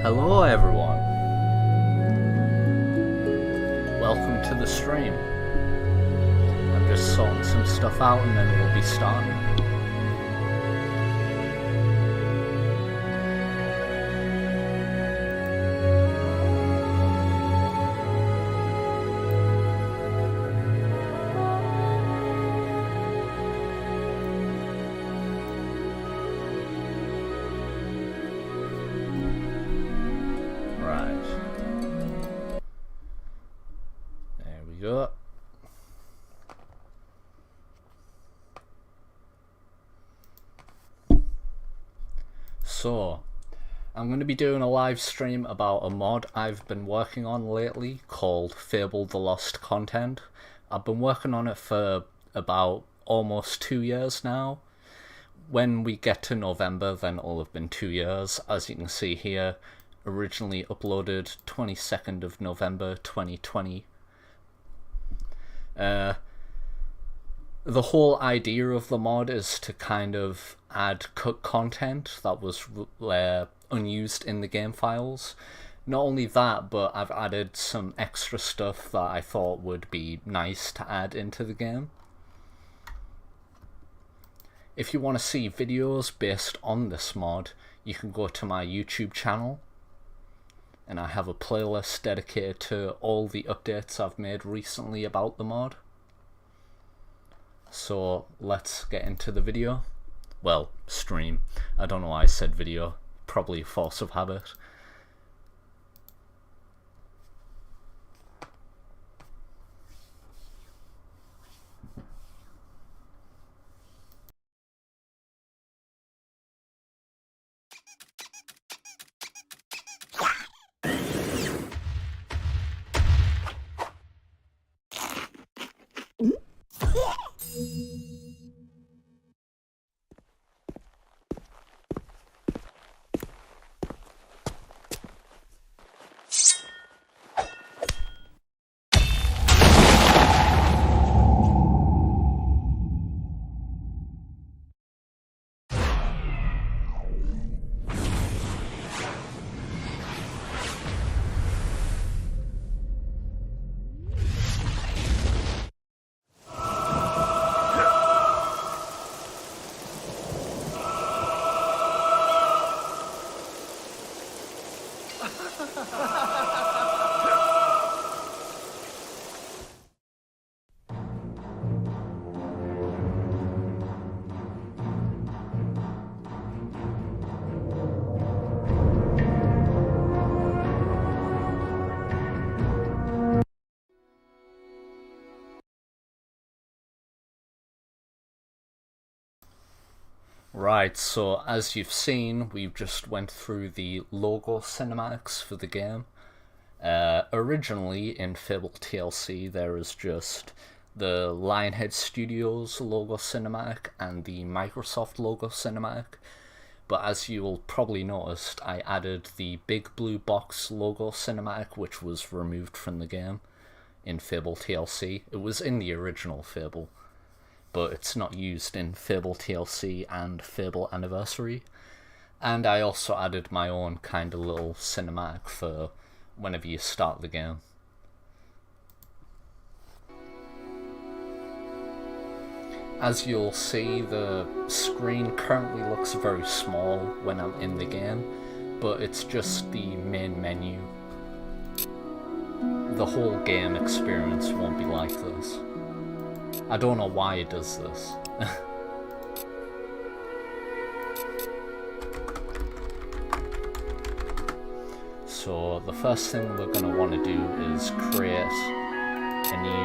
Hello everyone, welcome to the stream. I'm just sorting some stuff out and then we'll be starting. So, I'm going to be doing a live stream about a mod I've been working on lately called Fable the Lost Content. I've been working on it for about almost 2 years now. When we get to November, then it'll have been 2 years. As you can see here, originally uploaded 22nd of November 2020. The whole idea of the mod is to kind of add cut content that was unused in the game files. Not only that, but I've added some extra stuff that I thought would be nice to add into the game. If you want to see videos based on this mod, you can go to my YouTube channel, and I have a playlist dedicated to all the updates I've made recently about the mod. So let's get into the video. Well, stream. I don't know why I said video. Probably a force of habit. Right, so as you've seen, we've just went through the logo cinematics for the game. Originally in Fable TLC, there is just the Lionhead Studios logo cinematic and the Microsoft logo cinematic. But as you'll probably noticed, I added the big blue box logo cinematic, which was removed from the game in Fable TLC. It was in the original Fable, but it's not used in Fable TLC and Fable Anniversary. And I also added my own kind of little cinematic for whenever you start the game. As you'll see, the screen currently looks very small when I'm in the game, but it's just the main menu. The whole game experience won't be like this. I don't know why it does this. So the first thing we're going to want to do is create a new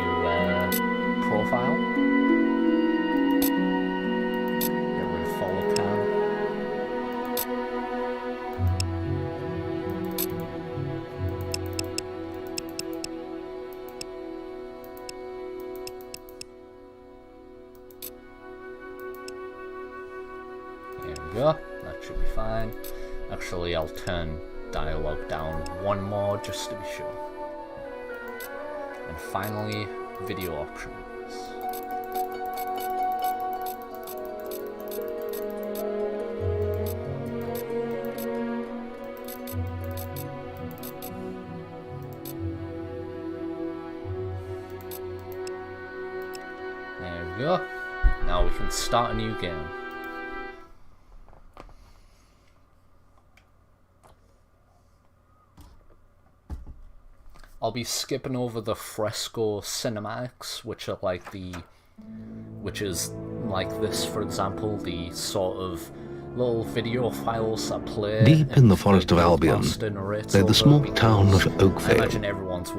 profile. Get rid of follow cam. There we go, that should be fine. Actually, I'll turn dialogue down one more just to be sure. And finally, video options. There we go. Now we can start a new game. I'll be skipping over the fresco cinematics, which is like this, for example, the sort of little video files that play deep in the forest of Albion lay the small town of Oakvale,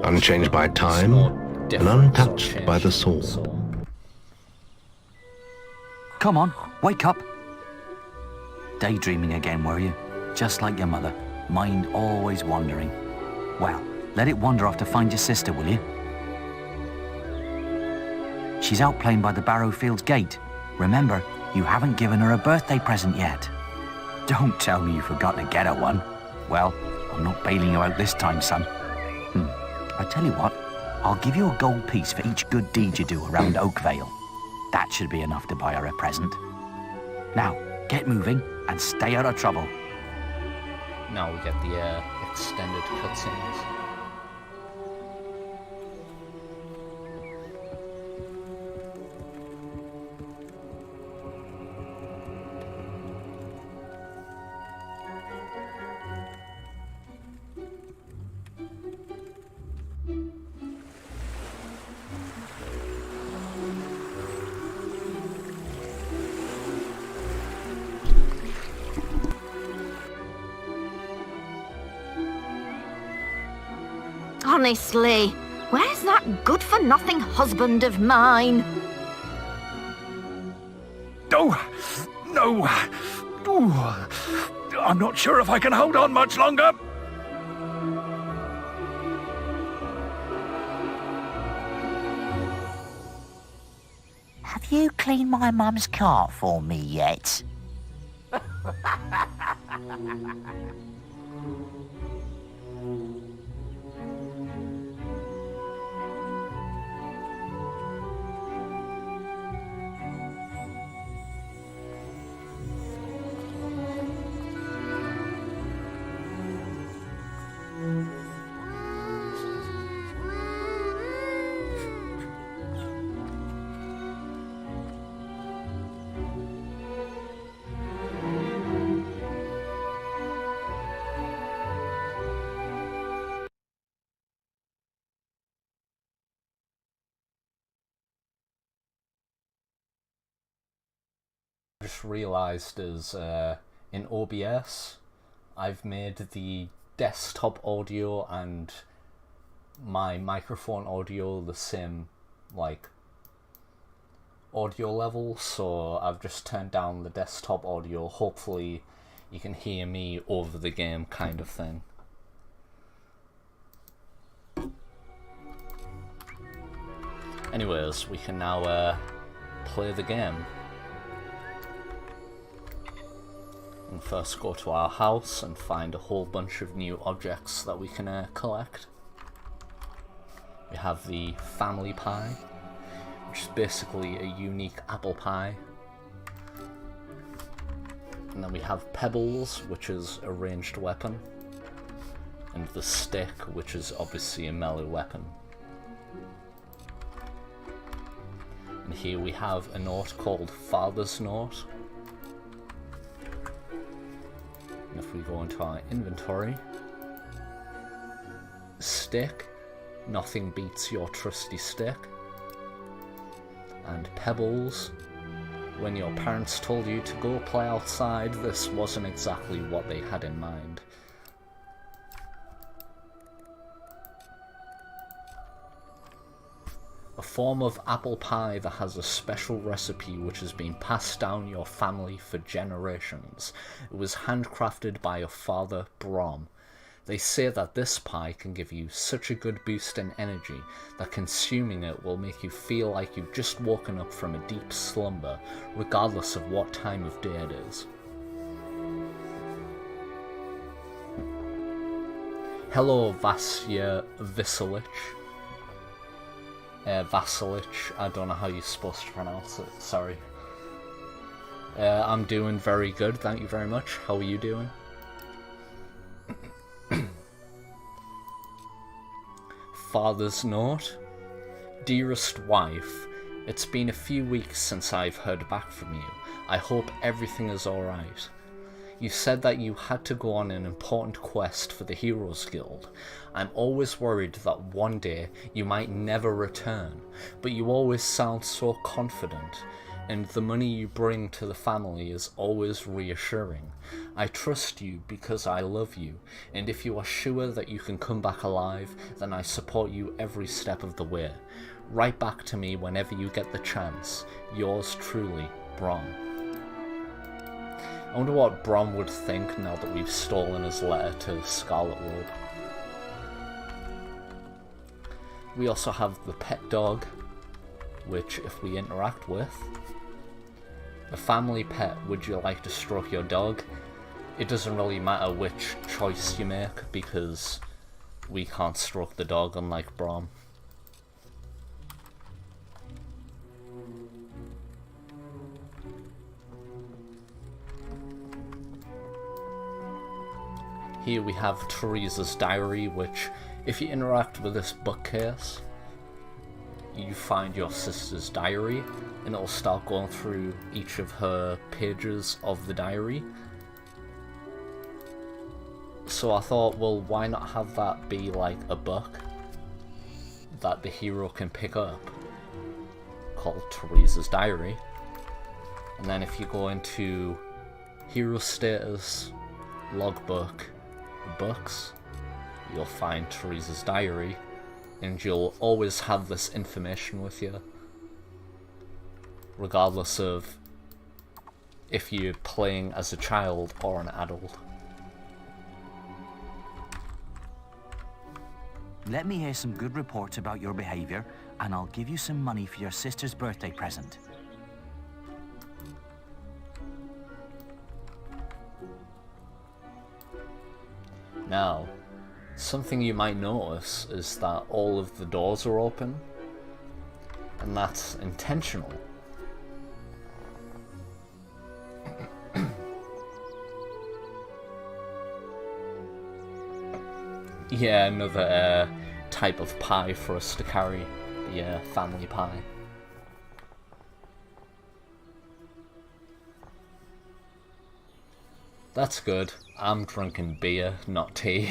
unchanged by time and untouched by the sword. Come on, wake up. Daydreaming again, were you? Just like your mother, mind always wandering. Well, let it wander off to find your sister, will you? She's out playing by the Barrowfields gate. Remember, you haven't given her a birthday present yet. Don't tell me you forgot to get her one. Well, I'm not bailing you out this time, son. I tell you what, I'll give you a gold piece for each good deed you do around Oakvale. That should be enough to buy her a present. Now, get moving and stay out of trouble. Now we get the extended cutscenes. Honestly, where's that good-for-nothing husband of mine? Oh, no. Ooh, I'm not sure if I can hold on much longer. Have you cleaned my mum's cart for me yet? Just realized is in OBS I've made the desktop audio and my microphone audio the same like audio level, so I've just turned down the desktop audio. Hopefully you can hear me over the game, kind of thing. Anyways, we can now play the game. And first go to our house and find a whole bunch of new objects that we can collect. We have the family pie, which is basically a unique apple pie. And then we have pebbles, which is a ranged weapon. And the stick, which is obviously a melee weapon. And here we have a note called Father's Note. And if we go into our inventory, stick, nothing beats your trusty stick. And pebbles, when your parents told you to go play outside, this wasn't exactly what they had in mind. A form of apple pie that has a special recipe which has been passed down your family for generations. It was handcrafted by your father, Brom. They say that this pie can give you such a good boost in energy that consuming it will make you feel like you've just woken up from a deep slumber, regardless of what time of day it is. Hello, Vasya Vasilich. Vasilich, I don't know how you're supposed to pronounce it, sorry. I'm doing very good, thank you very much. How are you doing? Father's Note. Dearest wife, it's been a few weeks since I've heard back from you. I hope everything is alright. You said that you had to go on an important quest for the Heroes Guild. I'm always worried that one day you might never return, but you always sound so confident, and the money you bring to the family is always reassuring. I trust you because I love you, and if you are sure that you can come back alive, then I support you every step of the way. Write back to me whenever you get the chance. Yours truly, Brom. I wonder what Brom would think now that we've stolen his letter to Scarlet Robe. We also have the pet dog, which if we interact with, a family pet, would you like to stroke your dog? It doesn't really matter which choice you make because we can't stroke the dog unlike Brom. Here we have Teresa's diary, which, if you interact with this bookcase, you find your sister's diary, and it'll start going through each of her pages of the diary. So I thought, well, why not have that be like a book that the hero can pick up, called Teresa's Diary. And then if you go into hero status, logbook, books, you'll find Teresa's diary, and you'll always have this information with you, regardless of if you're playing as a child or an adult. Let me hear some good reports about your behavior, and I'll give you some money for your sister's birthday present. Now, something you might notice is that all of the doors are open, and that's intentional. Yeah, another type of pie for us to carry, the family pie. That's good. I'm drinking beer, not tea.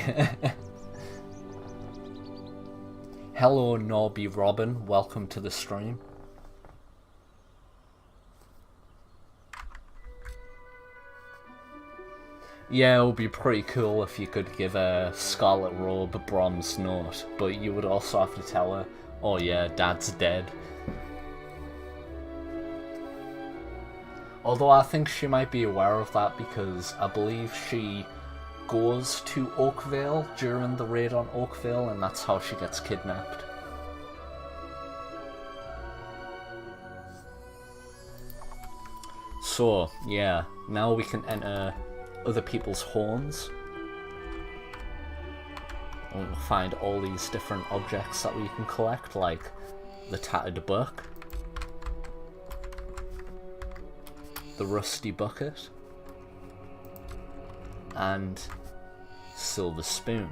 Hello, Norby Robin. Welcome to the stream. Yeah, it would be pretty cool if you could give a Scarlet Robe Brom's note, but you would also have to tell her, oh yeah, Dad's dead. Although I think she might be aware of that because I believe she goes to Oakvale during the raid on Oakvale, and that's how she gets kidnapped. So, yeah, now we can enter other people's homes. And we'll find all these different objects that we can collect, like the tattered book, the rusty bucket, and silver spoon.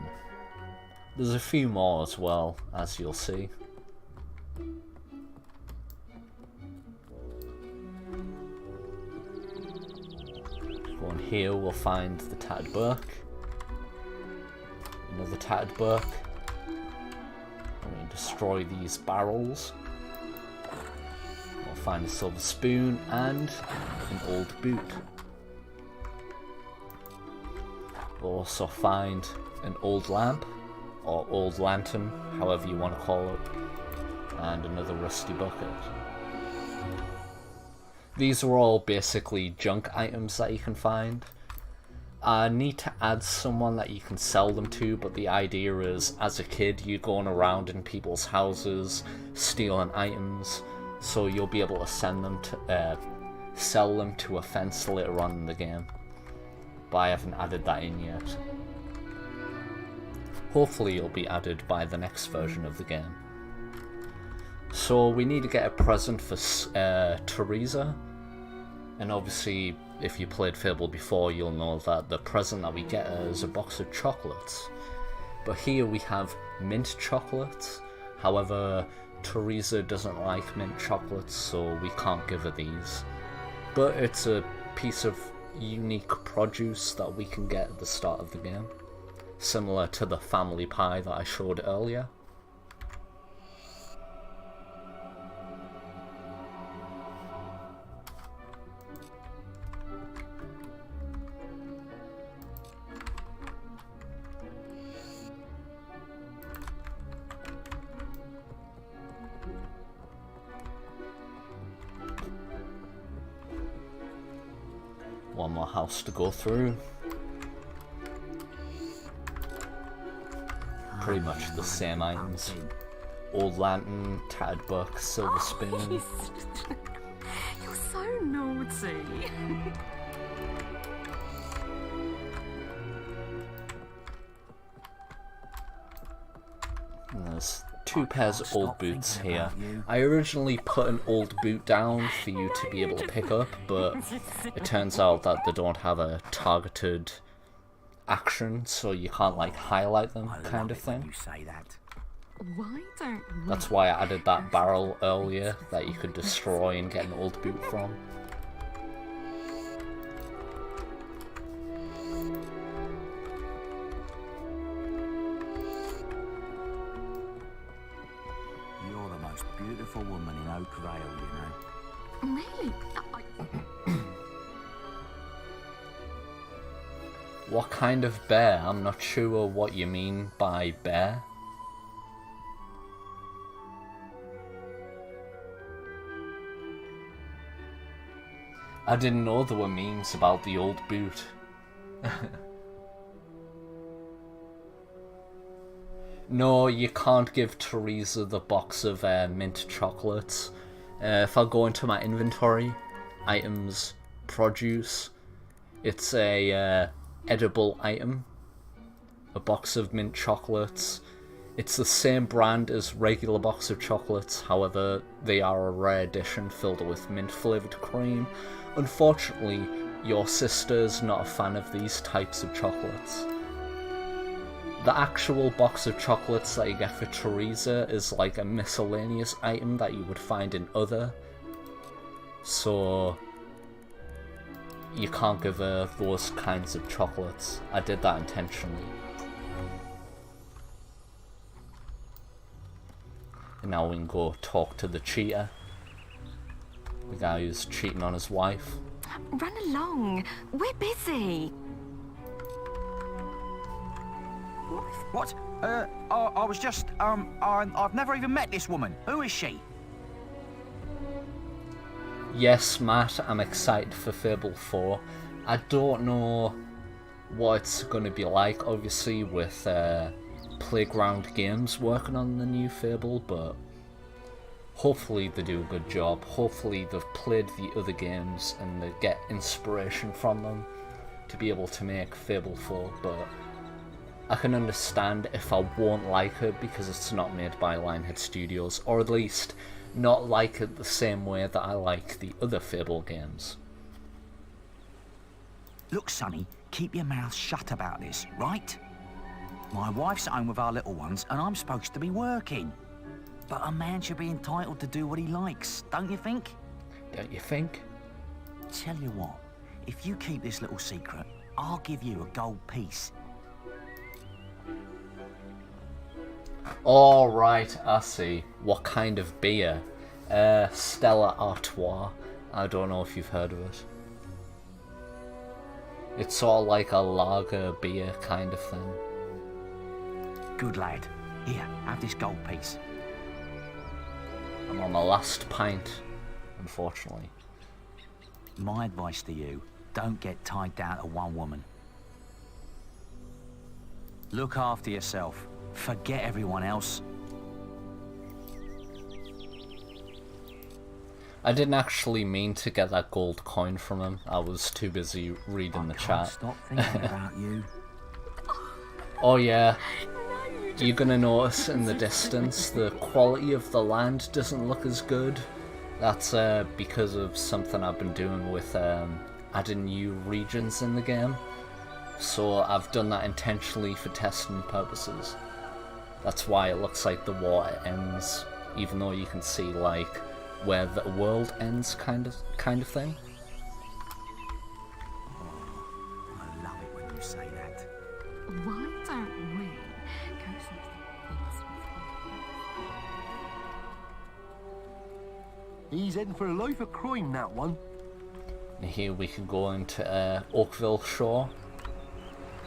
There's a few more as well, as you'll see. Go on here, we'll find the tattered book, another tattered book. I'm going to destroy these barrels. We'll find a silver spoon and an old boot. We'll also find an old lamp, or old lantern, however you want to call it, and another rusty bucket. These are all basically junk items that you can find. I need to add someone that you can sell them to, but the idea is, as a kid, you're going around in people's houses, stealing items, so you'll be able to send them to, sell them to a fence later on in the game. But I haven't added that in yet. Hopefully it'll be added by the next version of the game. So we need to get a present for Teresa, and obviously if you played Fable before you'll know that the present that we get is a box of chocolates. But here we have mint chocolates, however Teresa doesn't like mint chocolates, so we can't give her these. But it's a piece of unique produce that we can get at the start of the game, similar to the family pie that I showed earlier. One more house to go through. Pretty much the same items. Old lantern, tattered book, silver spoon. You're so naughty. And there's two pairs of old boots here. I originally put an old boot down for you to be able to pick up, but it turns out that they don't have a targeted action, so you can't like highlight them, kind of thing. Why don't we? That's why I added that barrel earlier that you could destroy and get an old boot from. You're the most beautiful woman in Oakvale, you know. Really? What kind of bear? I'm not sure what you mean by bear. I didn't know there were memes about the old boot. No, you can't give Teresa the box of mint chocolates. If I go into my inventory, items, produce, it's a edible item, a box of mint chocolates. It's the same brand as regular box of chocolates, however they are a rare edition filled with mint flavoured cream. Unfortunately, your sister's not a fan of these types of chocolates. The actual box of chocolates that you get for Teresa is like a miscellaneous item that you would find in other, so you can't give her those kinds of chocolates. I did that intentionally. And now we can go talk to the cheater. The guy who's cheating on his wife. Run along. We're busy. What? I was just, I've never even met this woman. Who is she? Yes, Matt, I'm excited for Fable 4. I don't know what it's going to be like, obviously, with Playground Games working on the new Fable, but hopefully they do a good job. Hopefully they've played the other games and they get inspiration from them to be able to make Fable 4, but I can understand if I won't like it because it's not made by Lionhead Studios, or at least not like it the same way that I like the other Fable games. Look, Sonny, keep your mouth shut about this, right? My wife's at home with our little ones, and I'm supposed to be working. But a man should be entitled to do what he likes, don't you think? Don't you think? Tell you what, if you keep this little secret, I'll give you a gold piece. Alright, I see. What kind of beer? Stella Artois. I don't know if you've heard of it. It's sort of like a lager beer kind of thing. Good lad. Here, have this gold piece. I'm on my last pint, unfortunately. My advice to you, don't get tied down to one woman. Look after yourself. Forget everyone else. I didn't actually mean to get that gold coin from him. I was too busy reading the chat. Stop thinking about you. Oh yeah, you're gonna notice in the distance the quality of the land doesn't look as good. That's because of something I've been doing with adding new regions in the game. So I've done that intentionally for testing purposes. That's why it looks like the water ends, even though you can see like where the world ends, kind of thing. Oh, I love it when you say that. Why don't we go something? He's heading for a life of crime, that one. And here we can go into Oakville Shore,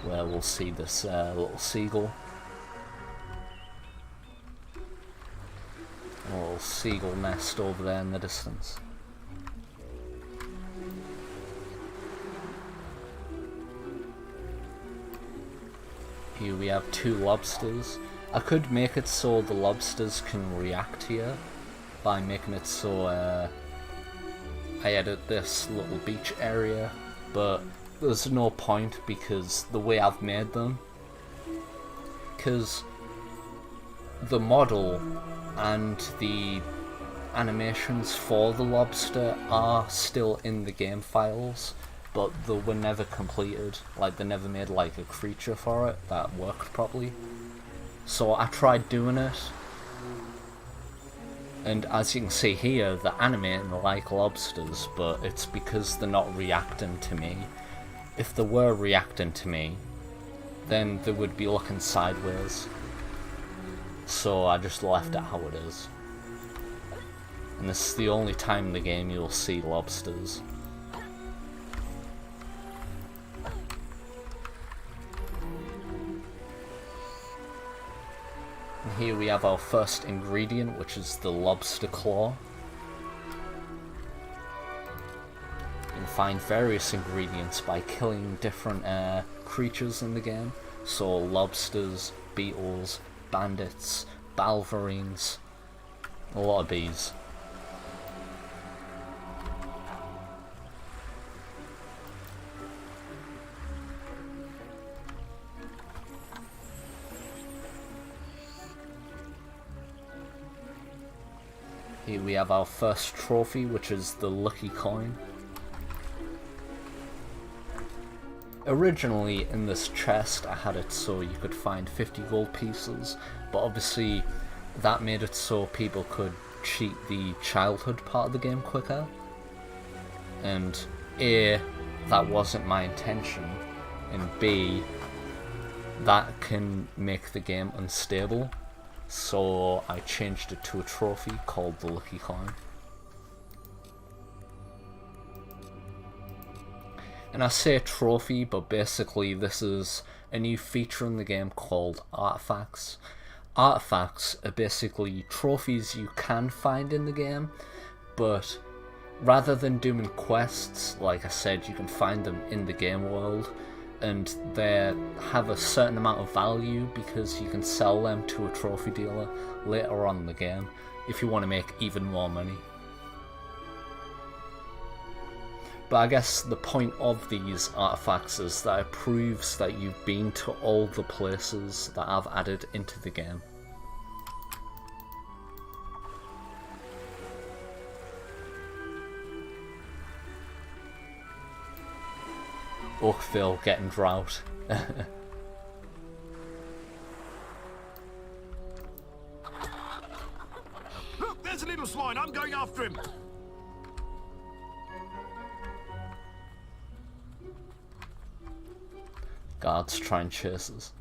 where we'll see this little seagull. A little seagull nest over there in the distance. Here we have 2 lobsters. I could make it so the lobsters can react here by making it so I edit this little beach area, but there's no point because the way I've made them, because the model and the animations for the lobster are still in the game files, but they were never completed. Like, they never made like a creature for it that worked properly. So I tried doing it, and as you can see here, they're animating like lobsters, but it's because they're not reacting to me. If they were reacting to me, then they would be looking sideways. So I just left it how it is. And this is the only time in the game you'll see lobsters. And here we have our first ingredient, which is the Lobster Claw. You can find various ingredients by killing different creatures in the game. So lobsters, beetles, bandits, balverines, a lot of bees. Here we have our first trophy, which is the lucky coin. Originally in this chest I had it so you could find 50 gold pieces, but obviously that made it so people could cheat the childhood part of the game quicker. And A, that wasn't my intention, and B, that can make the game unstable. So I changed it to a trophy called the lucky coin. And I say trophy, but basically this is a new feature in the game called artifacts. Artifacts are basically trophies you can find in the game, but rather than doing quests, like I said, you can find them in the game world, and they have a certain amount of value because you can sell them to a trophy dealer later on in the game if you want to make even more money. But I guess the point of these artifacts is that it proves that you've been to all the places that I've added into the game. Oakville getting drought. Look, there's a little swine. I'm going after him. Guards try and chase us.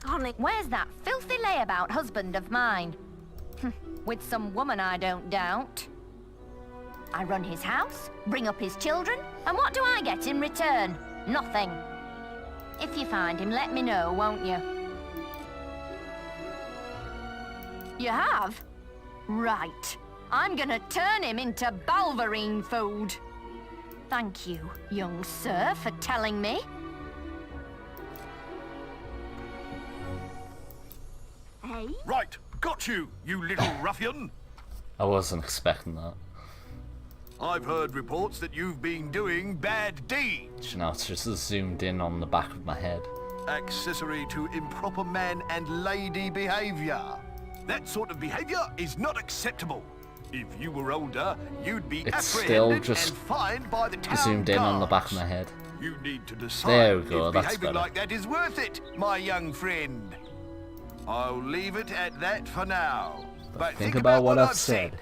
Honey, where's that filthy layabout husband of mine? With some woman, I don't doubt. I run his house, bring up his children, and what do I get in return? Nothing. If you find him, let me know, won't you? You have? Right. I'm gonna turn him into balverine food. Thank you, young sir, for telling me. Hey? Right, got you, you little ruffian. I wasn't expecting that. I've heard reports that you've been doing bad deeds. Now it's just zoomed in on the back of my head. Accessory to improper man and lady behaviour. That sort of behaviour is not acceptable. If you were older, you'd be It's still apprehended just and fined by the town zoomed in on the back of my guards. head. You need to decide There we go, if that's behaving better. like that is worth it, my young friend. I'll leave it at that for now. But Think about what I've said.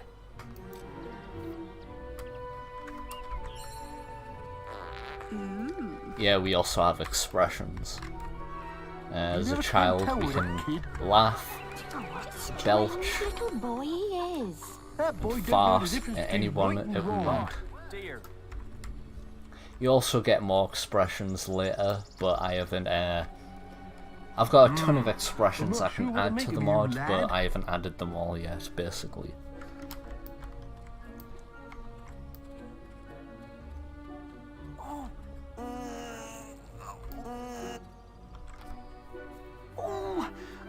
Yeah, we also have expressions. As a child, we can laugh, belch, Little boy he is. That boy don't know the fart difference at between anyone right and that we wrong. want. You also get more expressions later, but I haven't. I've got a ton of expressions I can add to the mod, but I haven't added them all yet, basically.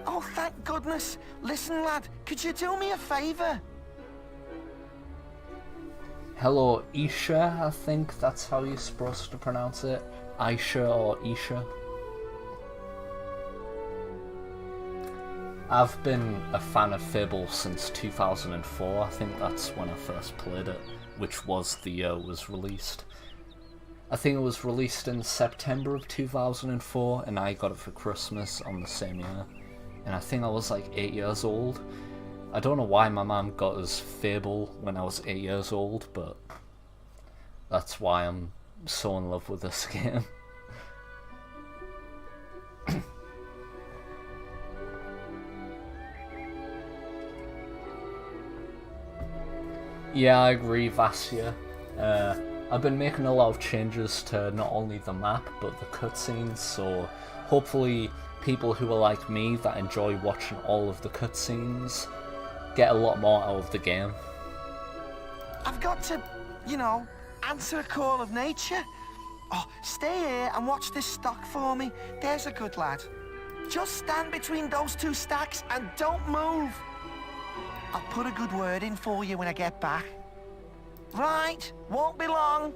Oh, thank goodness. Listen, lad, could you do me a favour? Hello, Isha, I think that's how you're supposed to pronounce it. Aisha or Isha. I've been a fan of Fable since 2004, I think that's when I first played it, which was the year it was released. I think it was released in September of 2004, and I got it for Christmas on the same year. And I think I was like 8 years old. I don't know why my mum got us Fable when I was 8 years old, but that's why I'm so in love with this game. Yeah, I agree, Vasya. I've been making a lot of changes to not only the map, but the cutscenes, so hopefully people who are like me that enjoy watching all of the cutscenes get a lot more out of the game. I've got to, you know, answer a call of nature. Oh, stay here and watch this stock for me. There's a good lad. Just stand between those two stacks and don't move. I'll put a good word in for you when I get back. Right, won't be long.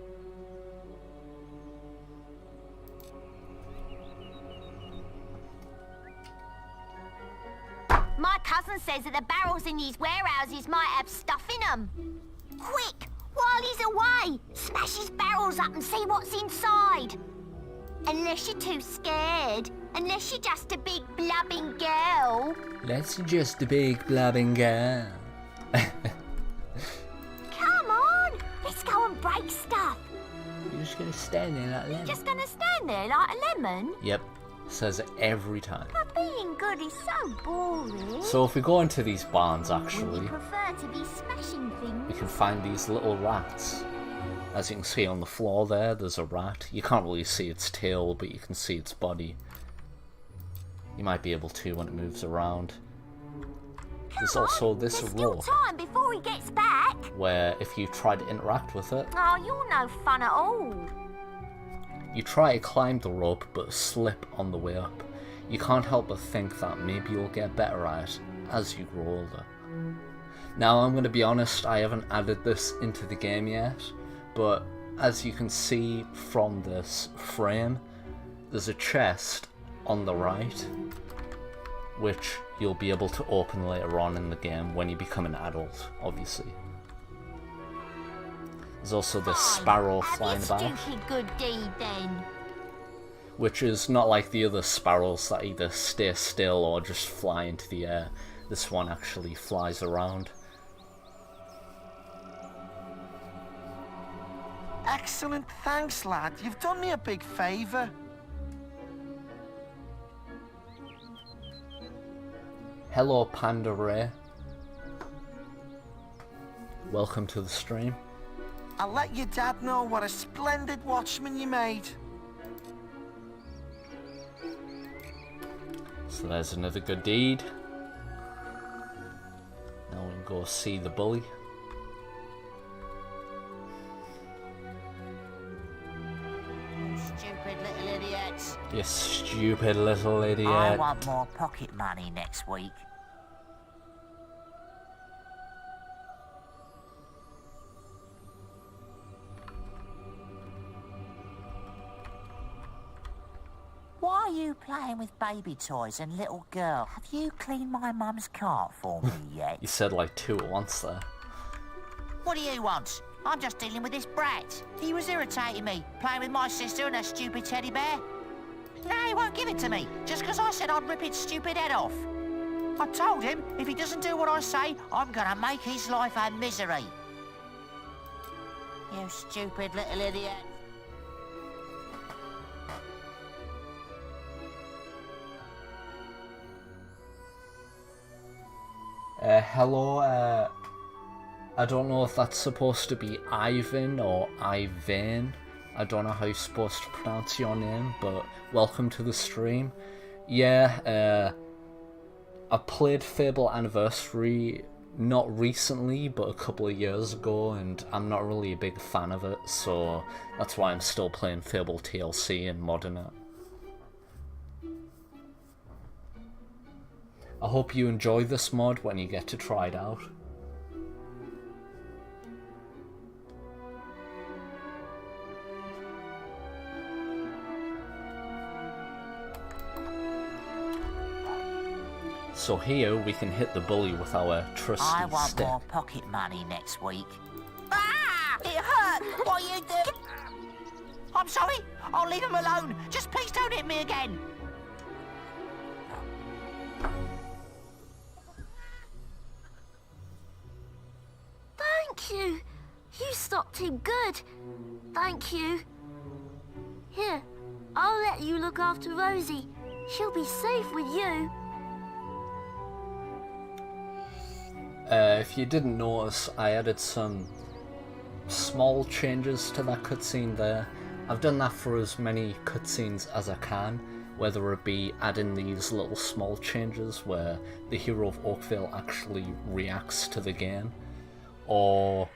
My cousin says that the barrels in these warehouses might have stuff in them. Quick, while he's away, smash his barrels up and see what's inside. Unless you're too scared. Unless you're just a big blubbing girl. That's just a big blabbing girl. Come on, let's go and break stuff. You're just gonna stand there like a lemon. Just gonna stand there like a lemon? Yep, says it every time. But being good is so boring. So if we go into these barns, Would actually, you prefer to be smashing things? we can find these little rats. As you can see on the floor there, there's a rat. You can't really see its tail, but you can see its body. You might be able to when it moves around. There's also this rope time before he gets back. where if you try to interact with it, Oh, you're no fun at all. you try to climb the rope but slip on the way up. You can't help but think that maybe you'll get better at it as you grow older. Now, I'm going to be honest, I haven't added this into the game yet, but as you can see from this frame, there's a chest on the right, which you'll be able to open later on in the game when you become an adult, obviously. There's also this sparrow flying about, Good deed, then. which is not like the other sparrows that either stay still or just fly into the air. This one actually flies around. Excellent, thanks, lad. You've done me a big favour. Hello, Panda Ray. Welcome to the stream. I'll let your dad know what a splendid watchman you made. So there's another good deed. Now we can go see the bully. Stupid little idiots. You stupid little idiot. I want more pocket money next week. Why are you playing with baby toys and little girl? Have you cleaned my mum's cart for me yet? You said like two at once there. What do you want? I'm just dealing with this brat. He was irritating me, playing with my sister and her stupid teddy bear. Now he won't give it to me, just because I said I'd rip its stupid head off. I told him, if he doesn't do what I say, I'm gonna make his life a misery. You stupid little idiot. Hello, I don't know if that's supposed to be Ivan or Ivan. I don't know how you're supposed to pronounce your name, but welcome to the stream. Yeah, I played Fable Anniversary not recently, but a couple of years ago, and I'm not really a big fan of it, so that's why I'm still playing Fable TLC and modding it. I hope you enjoy this mod when you get to try it out. So here we can hit the bully with our trusty I want stick. more pocket money next week. Ah! It hurt! What are you doing? I'm sorry. I'll leave him alone. Just please don't hit me again. Thank you. You stopped him good. Thank you. Here, I'll let you look after Rosie. She'll be safe with you. If you didn't notice, I added some small changes to that cutscene there. I've done that for as many cutscenes as I can, whether it be adding these little small changes where the hero of Oakvale actually reacts to the game, or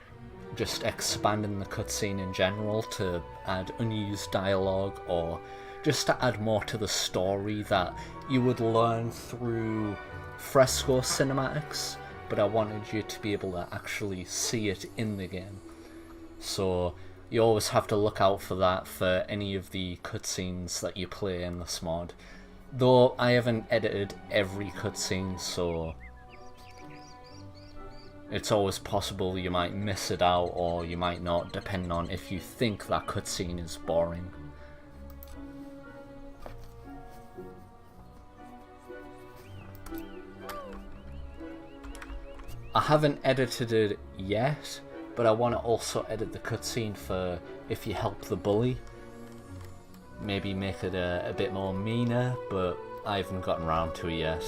just expanding the cutscene in general to add unused dialogue, or just to add more to the story that you would learn through fresco cinematics, but I wanted you to be able to actually see it in the game. So you always have to look out for that for any of the cutscenes that you play in this mod. Though I haven't edited every cutscene, so it's always possible you might miss it out or you might not, depending on if you think that cutscene is boring. I haven't edited it yet, but I want to also edit the cutscene for if you help the bully. Maybe make it a bit more meaner, but I haven't gotten around to it yet.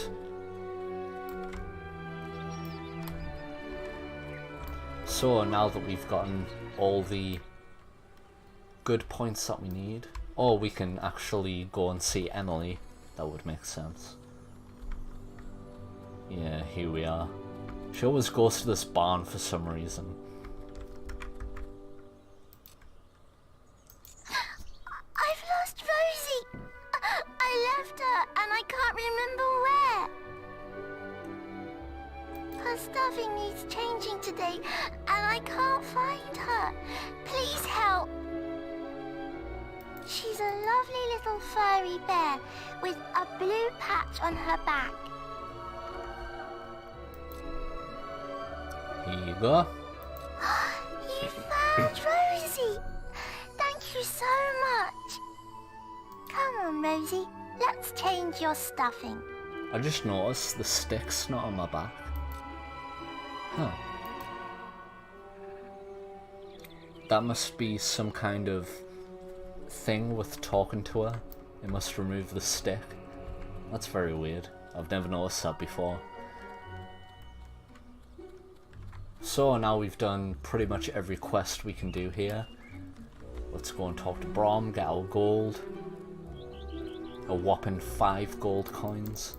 So now that we've gotten all the good points that we need, or we can actually go and see Emily, that would make sense. Yeah, here we are. She always goes to this barn for some reason. I've lost Rosie. I left her and I can't remember where. Her stuffing needs changing today and I can't find her. Please help. She's a lovely little furry bear with a blue patch on her back. Here you go. You found Rosie! Thank you so much. Come on, Rosie. Let's change your stuffing. I just noticed the stick's not on my back. Huh. That must be some kind of thing with talking to her. It must remove the stick. That's very weird. I've never noticed that before. So now we've done pretty much every quest we can do here. Let's go and talk to Brom, get our gold. A whopping 5 gold coins.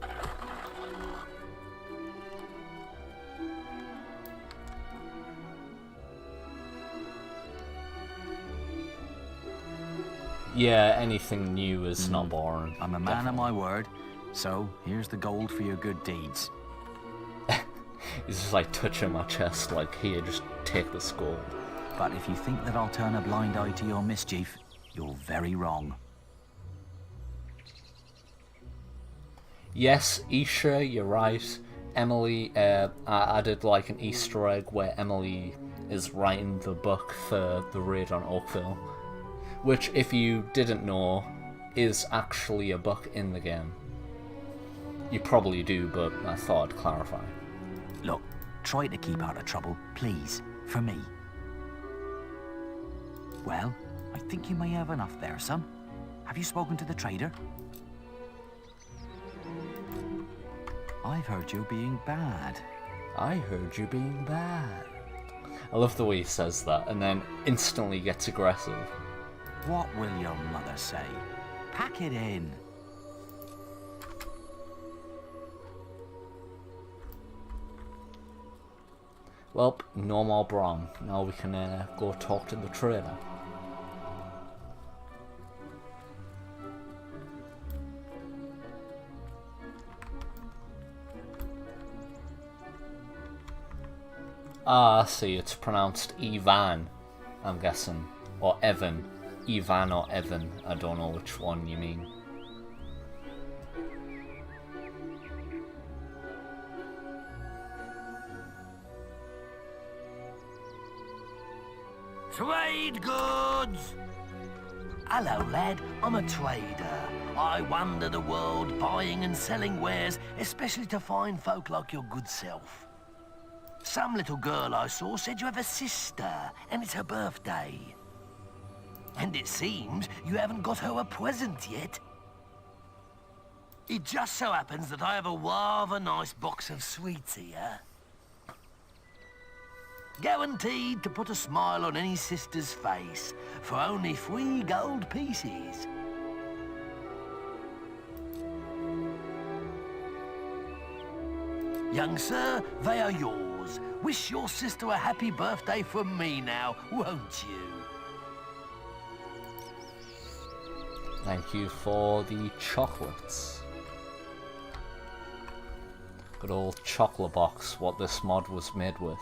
Yeah, anything new is not boring. I'm a man of my word, so here's the gold for your good deeds. He's just like touching my chest, like, here, just take this gold. But if you think that I'll turn a blind eye to your mischief, you're very wrong. Yes, Isha, you're right. Emily, I added like an Easter egg where Emily is writing the book for the raid on Oakville. Which, if you didn't know, is actually a book in the game. You probably do, but I thought I'd clarify. Look, try to keep out of trouble, please, for me. Well, I think you may have enough there, son. Have you spoken to the trader? I've heard you being bad. I heard you being bad. I love the way he says that, and then instantly gets aggressive. What will your mother say? Pack it in. Well, no more Brom. Now we can go talk to the trader. Ah, I see, it's pronounced Ivan, I'm guessing. Or Evan. Ivan or Evan, I don't know which one you mean. Trade goods! Hello, lad. I'm a trader. I wander the world buying and selling wares, especially to fine folk like your good self. Some little girl I saw said you have a sister, and it's her birthday. And it seems you haven't got her a present yet. It just so happens that I have a rather nice box of sweets here. Guaranteed to put a smile on any sister's face for only 3 gold pieces. Young sir, they are yours. Wish your sister a happy birthday from me now, won't you? Thank you for the chocolates. Good old chocolate box, what this mod was made with.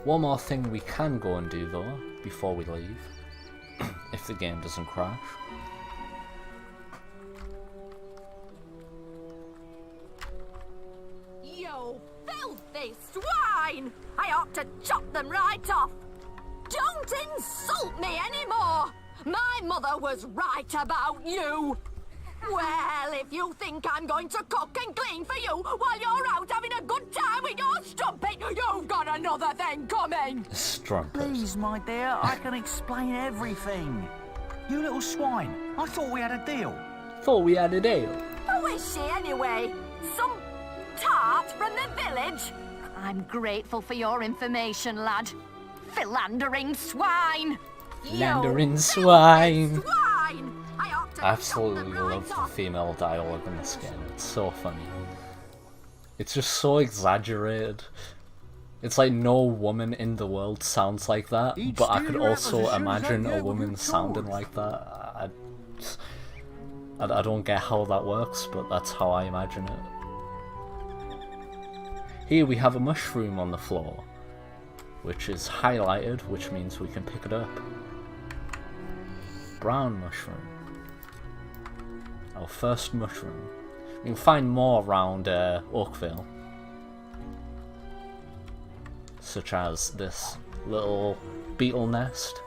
One more thing we can go and do though, before we leave, if the game doesn't crash. You filthy swine! I ought to chop them right off! Don't insult me anymore! My mother was right about you! Well, if you think I'm going to cook and clean for you while you're out having a good time with your strumpet, you've got another thing coming! Strumpet. Please, my dear, I can explain everything. You little swine, I thought we had a deal. Thought we had a deal. Who is she anyway? Some tart from the village? I'm grateful for your information, lad. Philandering swine! Philandering swine! Swine! I absolutely love the female dialogue in this game. It's so funny. It's just so exaggerated. It's like no woman in the world sounds like that, but I could also imagine a woman sounding like that. I don't get how that works, but that's how I imagine it. Here we have a mushroom on the floor, which is highlighted, which means we can pick it up. Brown mushroom. Our first mushroom. You can find more around Oakvale, such as this little beetle nest.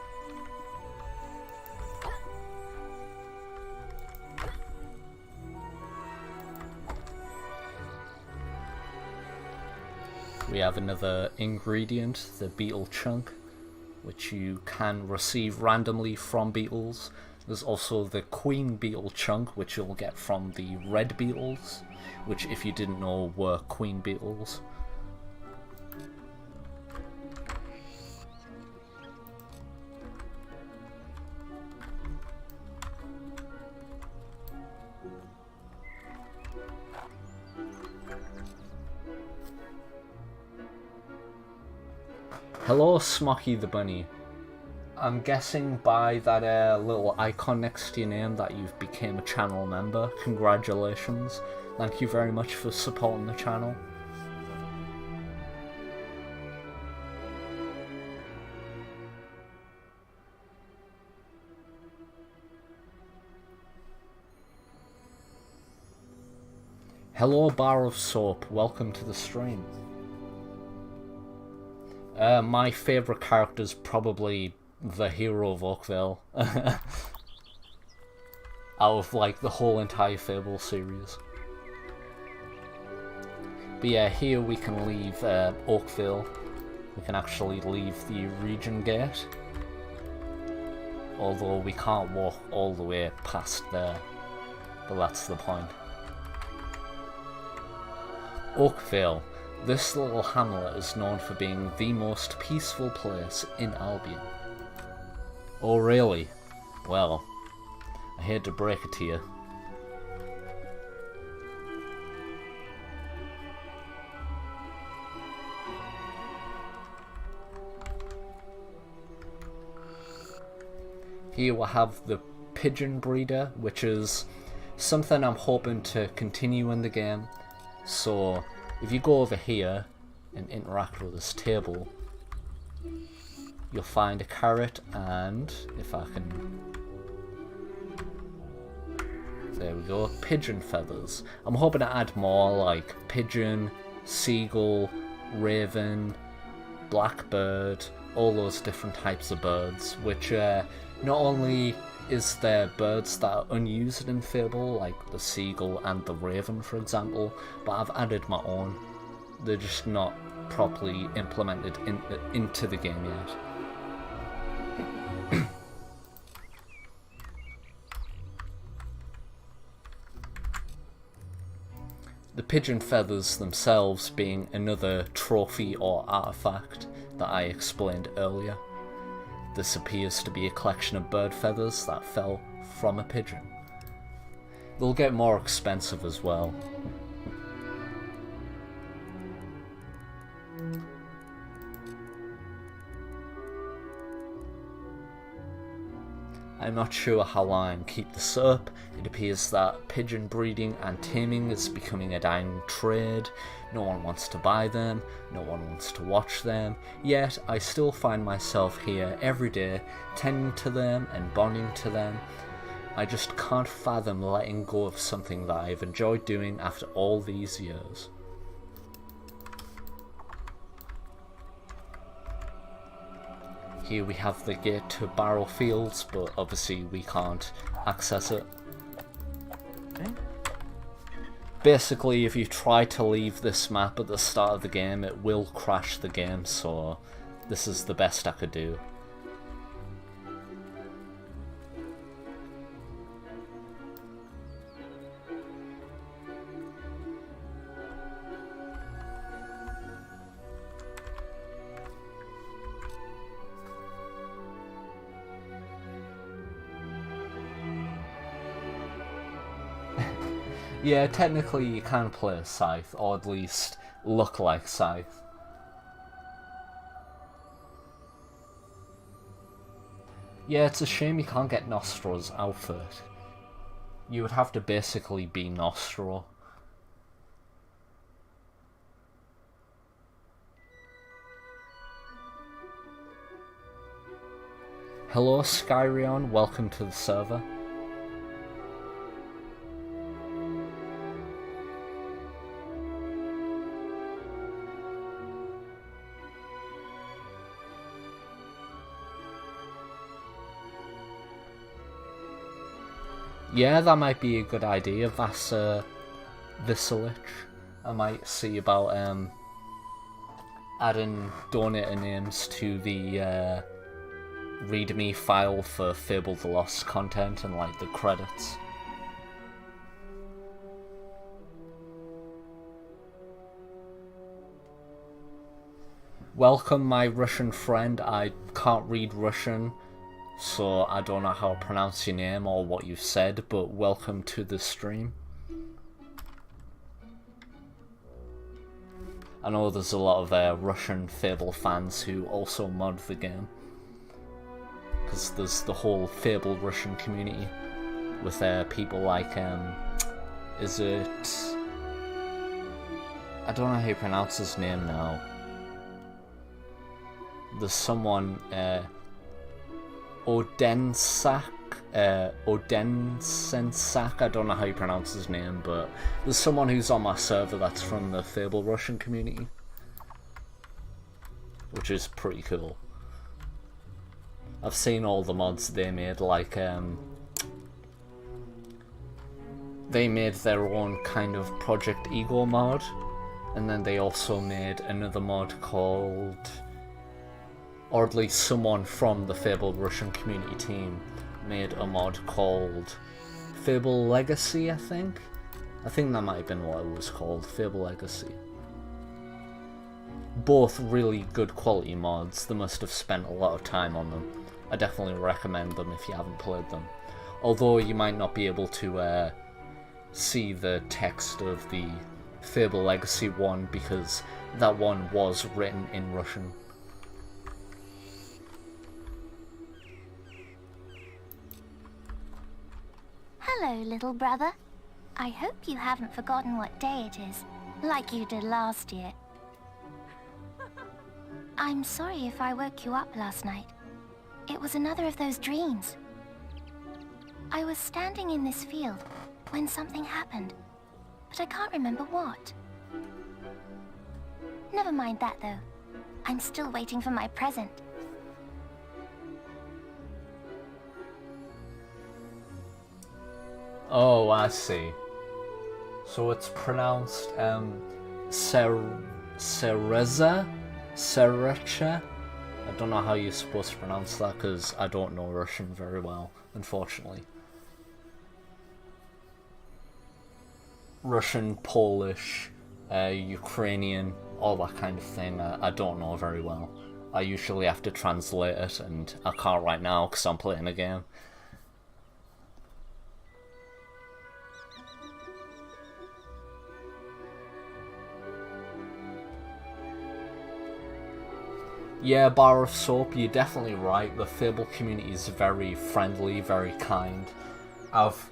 We have another ingredient, the beetle chunk, which you can receive randomly from beetles. There's also the queen beetle chunk, which you'll get from the red beetles, which, if you didn't know, were queen beetles. Hello, Smocky the Bunny. I'm guessing by that little icon next to your name that you've became a channel member. Congratulations. Thank you very much for supporting the channel. Hello, Bar of Soap. Welcome to the stream. My favourite character's probably the hero of Oakvale. Out of like the whole entire Fable series. But yeah, here we can leave Oakvale. We can actually leave the region gate. Although we can't walk all the way past there. But that's the point. Oakvale. This little hamlet is known for being the most peaceful place in Albion. Oh really? Well, I hate to break it to you. Here we have the Pigeon Breeder, which is something I'm hoping to continue in the game. So if you go over here and interact with this table, you'll find a carrot and, if I can... There we go, Pigeon Feathers. I'm hoping to add more like pigeon, seagull, raven, blackbird, all those different types of birds, which not only is there birds that are unused in Fable, like the seagull and the raven for example, but I've added my own. They're just not properly implemented into the game yet. The Pigeon Feathers themselves being another trophy or artifact that I explained earlier. This appears to be a collection of bird feathers that fell from a pigeon. They'll get more expensive as well. I'm not sure how I can keep this up. It appears that pigeon breeding and taming is becoming a dying trade. No one wants to buy them, no one wants to watch them, yet I still find myself here every day tending to them and bonding to them. I just can't fathom letting go of something that I've enjoyed doing after all these years. Here we have the gate to Barrow Fields, but obviously we can't access it. Basically, if you try to leave this map at the start of the game, it will crash the game, so this is the best I could do. Yeah, technically you can play Scythe, or at least look like Scythe. Yeah, it's a shame you can't get Nostro's outfit. You would have to basically be Nostro. Hello Skyrion, welcome to the server. Yeah, that might be a good idea, Vasilich. I might see about adding donator names to the readme file for Fable the Lost content and like the credits. Welcome my Russian friend. I can't read Russian, so I don't know how to pronounce your name or what you've said, but welcome to the stream. I know there's a lot of Russian Fable fans who also mod the game, because there's the whole Fable Russian community with people like, is it... I don't know how you pronounce his name now. There's someone, Odensak, Odensensak, I don't know how you pronounce his name, but there's someone who's on my server that's from the Fable Russian community, which is pretty cool. I've seen all the mods they made, like, they made their own kind of Project Ego mod, and then they also made another mod called... or at least someone from the Fable Russian community team made a mod called Fable Legacy, I think. I think that might have been what it was called, Fable Legacy. Both really good quality mods. They must have spent a lot of time on them. I definitely recommend them if you haven't played them. Although you might not be able to see the text of the Fable Legacy one, because that one was written in Russian. Hello, little brother. I hope you haven't forgotten what day it is, like you did last year. I'm sorry if I woke you up last night. It was another of those dreams. I was standing in this field when something happened, but I can't remember what. Never mind that, though. I'm still waiting for my present. Oh, I see. So it's pronounced Cereza? Serecha? I don't know how you're supposed to pronounce that because I don't know Russian very well, unfortunately. Russian, Polish, Ukrainian, all that kind of thing, I don't know very well. I usually have to translate it, and I can't right now because I'm playing a game. Yeah, Bar of Soap, you're definitely right. The Fable community is very friendly, very kind. I've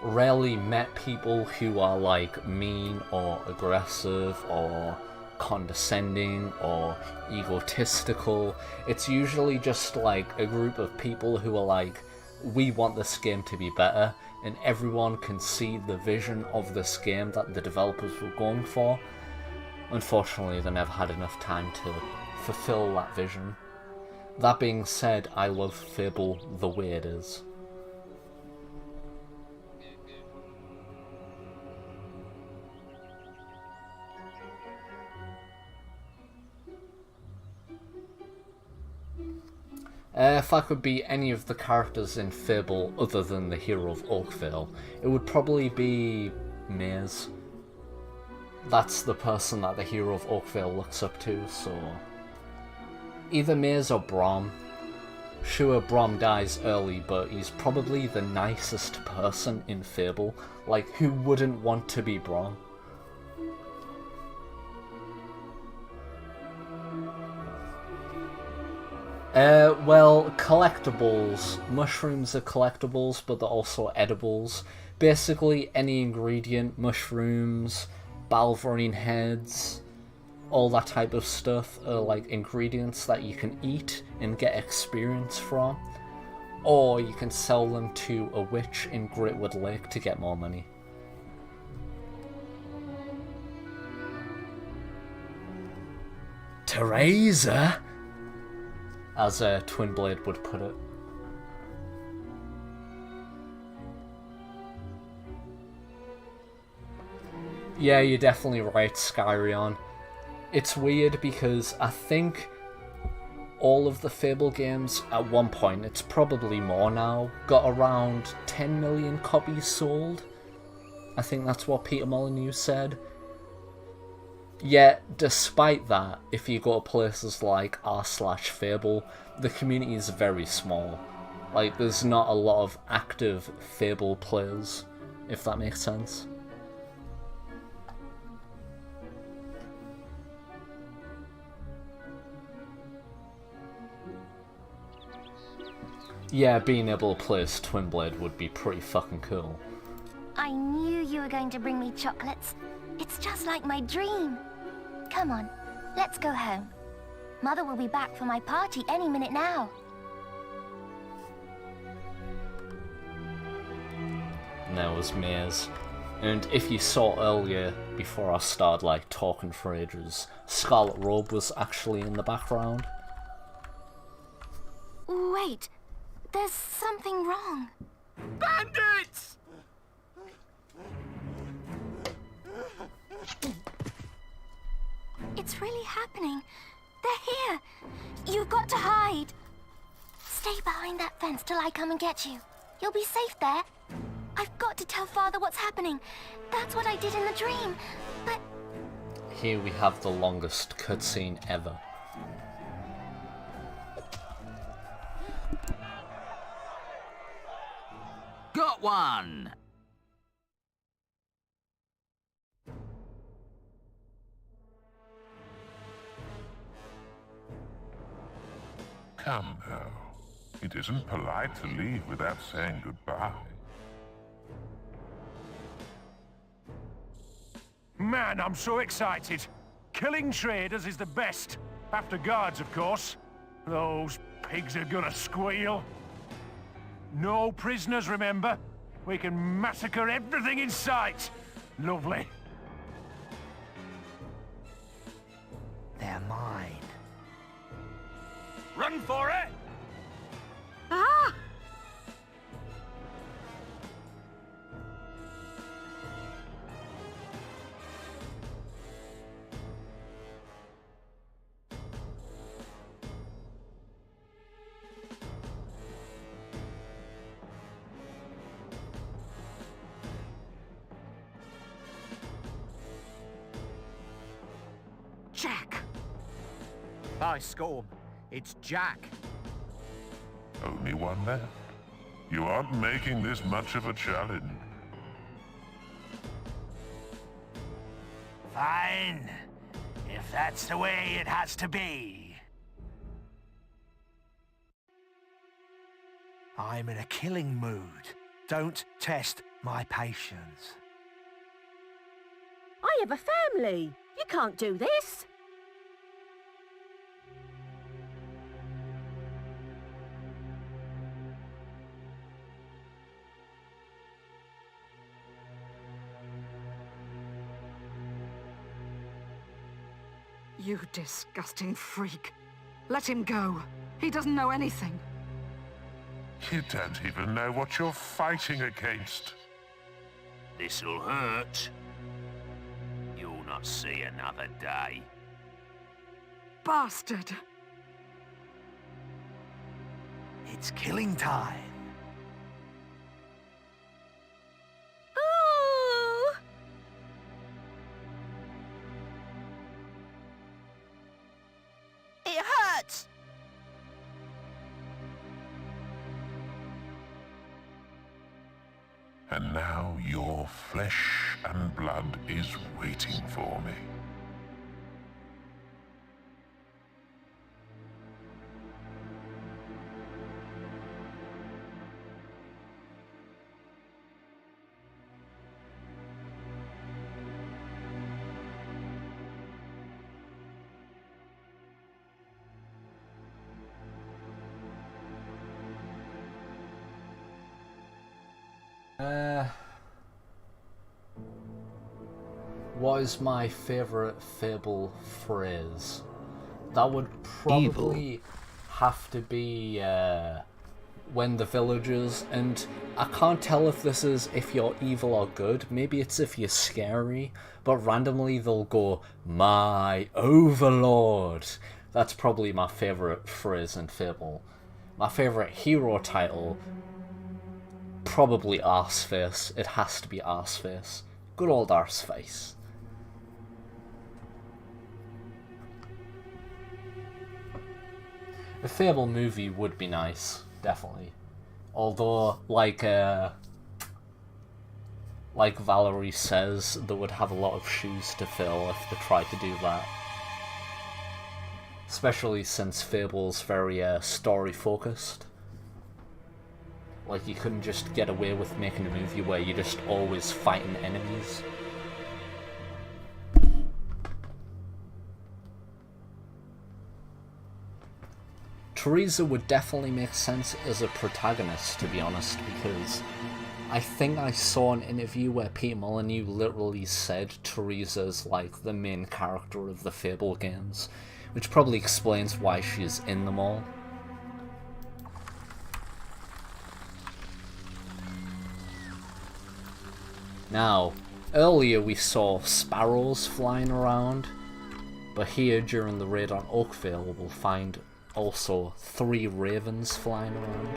rarely met people who are like mean or aggressive or condescending or egotistical. It's usually just like a group of people who are like, we want this game to be better, and everyone can see the vision of this game that the developers were going for. Unfortunately, they never had enough time to fulfill that vision. That being said, I love Fable the way it is. If I could be any of the characters in Fable other than the hero of Oakvale, it would probably be Maze. That's the person that the hero of Oakvale looks up to, so... either Maze or Brom. Sure, Brom dies early, but he's probably the nicest person in Fable. Like, who wouldn't want to be Brom? Well, collectibles. Mushrooms are collectibles, but they're also edibles. Basically, any ingredient, mushrooms, Balverine heads, all that type of stuff are like ingredients that you can eat and get experience from. Or you can sell them to a witch in Greatwood Lake to get more money. Teresa? As Twinblade would put it. Yeah, you're definitely right, Skyrion. It's weird because I think all of the Fable games, at one point, it's probably more now, got around 10 million copies sold. I think that's what Peter Molyneux said. Yet, despite that, if you go to places like r/Fable, the community is very small. Like, there's not a lot of active Fable players, if that makes sense. Yeah, being able to play as Twinblade would be pretty fucking cool. I knew you were going to bring me chocolates. It's just like my dream. Come on, let's go home. Mother will be back for my party any minute now. And there was Maze. And if you saw earlier, before I started like talking for ages, Scarlet Robe was actually in the background. Wait, there's something wrong. Bandits! It's really happening. They're here. You've got to hide. Stay behind that fence till I come and get you. You'll be safe there. I've got to tell Father what's happening. That's what I did in the dream, but... Here we have the longest cutscene ever. Got one! Come now. It isn't polite to leave without saying goodbye. Man, I'm so excited. Killing traders is the best. After guards, of course. Those pigs are gonna squeal. No prisoners, remember? We can massacre everything in sight. Lovely. They're mine. Run for it! Ah! Jack! Hi, Scorm. It's Jack. Only one left. You aren't making this much of a challenge. Fine. If that's the way it has to be. I'm in a killing mood. Don't test my patience. I have a family. You can't do this. You disgusting freak. Let him go. He doesn't know anything. You don't even know what you're fighting against. This'll hurt. You'll not see another day. Bastard! It's killing time. Ooh! It hurts! And now your flesh and blood is waiting for me. What is my favourite Fable phrase? That would probably have to be when the villagers, and I can't tell if this is if you're evil or good, maybe it's if you're scary, but randomly they'll go, "My overlord." That's probably my favourite phrase in Fable. My favourite hero title, probably Arseface. It has to be Arseface. Good old Arseface. A Fable movie would be nice, definitely. Although, like Valerie says, they would have a lot of shoes to fill if they tried to do that. Especially since Fable's very story-focused. Like, you couldn't just get away with making a movie where you're just always fighting enemies. Teresa would definitely make sense as a protagonist, to be honest, because I think I saw an interview where Peter Molyneux literally said Teresa's like the main character of the Fable games, which probably explains why she's in them all. Now, earlier we saw sparrows flying around, but here during the raid on Oakvale we'll find also 3 ravens flying around.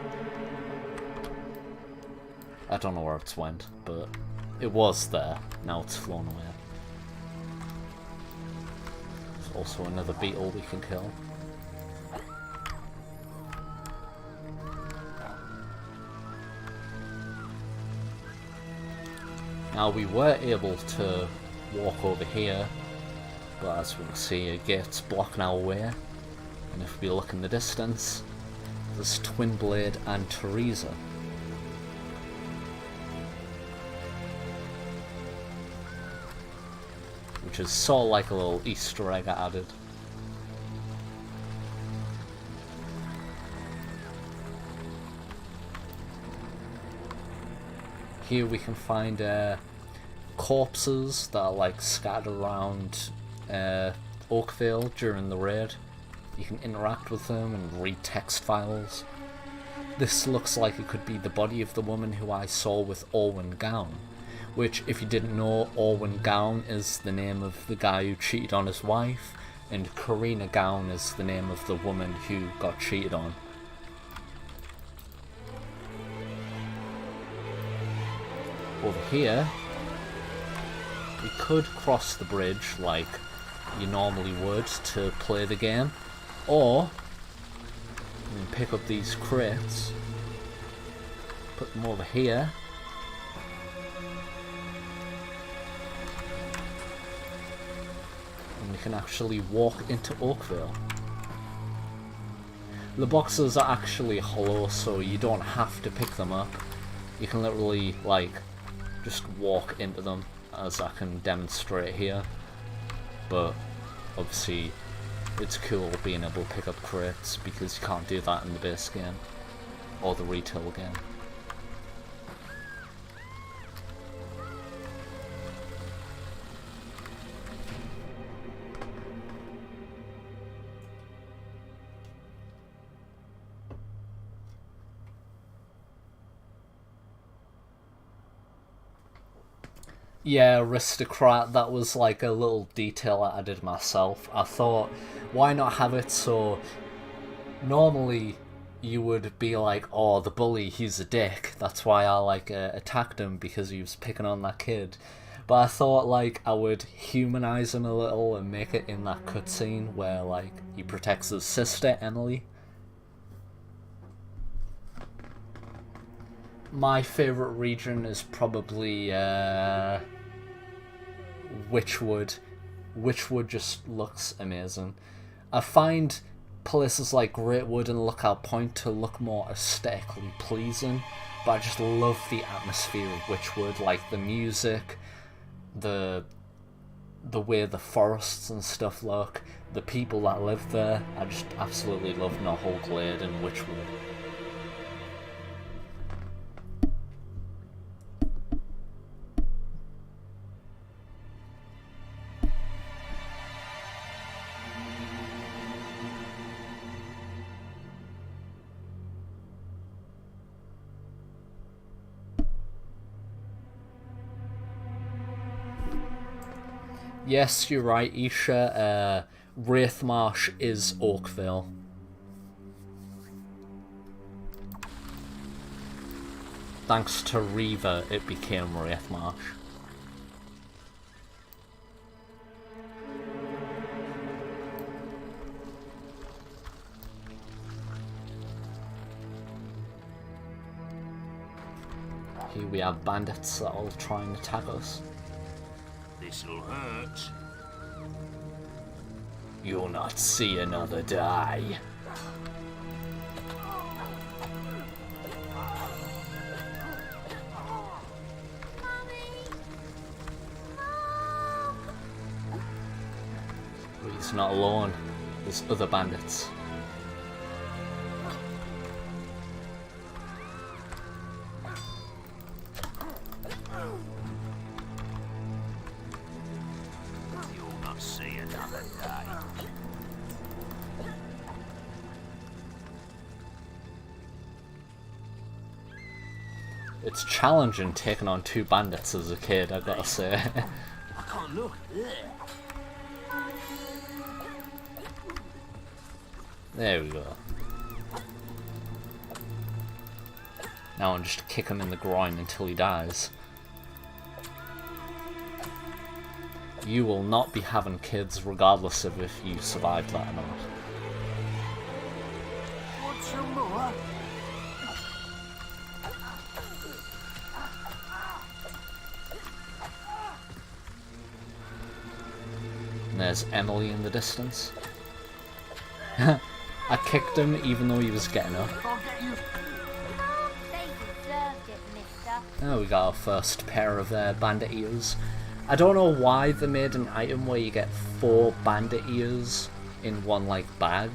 I don't know where it's went, but it was there. Now it's flown away. There's also another beetle we can kill. Now we were able to walk over here, but as we can see, a gate's blocking our way. And if we look in the distance, there's Twinblade and Teresa. Which is sort of like a little Easter egg I added. Here we can find corpses that are like scattered around Oakvale during the raid. You can interact with them and read text files. This looks like it could be the body of the woman who I saw with Orwyn Gown, which, if you didn't know, Orwyn Gown is the name of the guy who cheated on his wife, and Karina Gown is the name of the woman who got cheated on. Over here, we could cross the bridge like you normally would to play the game, or you can pick up these crates, put them over here, and we can actually walk into Oakvale. The boxes are actually hollow, so you don't have to pick them up. You can literally, like, just walk into them, as I can demonstrate here. But obviously it's cool being able to pick up crates, because you can't do that in the base game or the retail game. Yeah, aristocrat, that was like a little detail I added myself. I thought, why not have it so normally you would be like, oh, the bully, he's a dick, that's why I like attacked him, because he was picking on that kid. But I thought like I would humanize him a little and make it in that cutscene where like he protects his sister, Emily. my favourite region is probably Witchwood. Witchwood just looks amazing. I find places like Greatwood and Lookout Point to look more aesthetically pleasing, but I just love the atmosphere of Witchwood, like the music, the way the forests and stuff look, the people that live there. I just absolutely love Nohol Glade and Witchwood. Yes, you're right, Isha. Wraithmarsh is Oakvale. Thanks to Reaver, it became Wraithmarsh. Here we have bandits that are all trying to attack us. This'll hurt. You'll not see another day. But he's not alone. There's other bandits. It's challenging taking on two bandits as a kid, I gotta say. I can't look. There we go. Now I'm just kick him in the groin until he dies. You will not be having kids regardless of if you survive that or not. Want some more? And there's Emily in the distance. I kicked him even though he was getting up. Oh, we got our first pair of bandit ears. I don't know why they made an item where you get 4 bandit ears in one bag.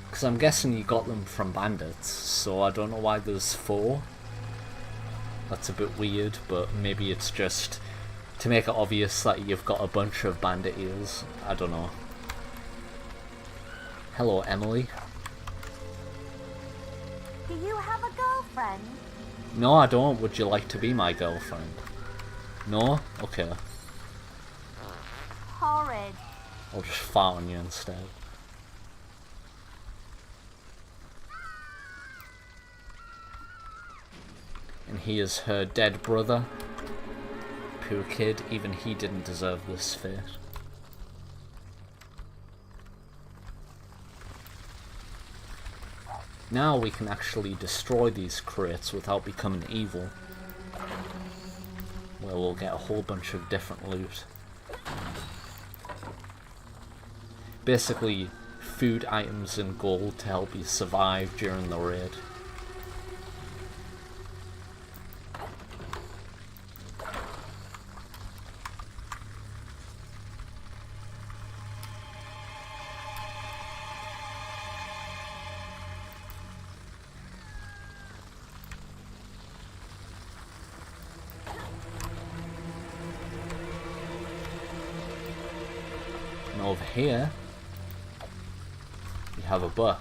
Because I'm guessing you got them from bandits, so I don't know why there's 4. That's a bit weird, but maybe it's just to make it obvious that you've got a bunch of bandit ears. I don't know. Hello, Emily. Do you have a girlfriend? No, I don't. Would you like to be my girlfriend? No? Okay. Horrid. I'll just fart on you instead. And he is her dead brother. Poor kid, even he didn't deserve this fate. Now we can actually destroy these crates without becoming evil. Where we'll get a whole bunch of different loot. Basically, food items and gold to help you survive during the raid. And over here, we have a book.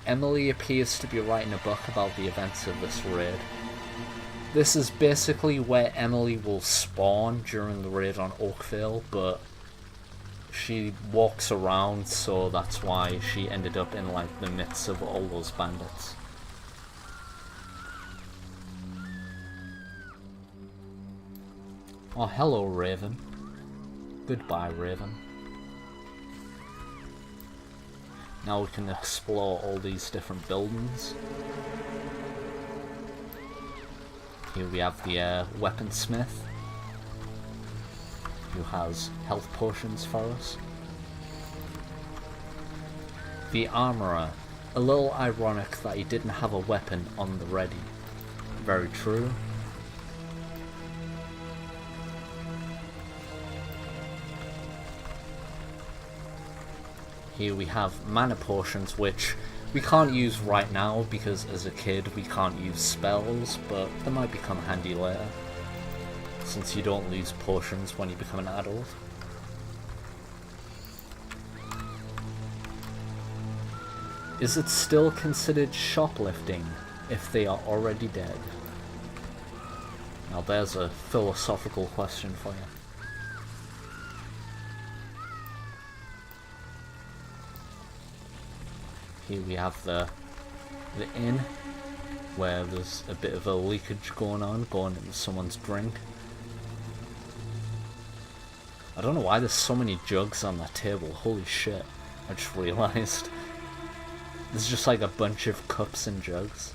Emily appears to be writing a book about the events of this raid. This is basically where Emily will spawn during the raid on Oakvale, but she walks around, so that's why she ended up in the midst of all those bandits. Oh, hello, Raven. Goodbye, Raven. Now we can explore all these different buildings. Here we have the weaponsmith, who has health potions for us. The armourer, a little ironic that he didn't have a weapon on the ready. Very true. Here we have mana potions, which we can't use right now because as a kid we can't use spells, but they might become handy later, since you don't lose potions when you become an adult. Is it still considered shoplifting if they are already dead? Now there's a philosophical question for you. Here we have the inn, where there's a bit of a leakage going into someone's drink. I don't know why there's so many jugs on that table, holy shit, I just realised. There's just like a bunch of cups and jugs.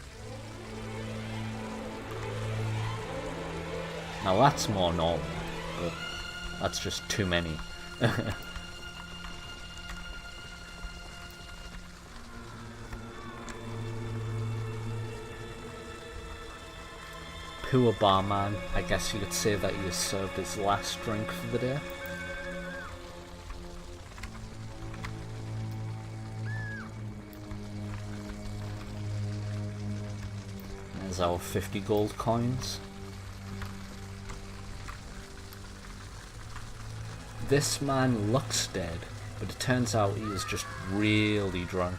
Now that's more normal, but that's just too many. Poor barman, I guess you could say that he has served his last drink for the day. There's our 50 gold coins. This man looks dead, but it turns out he is just really drunk.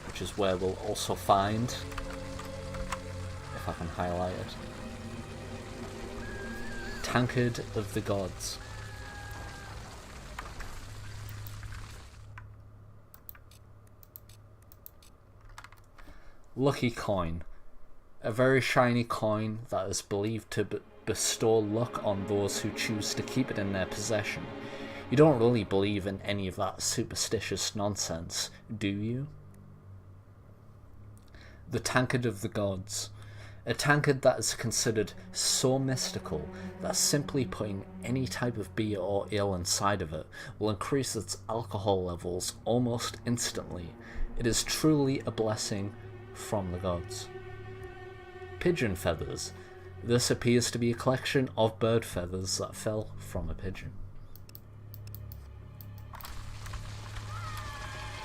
Which is where we'll also find, if I can highlight it, Tankard of the Gods. Lucky coin. A very shiny coin that is believed to bestow luck on those who choose to keep it in their possession. You don't really believe in any of that superstitious nonsense, do you? The Tankard of the Gods. A tankard that is considered so mystical that simply putting any type of beer or ale inside of it will increase its alcohol levels almost instantly. It is truly a blessing from the gods. Pigeon Feathers. This appears to be a collection of bird feathers that fell from a pigeon.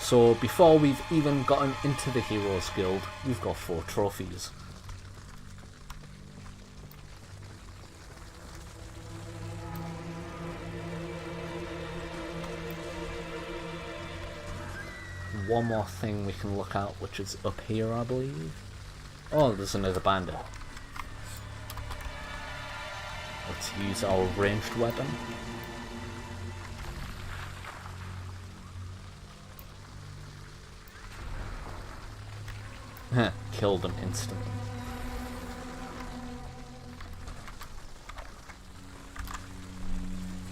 So before we've even gotten into the Heroes Guild, we've got 4 trophies. One more thing we can look at, which is up here, I believe. Oh, there's another bandit. Let's use our ranged weapon. Killed him instantly.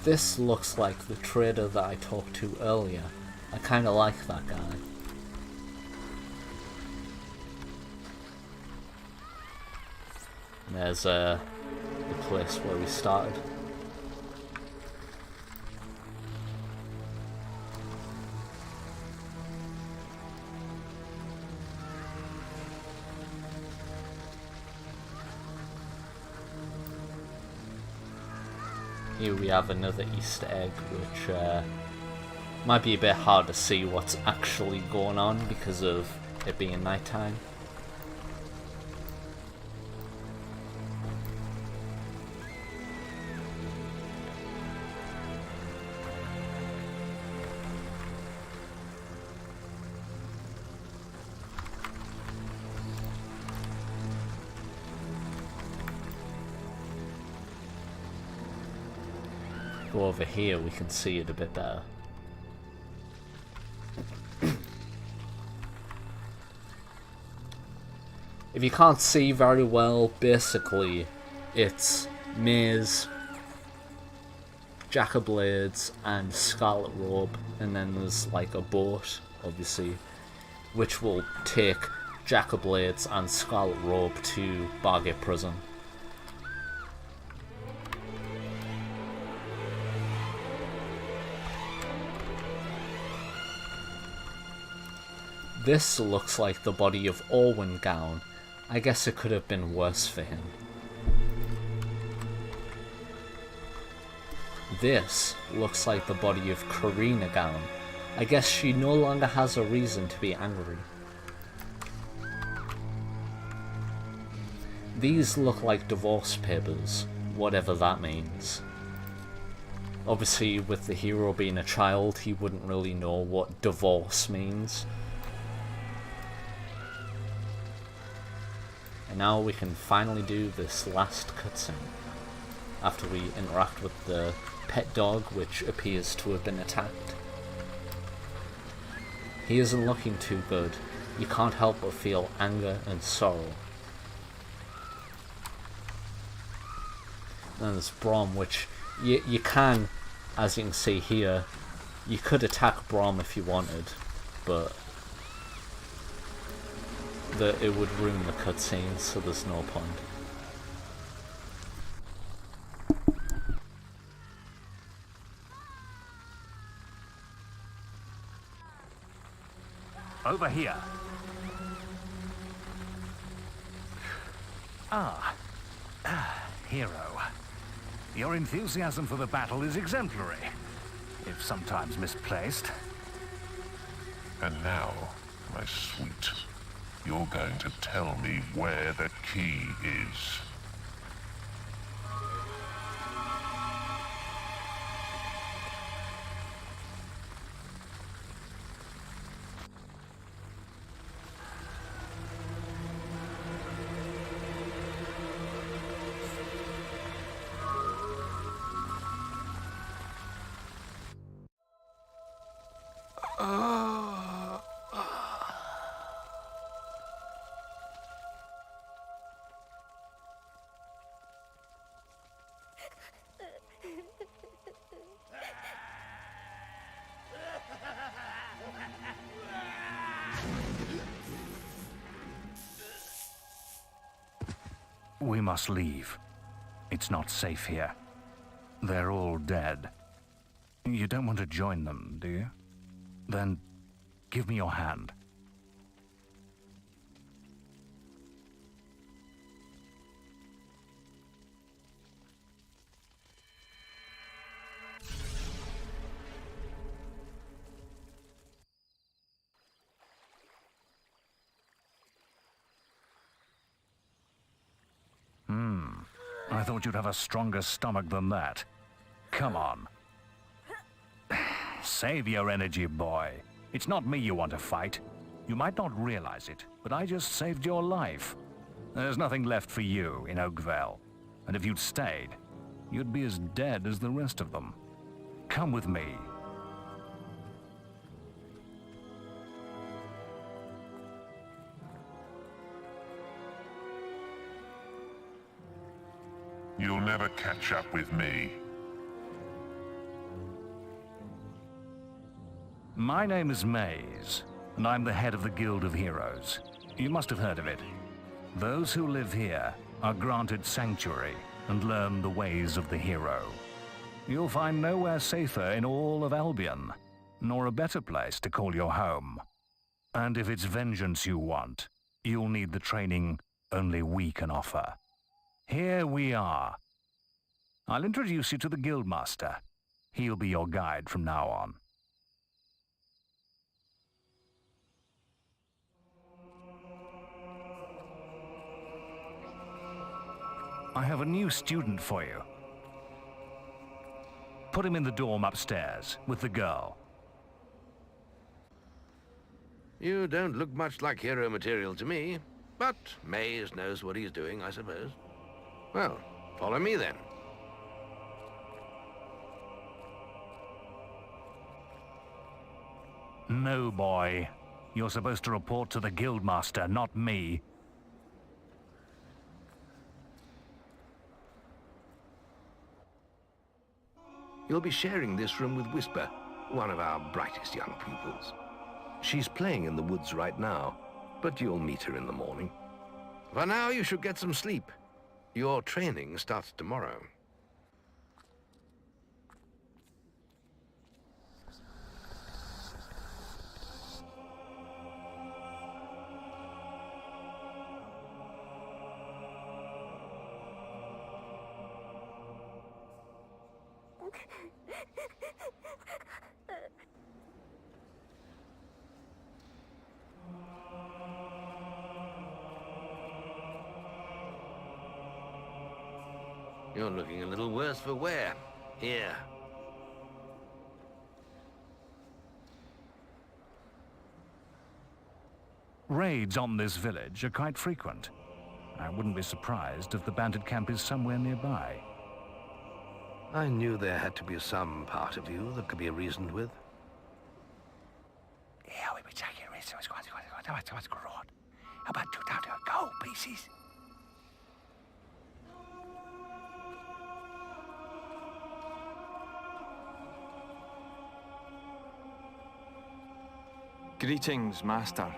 This looks like the trader that I talked to earlier. I kinda like that guy. And there's the place where we started. Here we have another Easter egg, which might be a bit hard to see what's actually going on because of it being nighttime. Go over here, we can see it a bit better. If you can't see very well, basically it's maze Jack of Blades and Scarlet Robe, and then there's like a boat, obviously, which will take Jack of Blades and Scarlet Robe to Bargate Prison. This looks like the body of Orwin Gown. I guess it could have been worse for him. This looks like the body of Karina Gown. I guess she no longer has a reason to be angry. These look like divorce papers, whatever that means. Obviously, with the hero being a child, he wouldn't really know what divorce means. And now we can finally do this last cutscene, after we interact with the pet dog, which appears to have been attacked. He isn't looking too good. You can't help but feel anger and sorrow. Then there's Brom, which you can, as you can see here, you could attack Brom if you wanted, but it would ruin the cutscene, so there's no point. Over here. Hero. Your enthusiasm for the battle is exemplary, if sometimes misplaced. And now, my sweet, you're going to tell me where the key is. We must leave. It's not safe here. They're all dead. You don't want to join them, do you? Then give me your hand. I thought you'd have a stronger stomach than that. Come on. Save your energy, boy. It's not me you want to fight. You might not realize it, but I just saved your life. There's nothing left for you in Oakvale. And if you'd stayed, you'd be as dead as the rest of them. Come with me. You'll never catch up with me. My name is Maze, and I'm the head of the Guild of Heroes. You must have heard of it. Those who live here are granted sanctuary and learn the ways of the hero. You'll find nowhere safer in all of Albion, nor a better place to call your home. And if it's vengeance you want, you'll need the training only we can offer. Here we are. I'll introduce you to the Guildmaster. He'll be your guide from now on. I have a new student for you. Put him in the dorm upstairs with the girl. You don't look much like hero material to me, but Maze knows what he's doing, I suppose. Well, follow me then. No, boy. You're supposed to report to the Guildmaster, not me. You'll be sharing this room with Whisper, one of our brightest young pupils. She's playing in the woods right now, but you'll meet her in the morning. For now, you should get some sleep. Your training starts tomorrow. You're looking a little worse for wear. Here. Raids on this village are quite frequent. I wouldn't be surprised if the bandit camp is somewhere nearby. I knew there had to be some part of you that could be reasoned with. Yeah, we be taking risks. How about 2,000 gold pieces? Greetings, Master.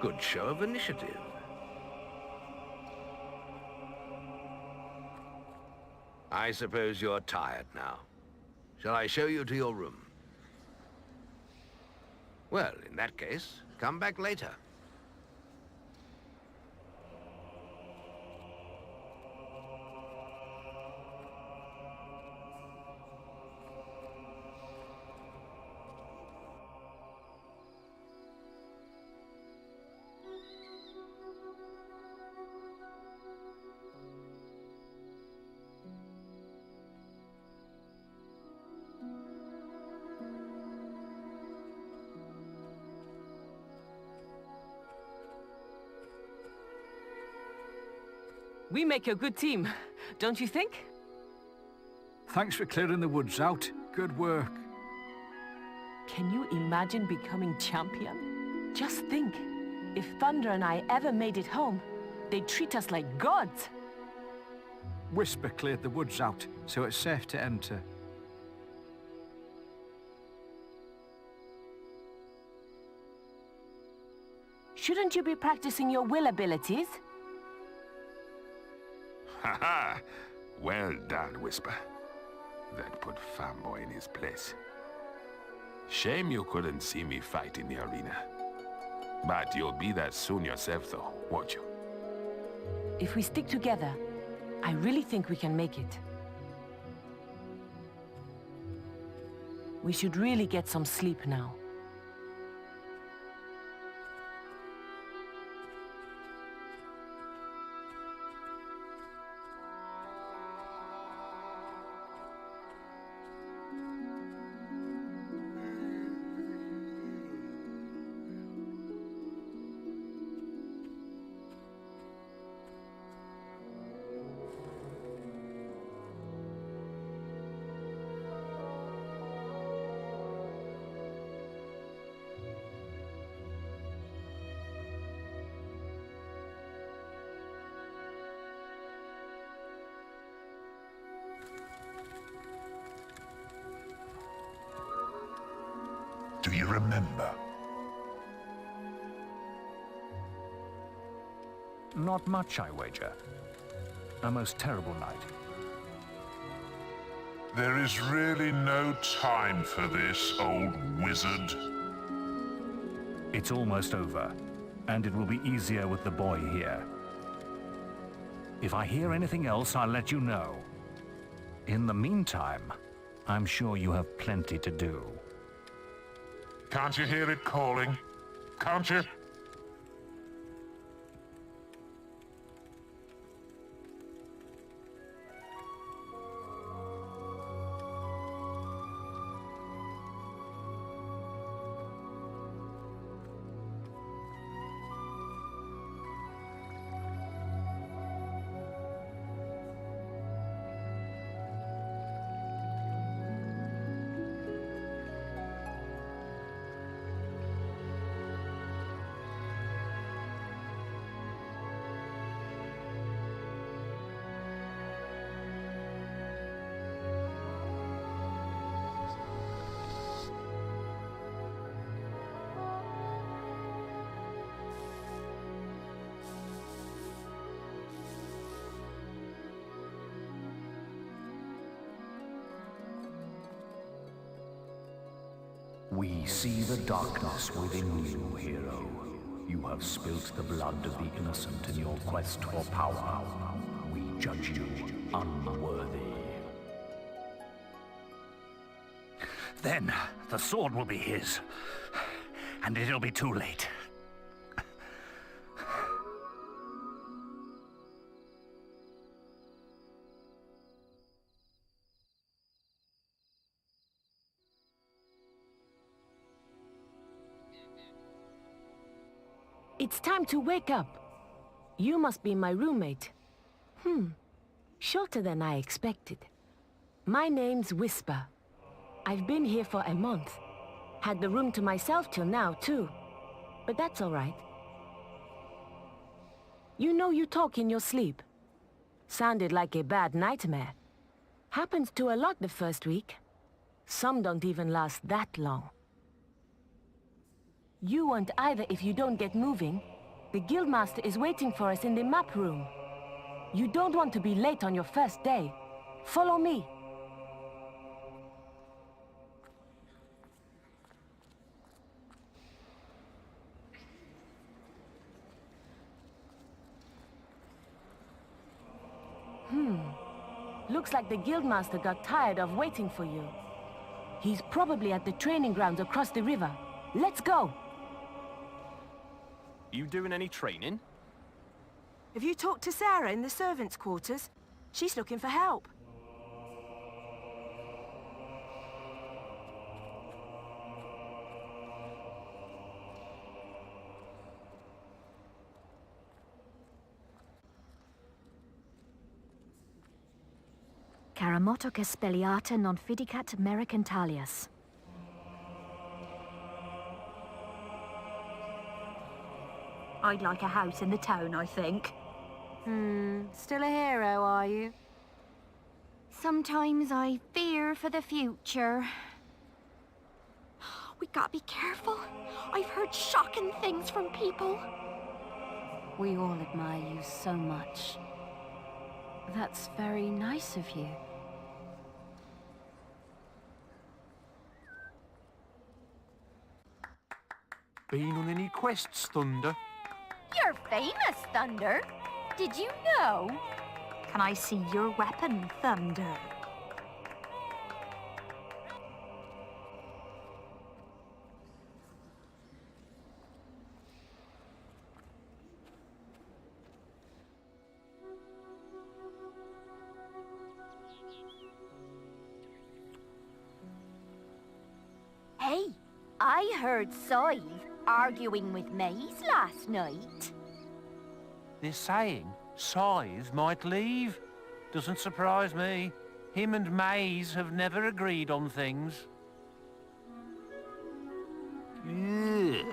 Good show of initiative. I suppose you're tired now. Shall I show you to your room? Well, in that case, come back later. We make a good team, don't you think? Thanks for clearing the woods out. Good work. Can you imagine becoming champion? Just think, if Thunder and I ever made it home, they'd treat us like gods. Whisper cleared the woods out, so it's safe to enter. Shouldn't you be practicing your will abilities? Ha-ha! Well done, Whisper. That put Fanboy in his place. Shame you couldn't see me fight in the arena. But you'll be that soon yourself, though, won't you? If we stick together, I really think we can make it. We should really get some sleep now. Do you remember? Not much, I wager. A most terrible night. There is really no time for this, old wizard. It's almost over, and it will be easier with the boy here. If I hear anything else, I'll let you know. In the meantime, I'm sure you have plenty to do. Can't you hear it calling? Can't you? We see the darkness within you, hero. You have spilt the blood of the innocent in your quest for power. We judge you unworthy. Then the sword will be his, and it'll be too late. It's time to wake up. You must be my roommate. Shorter than I expected. My name's Whisper. I've been here for a month. Had the room to myself till now, too. But that's all right. You know you talk in your sleep. Sounded like a bad nightmare. Happens to a lot the first week. Some don't even last that long. You won't either if you don't get moving. The Guildmaster is waiting for us in the map room. You don't want to be late on your first day. Follow me. Looks like the Guildmaster got tired of waiting for you. He's probably at the training grounds across the river. Let's go! You doing any training? Have you talked to Sarah in the servants' quarters? She's looking for help. Caramotoca spelliata non fidicat mercantilius. I'd like a house in the town, I think. Still a hero, are you? Sometimes I fear for the future. We gotta be careful. I've heard shocking things from people. We all admire you so much. That's very nice of you. Been on any quests, Thunder? You're famous, Thunder. Did you know? Can I see your weapon, Thunder? Hey, I heard Scythe arguing with Maze last night. They're saying Scythe might leave. Doesn't surprise me. Him and Maze have never agreed on things. Ugh.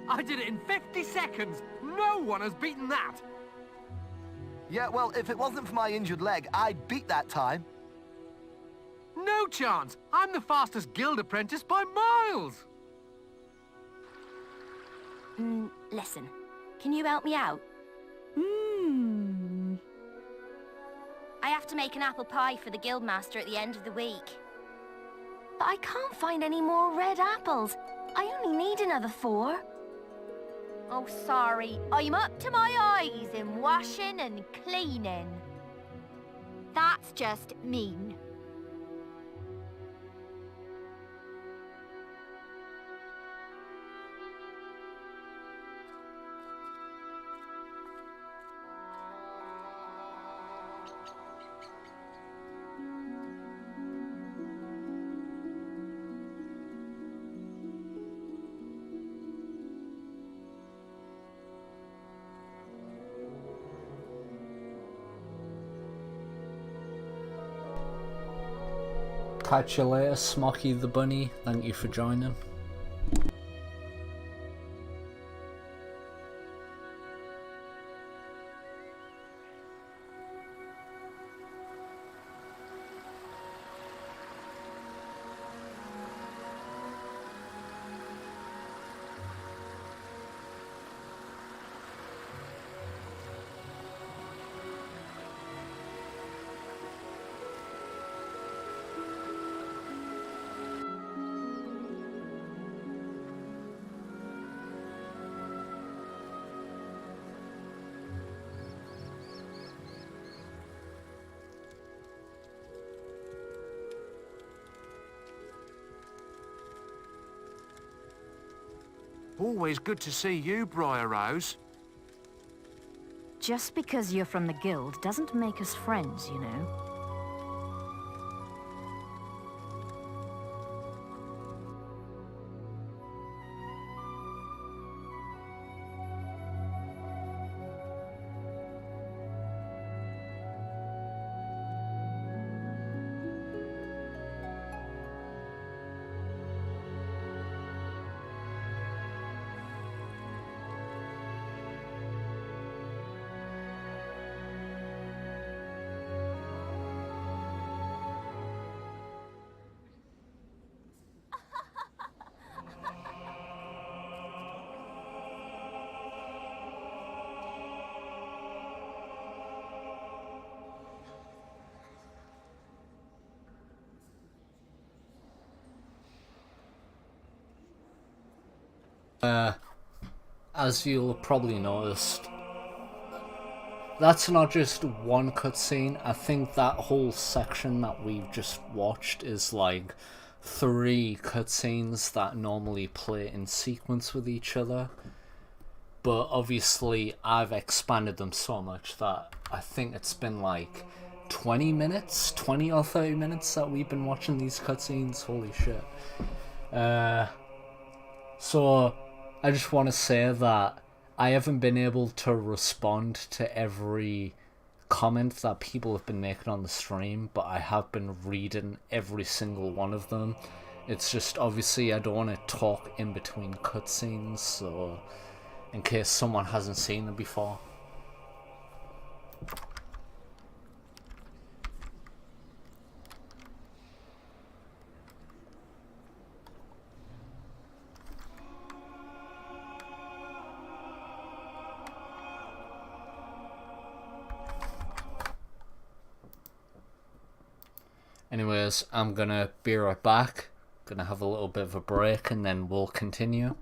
I did it in 50 seconds! No one has beaten that! Yeah, well, if it wasn't for my injured leg, I'd beat that time. No chance! I'm the fastest guild apprentice by miles! Listen, can you help me out? I have to make an apple pie for the Guildmaster at the end of the week. But I can't find any more red apples. I only need another 4. Oh, sorry. I'm up to my eyes in washing and cleaning. That's just mean. Catch you later, Smoky the Bunny. Thank you for joining. Always good to see you, Briar Rose. Just because you're from the guild doesn't make us friends, you know. As you'll probably noticed, that's not just one cutscene. I think that whole section that we've just watched is like 3 cutscenes that normally play in sequence with each other. But obviously I've expanded them so much that I think it's been like 20 or 30 minutes that we've been watching these cutscenes. Holy shit. So I just want to say that I haven't been able to respond to every comment that people have been making on the stream, but I have been reading every single one of them. It's just obviously I don't want to talk in between cutscenes, so in case someone hasn't seen them before. Anyways, I'm gonna be right back. Gonna have a little bit of a break and then we'll continue.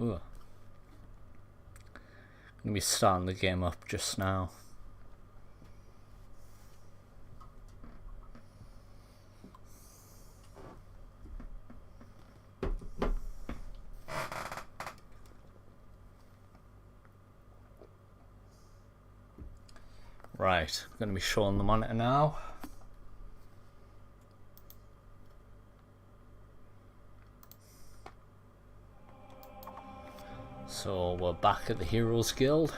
Ooh. I'm gonna be starting the game up just now. Right, I'm going to be showing the monitor now. So we're back at the Heroes Guild.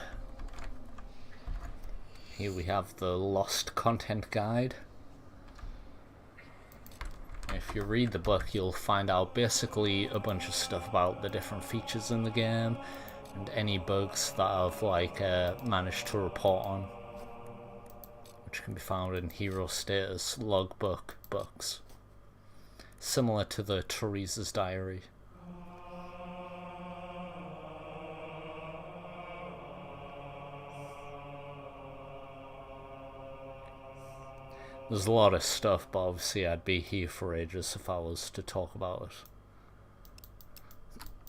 Here we have the Lost Content Guide. If you read the book, you'll find out basically a bunch of stuff about the different features in the game and any bugs that I've managed to report on, which can be found in Hero Status Logbook books, similar to the Teresa's Diary. There's a lot of stuff, but obviously I'd be here for ages if I was to talk about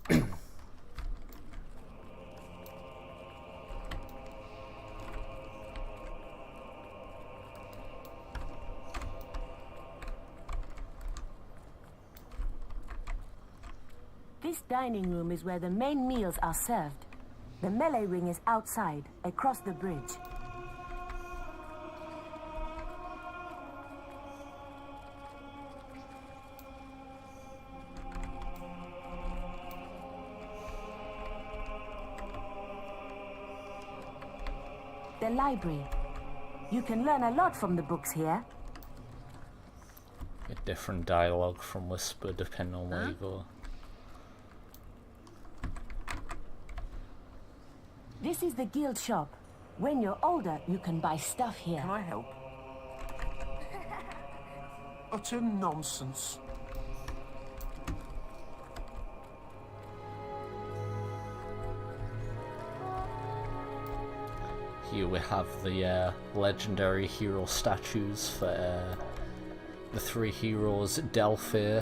it. This dining room is where the main meals are served. The melee ring is outside, across the bridge. The library. You can learn a lot from the books here. Get different dialogue from Whisper depending on where you go. This is the guild shop. When you're older, you can buy stuff here. Can I help? Utter nonsense. Here we have the legendary hero statues for the three heroes, Delphi,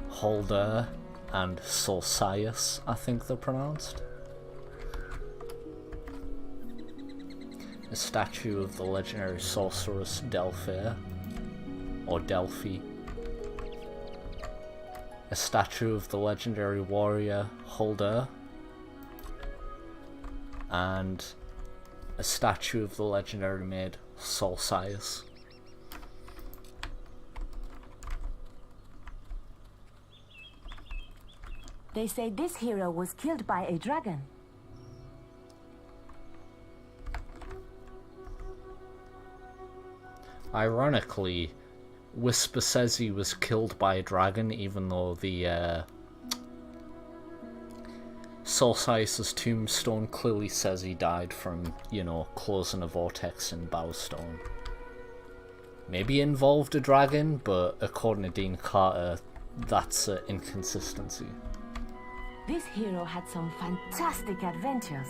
Holder, and Solsius, I think they're pronounced. A statue of the legendary sorceress Delphi, or Delphi. A statue of the legendary warrior Holder, and a statue of the legendary maid Solsius. They say this hero was killed by a dragon. Ironically, Whisper says he was killed by a dragon, even though the Solsius' tombstone clearly says he died from, you know, closing a vortex in Bowstone. Maybe involved a dragon, but according to Dean Carter, that's an inconsistency. This hero had some fantastic adventures.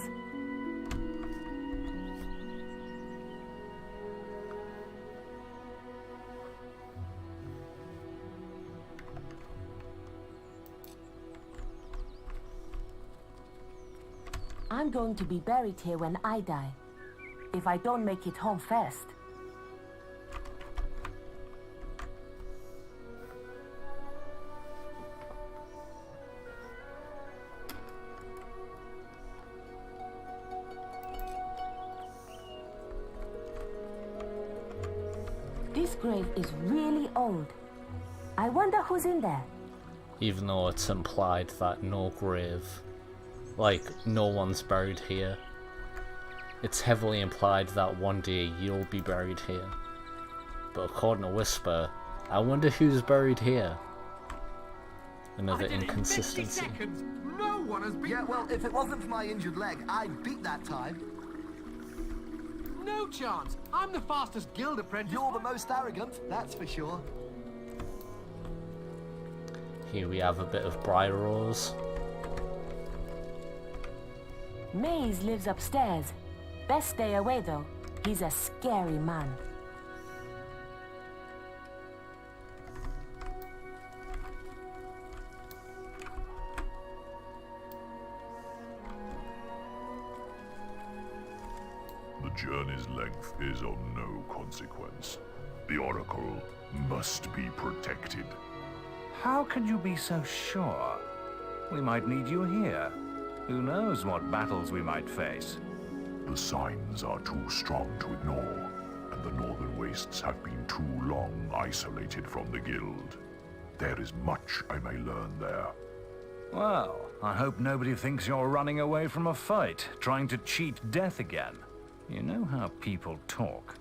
I'm going to be buried here when I die, if I don't make it home first. This grave is really old. I wonder who's in there. Even though it's implied that no grave, like, no one's buried here. It's heavily implied that one day you'll be buried here. But according to Whisper, I wonder who's buried here. Another inconsistency. No one has beaten. Yeah, well, if it wasn't for my injured leg, I'd beat that time. No chance. I'm the fastest guild apprentice. You're the most arrogant, that's for sure. Here we have a bit of Briar Rose. Maze lives upstairs. Best stay away though. He's a scary man. journey's length is of no consequence. The Oracle must be protected. How can you be so sure? We might need you here. Who knows what battles we might face? The signs are too strong to ignore, and the Northern Wastes have been too long isolated from the Guild. There is much I may learn there. Well, I hope nobody thinks you're running away from a fight, trying to cheat death again. You know how people talk.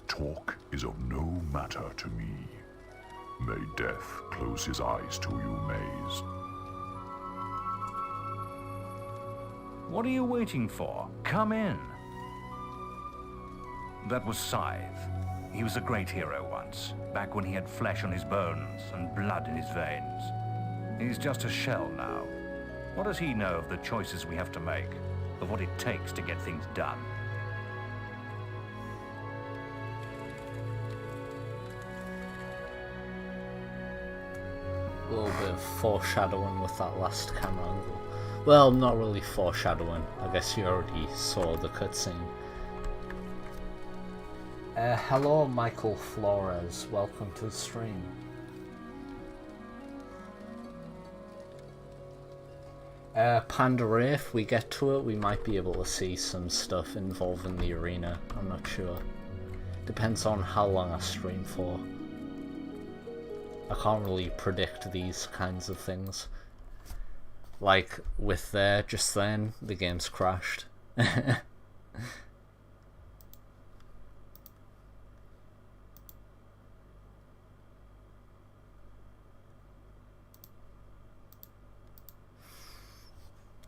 Talk is of no matter to me. May death close his eyes to you, Maze. What are you waiting for? Come in. That was Scythe. He was a great hero once, back when he had flesh on his bones and blood in his veins. He's just a shell now. What does he know of the choices we have to make, of what it takes to get things done? A little bit of foreshadowing with that last camera angle. Well, not really foreshadowing. I guess you already saw the cutscene. Hello, Michael Flores. Welcome to the stream. Panda Ray, if we get to it, we might be able to see some stuff involving the arena. I'm not sure. Depends on how long I stream for. I can't really predict these kinds of things. Like, with there, just then, the game's crashed.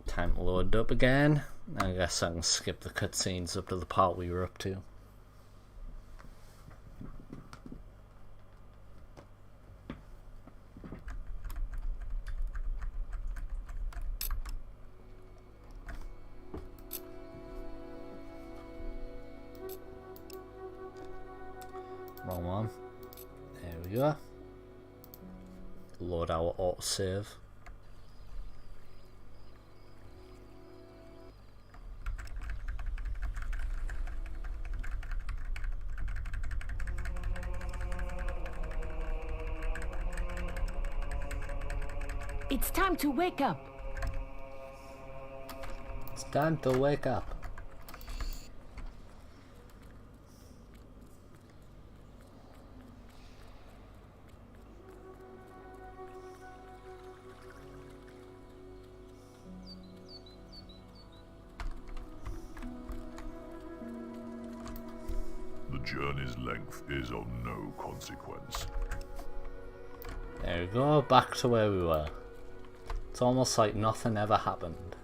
Time to load up again. I guess I can skip the cutscenes up to the part we were up to. Wrong one. There we go. Load our autosave. It's time to wake up. It's time to wake up. The journey's length is of no consequence. There we go, back to where we were. It's almost like nothing ever happened.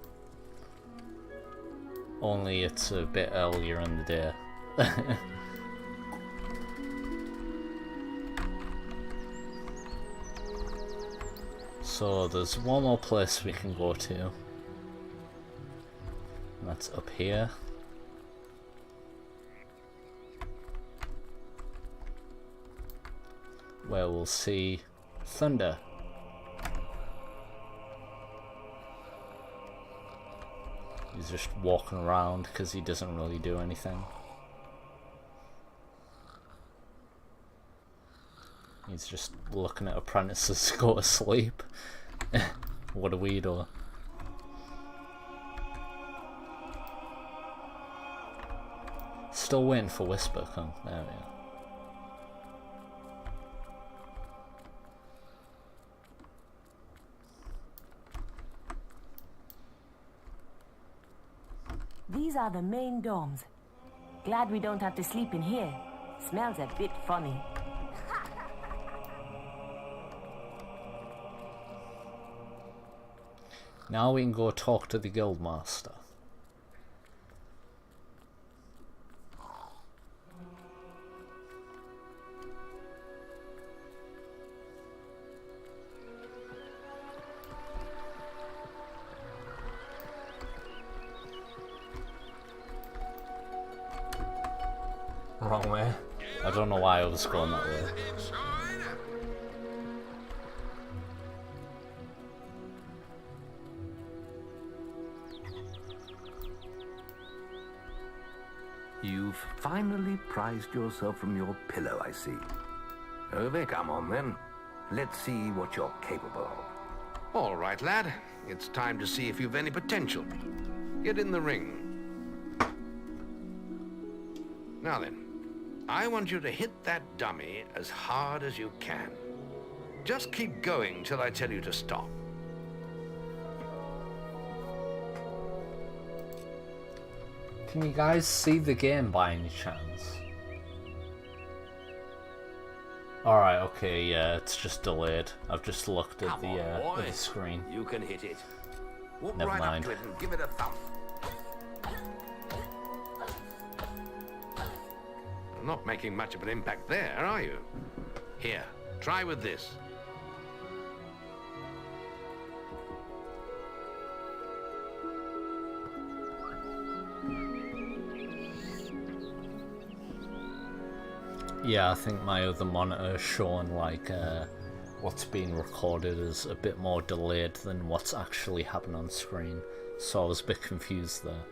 Only it's a bit earlier in the day. So there's one more place we can go to. And that's up here. Where we'll see Thunder. He's just walking around because he doesn't really do anything. He's just looking at apprentices go to sleep. What a weirdo. Still waiting for Whisper. Come, there we are. These are the main domes. Glad we don't have to sleep in here. Smells a bit funny. Now we can go talk to the Guildmaster. Wrong way. I don't know why I was going that way. You've finally prized yourself from your pillow, I see. Over, come on then. Let's see what you're capable of. All right, lad. It's time to see if you've any potential. Get in the ring. Now then, I want you to hit that dummy as hard as you can. Just keep going till I tell you to stop. Can you guys see the game by any chance? Alright, okay, yeah, it's just delayed. I've just looked at the screen. You can hit it. Walk Never right mind. up to it and give it a thump. Not making much of an impact there, are you? Here, try with this. Yeah, I think my other monitor is showing like what's being recorded is a bit more delayed than what's actually happening on screen, so I was a bit confused there.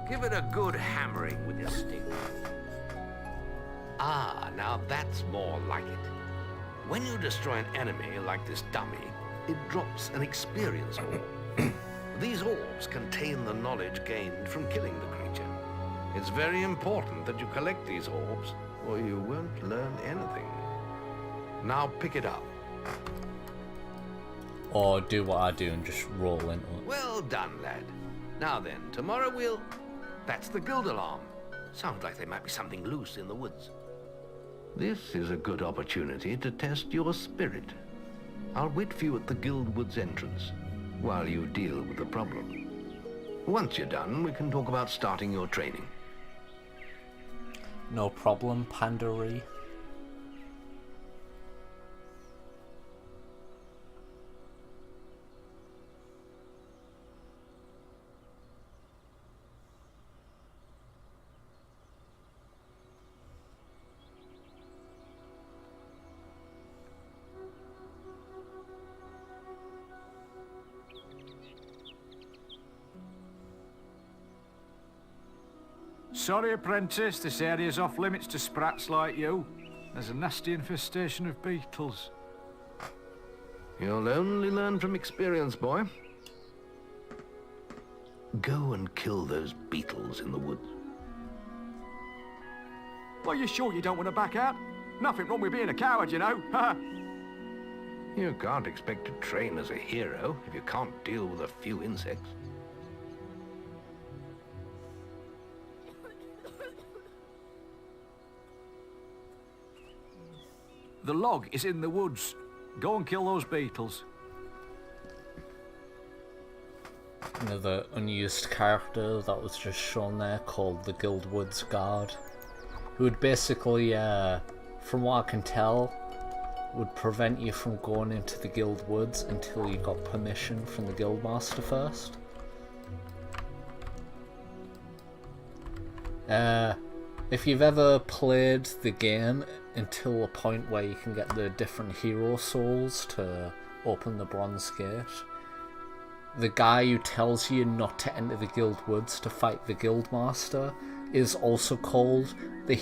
Give it a good hammering with your stick. Ah, now that's more like it. When you destroy an enemy like this dummy, it drops an experience orb. These orbs contain the knowledge gained from killing the creature. It's very important that you collect these orbs, or you won't learn anything. Now pick it up. Or do what I do and just roll into it. Well done, lad. Now then, tomorrow we'll... That's the guild alarm. Sounds like there might be something loose in the woods. This is a good opportunity to test your spirit. I'll wait for you at the guild woods entrance while you deal with the problem. Once you're done, we can talk about starting your training. No problem, Pandaree. Sorry, apprentice, this area's off limits to sprats like you. There's a nasty infestation of beetles. You'll only learn from experience, boy. Go and kill those beetles in the woods. Well, you sure you don't want to back out? Nothing wrong with being a coward, you know. You can't expect to train as a hero if you can't deal with a few insects. The log is in the woods. Go and kill those beetles. Another unused character that was just shown there called the Guild Woods Guard, who would basically, from what I can tell, would prevent you from going into the Guild Woods until you got permission from the Guildmaster first. If you've ever played the game until a point where you can get the different hero souls to open the Bronze Gate, the guy who tells you not to enter the Guild Woods to fight the Guildmaster is also called the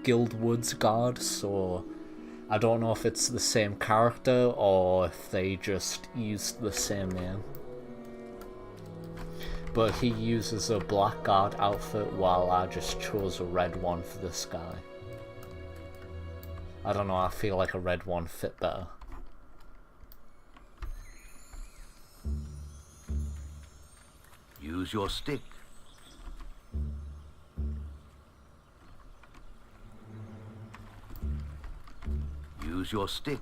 Guild Woods Guard, so I don't know if it's the same character or if they just used the same name. But he uses a black guard outfit while I just chose a red one for this guy. I don't know, I feel like a red one fit better. Use your stick. Use your stick.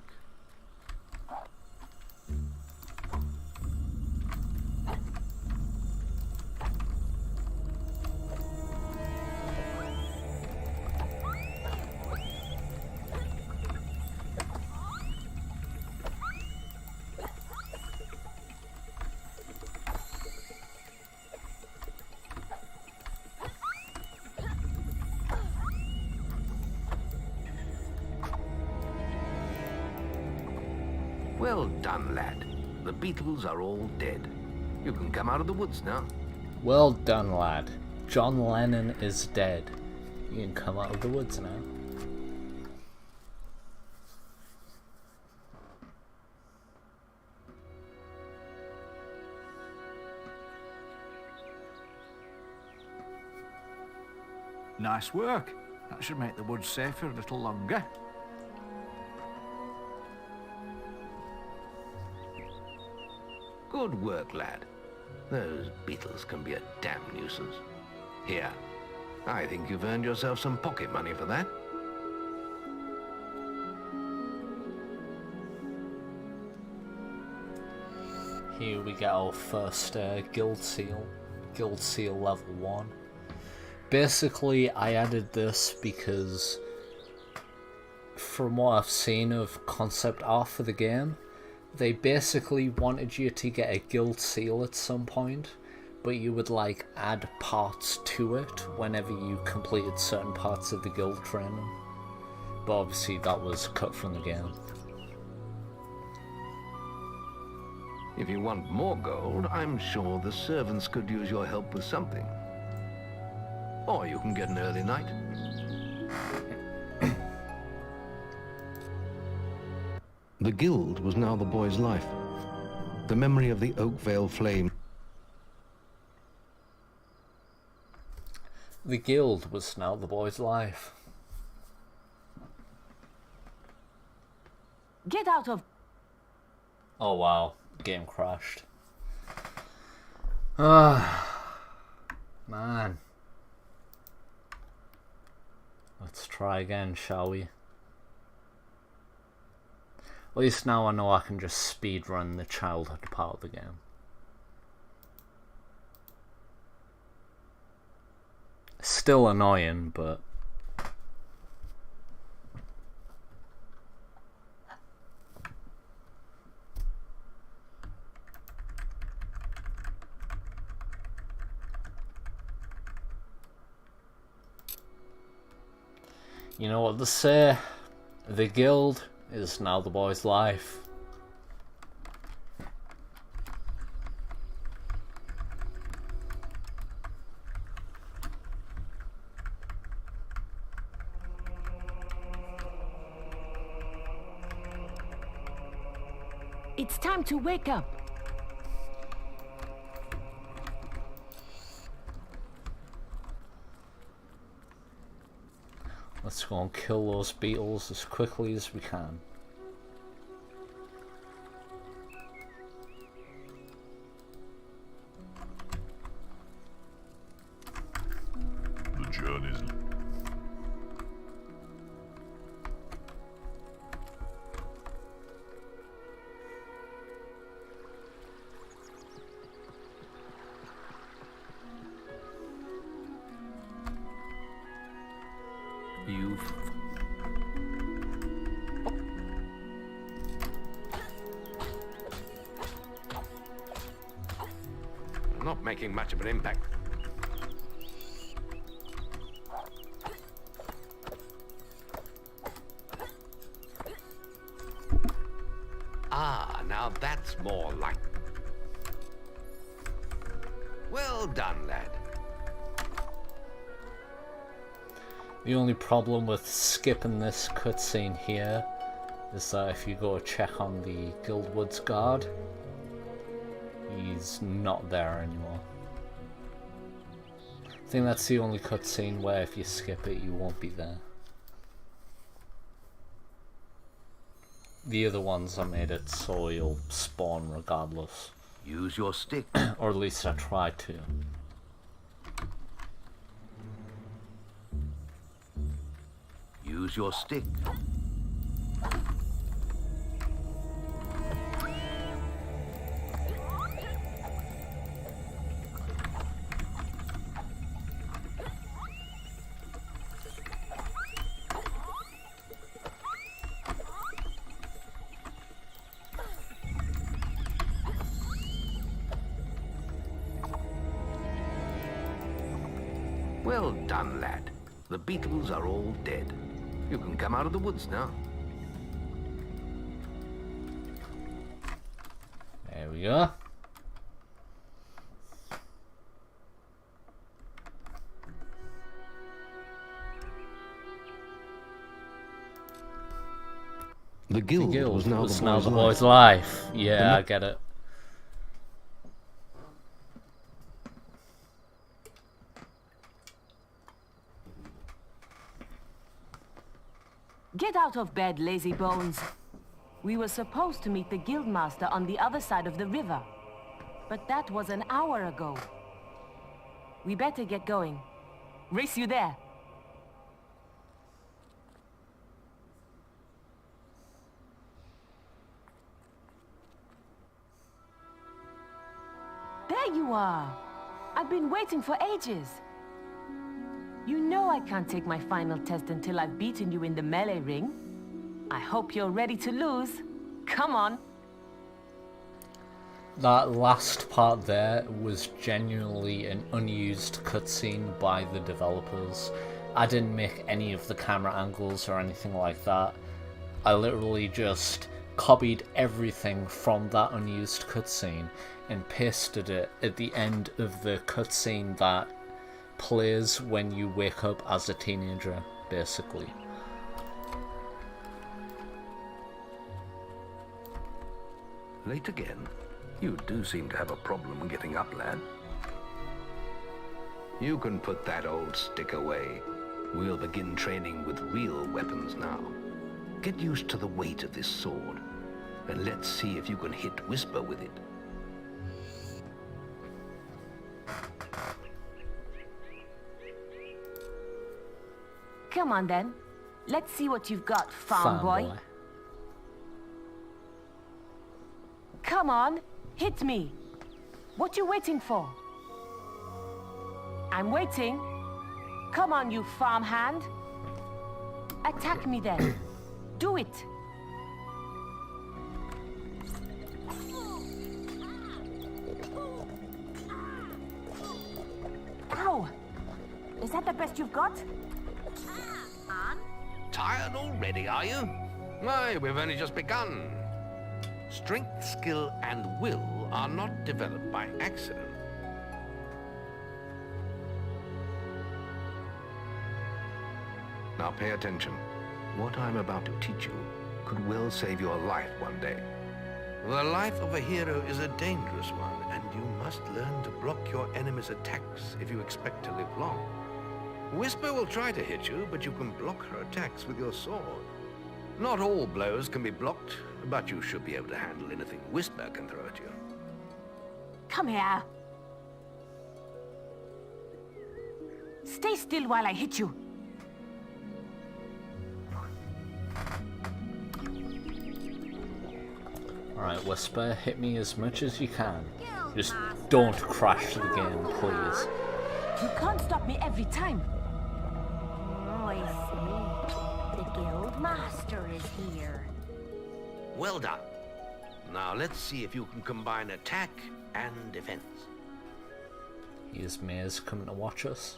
Well done, lad. The beetles are all dead. You can come out of the woods now. Well done, lad. John Lennon is dead. You can come out of the woods now. Nice work. That should make the woods safer a little longer. Good work, lad. Those beetles can be a damn nuisance. Here, I think you've earned yourself some pocket money for that. Here we get our first guild seal. Guild seal level 1. Basically, I added this because from what I've seen of concept art for the game, they basically wanted you to get a guild seal at some point, but you would like add parts to it whenever you completed certain parts of the guild training. But obviously that was cut from the game. If you want more gold, I'm sure the servants could use your help with something. Or you can get an early night. The guild was now the boy's life. The memory of the Oakvale flame. The guild was now the boy's life. Get out of... Oh wow, game crashed. Ah, man. Let's try again, shall we? At least now I know I can just speedrun the childhood part of the game. Still annoying, but... You know what they say? The guild is now the boy's life. It's time to wake up. Let's go and kill those beetles as quickly as we can. The journey's... Not making much of an impact. Ah, now that's more like... Well done, lad. The only problem with skipping this cutscene here is that if you go check on the Guildwood's guard, he's not there anymore. I think that's the only cutscene where if you skip it, you won't be there. The other ones I made it so you'll spawn regardless. Use your stick. Or at least I tried to. Use your stick. Well done, lad. The beetles are all dead. You can come out of the woods now. we go. The guild was now the boy's life. Yeah, I get it. Get out of bed, lazy bones. We were supposed to meet the guildmaster on the other side of the river. But that was an hour ago. We better get going. Race you there. There you are. I've been waiting for ages. You know I can't take my final test until I've beaten you in the melee ring. I hope you're ready to lose. Come on. That last part there was genuinely an unused cutscene by the developers. I didn't make any of the camera angles or anything like that. I literally just copied everything from that unused cutscene and pasted it at the end of the cutscene that plays when you wake up as a teenager, basically. Late again? You do seem to have a problem getting up, lad. You can put that old stick away. We'll begin training with real weapons now. Get used to the weight of this sword, and let's see if you can hit Whisper with it. Come on then. Let's see what you've got, farm boy. Come on, hit me. What you waiting for? I'm waiting. Come on, you farmhand. Attack me then. Do it. Ow! Is that the best you've got? Tired already, are you? Why, we've only just begun. Strength, skill, and will are not developed by accident. Now pay attention. What I'm about to teach you could well save your life one day. The life of a hero is a dangerous one, and you must learn to block your enemy's attacks if you expect to live long. Whisper will try to hit you, but you can block her attacks with your sword. Not all blows can be blocked, but you should be able to handle anything Whisper can throw at you. Come here. Stay still while I hit you. Alright, Whisper, hit me as much as you can. Just don't crash the game, please. You can't stop me every time. Oh, I see. The guild master is here. Well done. Now let's see if you can combine attack and defense. Here's Maze coming to watch us.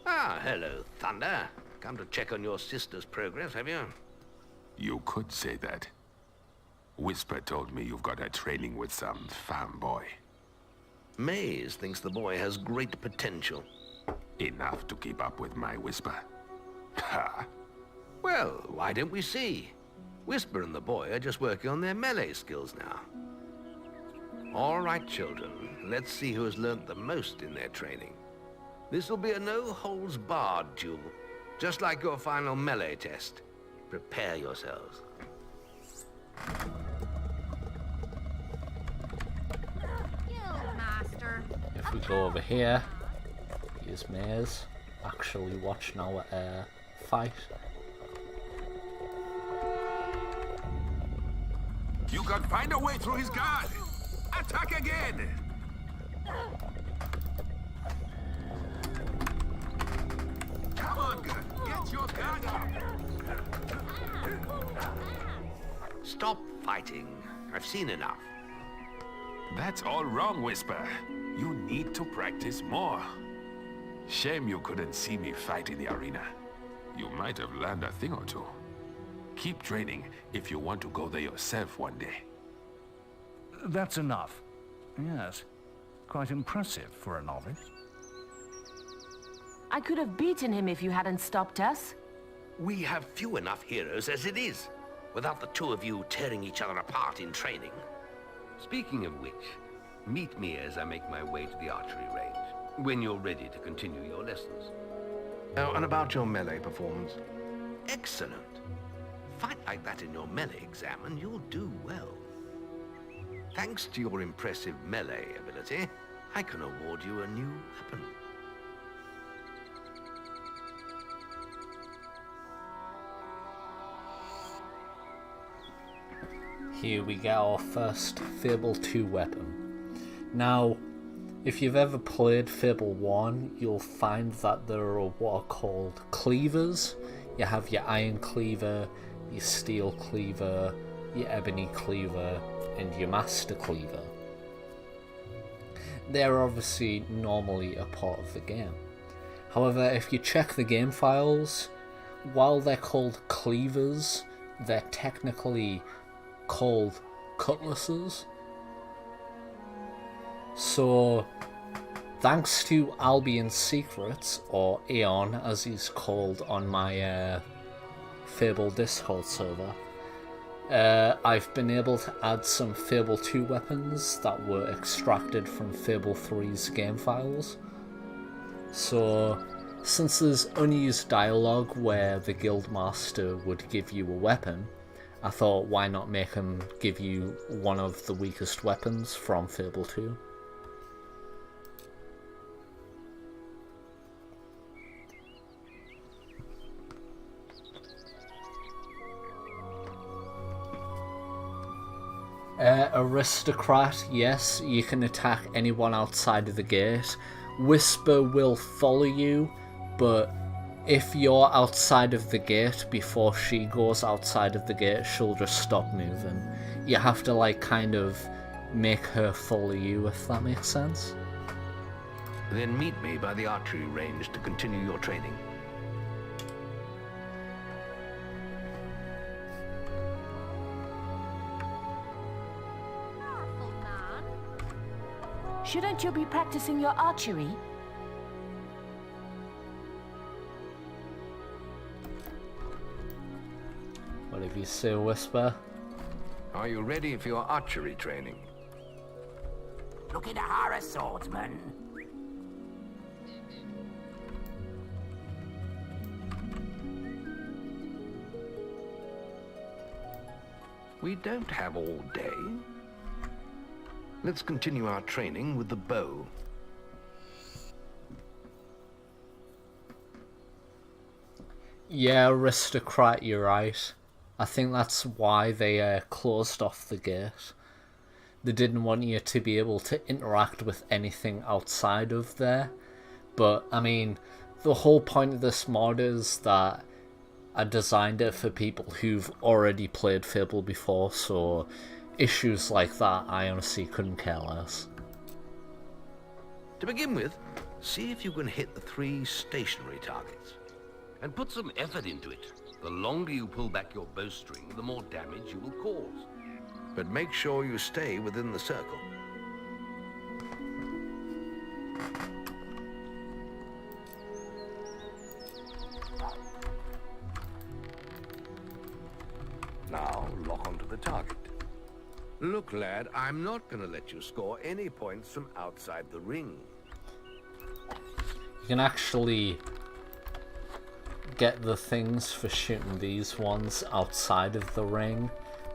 Ah, hello, Thunder. Come to check on your sister's progress, have you? You could say that. Whisper told me you've got her training with some farm boy. Maze thinks the boy has great potential. Enough to keep up with my Whisper. Ha! Well, why don't we see? Whisper and the boy are just working on their melee skills now. All right, children. Let's see who has learnt the most in their training. This will be a no-holds-barred duel, just like your final melee test. Prepare yourselves. If we go over here, here's Maze, actually watching our fight. You can find a way through his guard! Attack again! Come on, get your guard up! Stop fighting. I've seen enough. That's all wrong, Whisper. You need to practice more. Shame you couldn't see me fight in the arena. You might have learned a thing or two. Keep training if you want to go there yourself one day. That's enough. Yes. Quite impressive for a novice. I could have beaten him if you hadn't stopped us. We have few enough heroes as it is, without the two of you tearing each other apart in training. Speaking of which, meet me as I make my way to the archery range, when you're ready to continue your lessons. Oh, and about your melee performance? Excellent. Fight like that in your melee exam and you'll do well. Thanks to your impressive melee ability, I can award you a new weapon. Here we get our first Fable 2 weapon. Now, if you've ever played Fable 1, you'll find that there are what are called cleavers. You have your iron cleaver, your steel cleaver, your ebony cleaver, and your master cleaver. They're obviously normally a part of the game. However, if you check the game files, while they're called cleavers, they're technically called cutlasses. So, thanks to Albion's Secrets, or Aeon as he's called on my Fable Discord server, I've been able to add some Fable 2 weapons that were extracted from Fable 3's game files. So, since there's unused dialogue where the Guildmaster would give you a weapon, I thought why not make him give you one of the weakest weapons from Fable 2. Aristocrat, yes, you can attack anyone outside of the gate. Whisper will follow you, but if you're outside of the gate before she goes outside of the gate, she'll just stop moving. You have to, like, kind of make her follow you, if that makes sense. Then meet me by the archery range to continue your training. Shouldn't you be practicing your archery? Whatever you say, Whisper. Are you ready for your archery training? Looking to hire a swordsman? We don't have all day. Let's continue our training with the bow. Yeah, Aristocrat, you're right. I think that's why they closed off the gate. They didn't want you to be able to interact with anything outside of there. But, I mean, the whole point of this mod is that I designed it for people who've already played Fable before, so issues like that, I honestly couldn't care less. To begin with, see if you can hit the 3 stationary targets. And put some effort into it. The longer you pull back your bowstring, the more damage you will cause. But make sure you stay within the circle. Now, lock onto the target. Look, lad, I'm not going to let you score any points from outside the ring. You can actually get the things for shooting these ones outside of the ring,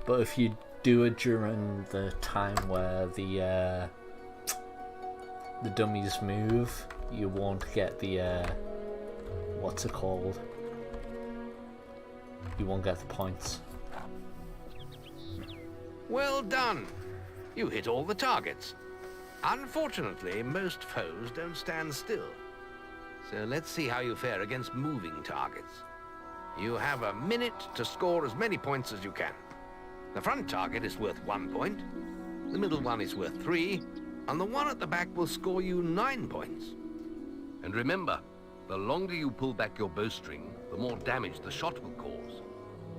but if you do it during the time where the dummies move, you won't get the what's it called? You won't get the points. Well done! You hit all the targets. Unfortunately, most foes don't stand still. So let's see how you fare against moving targets. You have a minute to score as many points as you can. The front target is worth 1 point, the middle one is worth 3, and the one at the back will score you 9 points. And remember, the longer you pull back your bowstring, the more damage the shot will cause.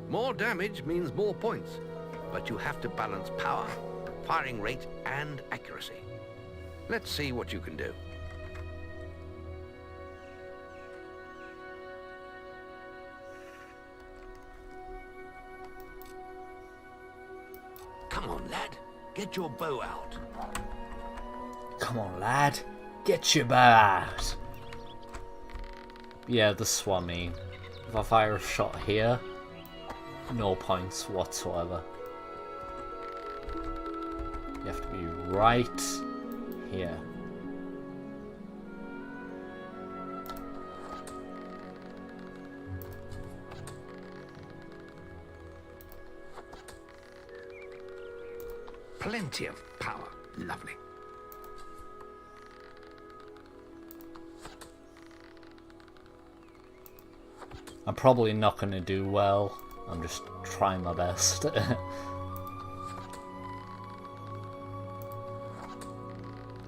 More damage means more points, but you have to balance power firing rate, and accuracy. Let's see what you can do. Come on, lad. Get your bow out. Come on, lad. Get your bow out. Yeah, this is what I mean. If I fire a shot here, no points whatsoever. You have to be right here. Plenty of power. Lovely. I'm probably not going to do well. I'm just trying my best.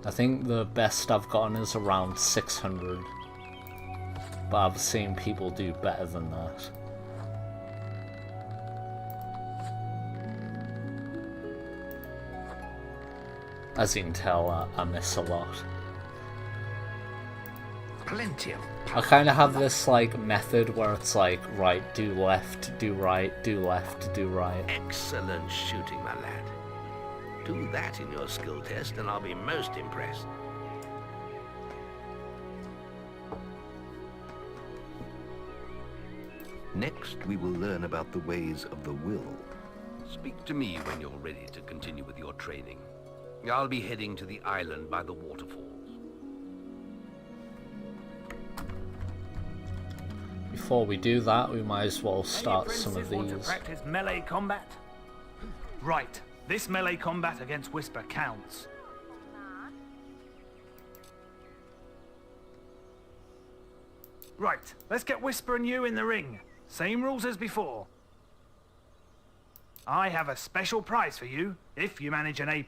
I think the best I've gotten is around 600. But I've seen people do better than that. As you can tell, I miss a lot. Plenty of I kind of have this like method where it's like, right, do left, do right, do left, do right. Excellent shooting, my lad. Do that in your skill test and I'll be most impressed. Next, we will learn about the ways of the will. Speak to me when you're ready to continue with your training. I'll be heading to the island by the waterfalls. Before we do that, we might as well start some of Want to these. practice melee combat? Right, this melee combat against Whisper counts. Right, let's get Whisper and you in the ring. Same rules as before. I have a special prize for you if you manage an A+.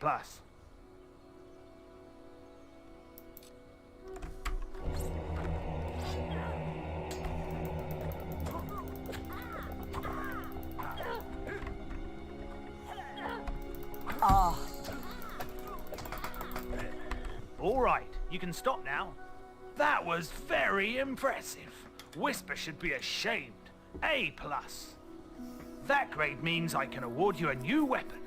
All right, you can stop now. That was very impressive. Whisper should be ashamed. A+. That grade means I can award you a new weapon.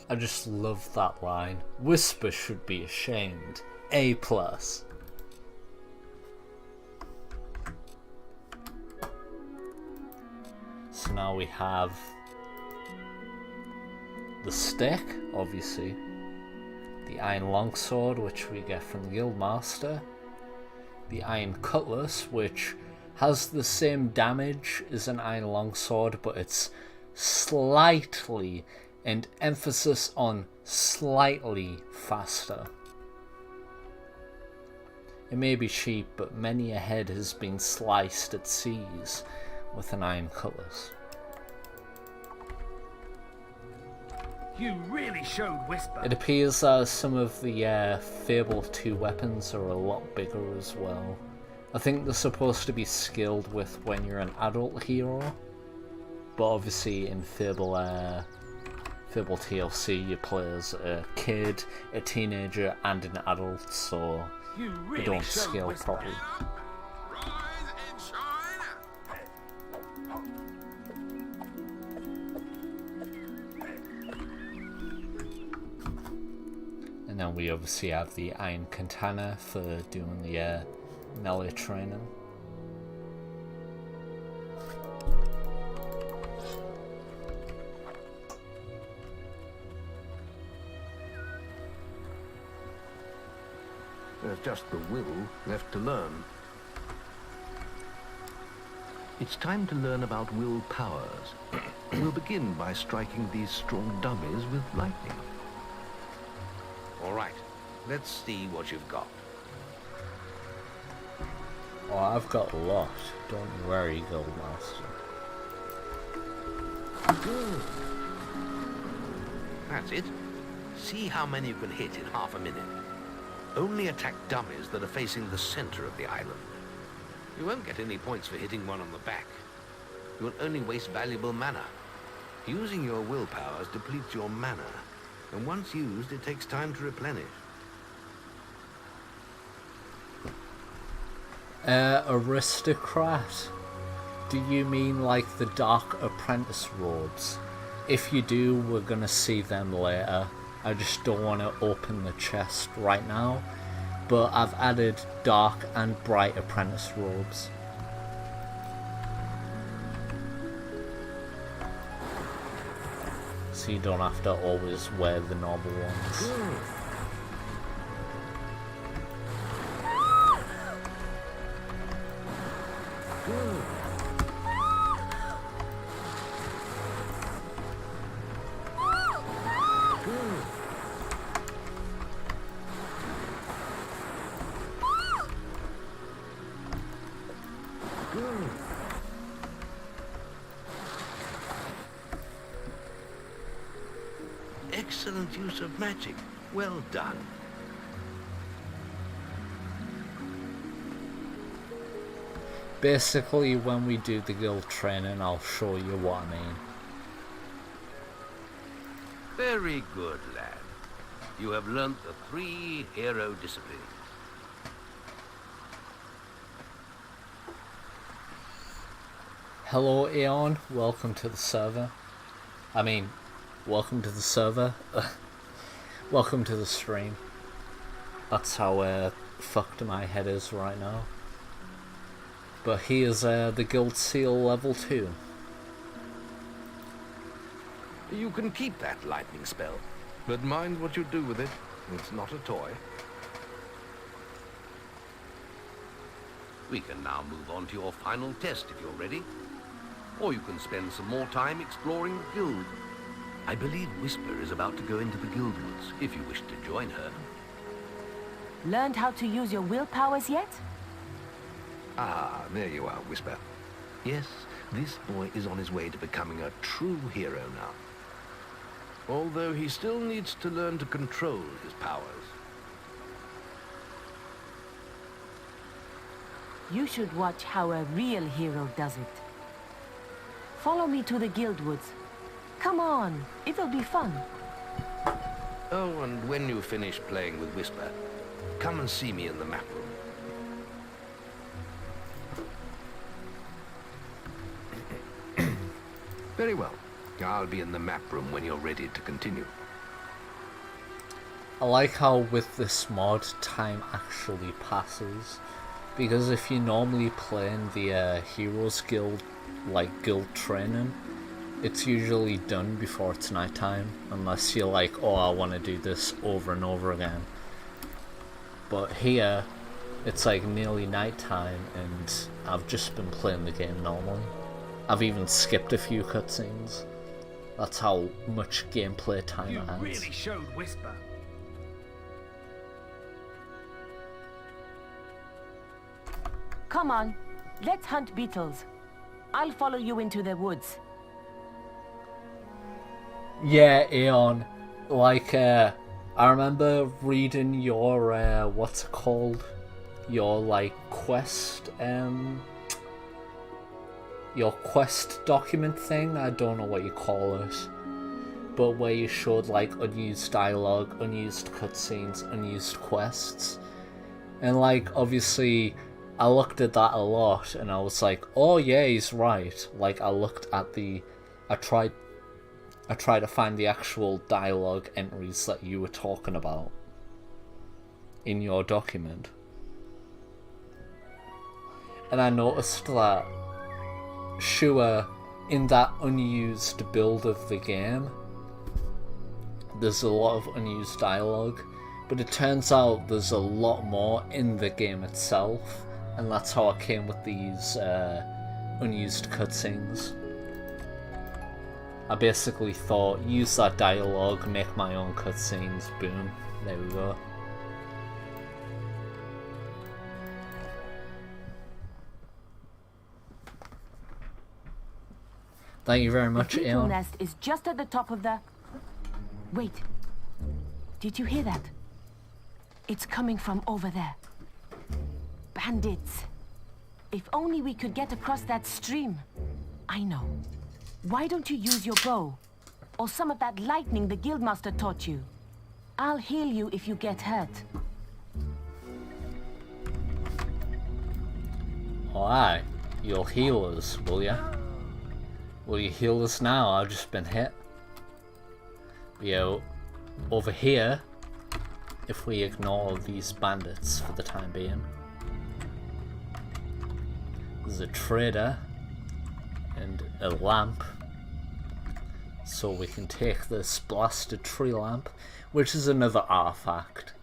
I just love that line. Whisper should be ashamed. A+. So now we have the stick, obviously. The iron longsword, which we get from the Guildmaster. The iron cutlass, which has the same damage as an iron longsword, but it's slightly, and emphasis on slightly, faster. It may be cheap, but many a head has been sliced at seas with an iron cutlass. You really showed Whisper. It appears that some of the Fable 2 weapons are a lot bigger as well. I think they're supposed to be skilled with when you're an adult hero, but obviously in Fable TLC you play as a kid, a teenager, and an adult, so they don't scale properly. And then we obviously have the iron katana for doing the melee training. There's just the will left to learn. It's time to learn about will powers. We'll begin by striking these strong dummies with lightning. All right, let's see what you've got. Oh, I've got a lot. Don't you worry, Guildmaster. Good. That's it. See how many you can hit in half a minute. Only attack dummies that are facing the center of the island. You won't get any points for hitting one on the back. You will only waste valuable mana. Using your willpower depletes your mana, and once used, it takes time to replenish. Aristocrat? Do you mean like the Dark Apprentice robes? If you do, we're gonna see them later. I just don't want to open the chest right now. But I've added Dark and Bright Apprentice robes. So you don't have to always wear the normal ones. Excellent use of magic. Well done. Basically, when we do the guild training, I'll show you what I mean. Very good, lad. You have learnt the 3 hero disciplines. Hello Aeon, welcome to the server. Welcome to the server. Welcome to the stream. That's how fucked my head is right now. But here's the guild seal level 2. You can keep that lightning spell, but mind what you do with it. It's not a toy. We can now move on to your final test if you're ready. Or you can spend some more time exploring the guild. I believe Whisper is about to go into the guild woods, if you wish to join her. Learned how to use your willpowers yet? Ah, there you are, Whisper. Yes, this boy is on his way to becoming a true hero now. Although he still needs to learn to control his powers. You should watch how a real hero does it. Follow me to the guild woods. Come on, it'll be fun. Oh, and when you finish playing with Whisper, come and see me in the map room. Very well. I'll be in the map room when you're ready to continue. I like how with this mod, time actually passes. Because if you normally play in the Heroes Guild, like guild training, it's usually done before it's nighttime, unless you're like, oh, I want to do this over and over again. But here, it's like nearly nighttime, and I've just been playing the game normally. I've even skipped a few cutscenes. That's how much gameplay time it has. You really showed Whisper. Come on, let's hunt beetles. I'll follow you into the woods. Yeah, Aeon. Like, I remember reading your, what's it called? Your, like, quest, your quest document thing? I don't know what you call it. But where you showed, like, unused dialogue, unused cutscenes, unused quests. And, like, obviously, I looked at that a lot, and I was like, oh yeah, he's right. Like, I looked at the... I tried to find the actual dialogue entries that you were talking about in your document. And I noticed that, sure, in that unused build of the game, there's a lot of unused dialogue, but it turns out there's a lot more in the game itself, and that's how I came with these unused cutscenes. I basically thought, use that dialogue, make my own cutscenes, boom, there we go. Thank you very much, The beetle Aeon. nest is just at the top of the... Wait, did you hear that? It's coming from over there. Bandits. If only we could get across that stream. I know. Why don't you use your bow? Or some of that lightning the Guildmaster taught you? I'll heal you if you get hurt. Alright, you'll heal us, will ya? Will you heal us now? I've just been hit. Over here, if we ignore these bandits for the time being, there's a trader and a lamp, so we can take this blasted tree lamp, which is another artifact.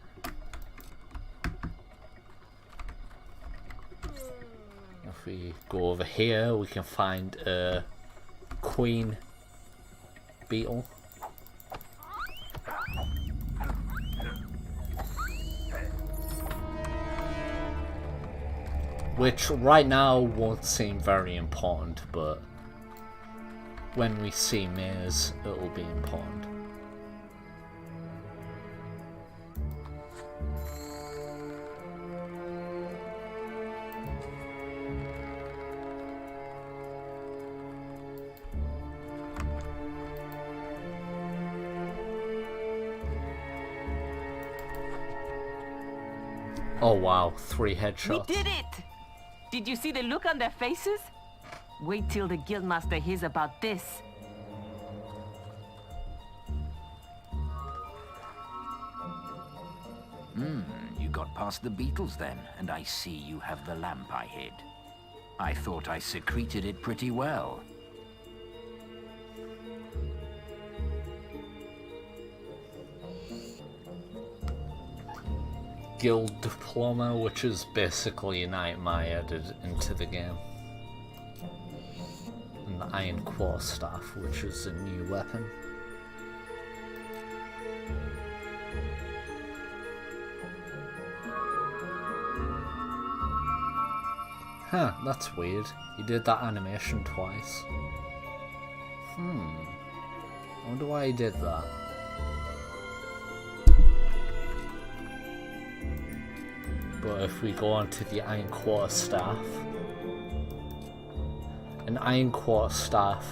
If we go over here, we can find a queen beetle. Which right now won't seem very important, but when we see Maze, it'll be important. Oh wow, 3 headshots. We did it! Did you see the look on their faces? Wait till the Guildmaster hears about this. You got past the beetles then, and I see you have the lamp I hid. I thought I secreted it pretty well. Guild Diploma, which is basically an item I added into the game. And the Iron Quarterstaff, which is a new weapon. Huh, that's weird. He did that animation twice. I wonder why he did that. But if we go on to the Iron Quarterstaff, an Iron Quarterstaff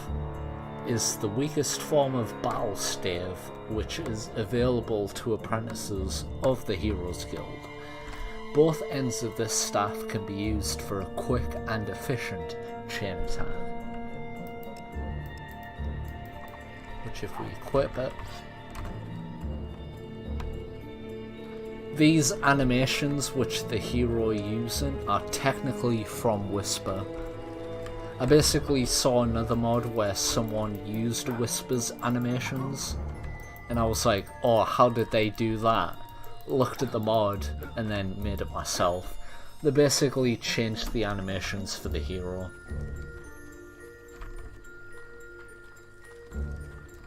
is the weakest form of battle stave which is available to apprentices of the Heroes Guild. Both ends of this staff can be used for a quick and efficient chain attack. Which if we equip it, these animations which the hero using are technically from Whisper. I basically saw another mod where someone used Whisper's animations and I was like, oh, how did they do that? Looked at the mod and then made it myself. They basically changed the animations for the hero,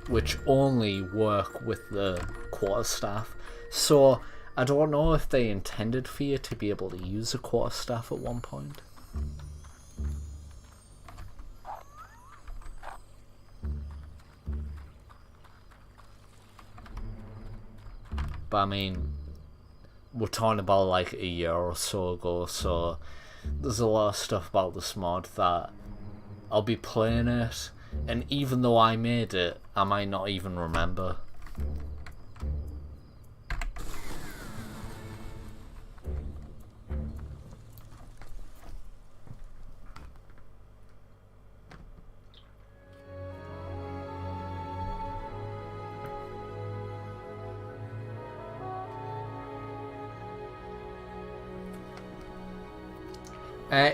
which only work with the quarterstaff. So I don't know if they intended for you to be able to use a quarterstaff at one point. But I mean, we're talking about like a year or so ago, so there's a lot of stuff about this mod that I'll be playing it, and even though I made it, I might not even remember.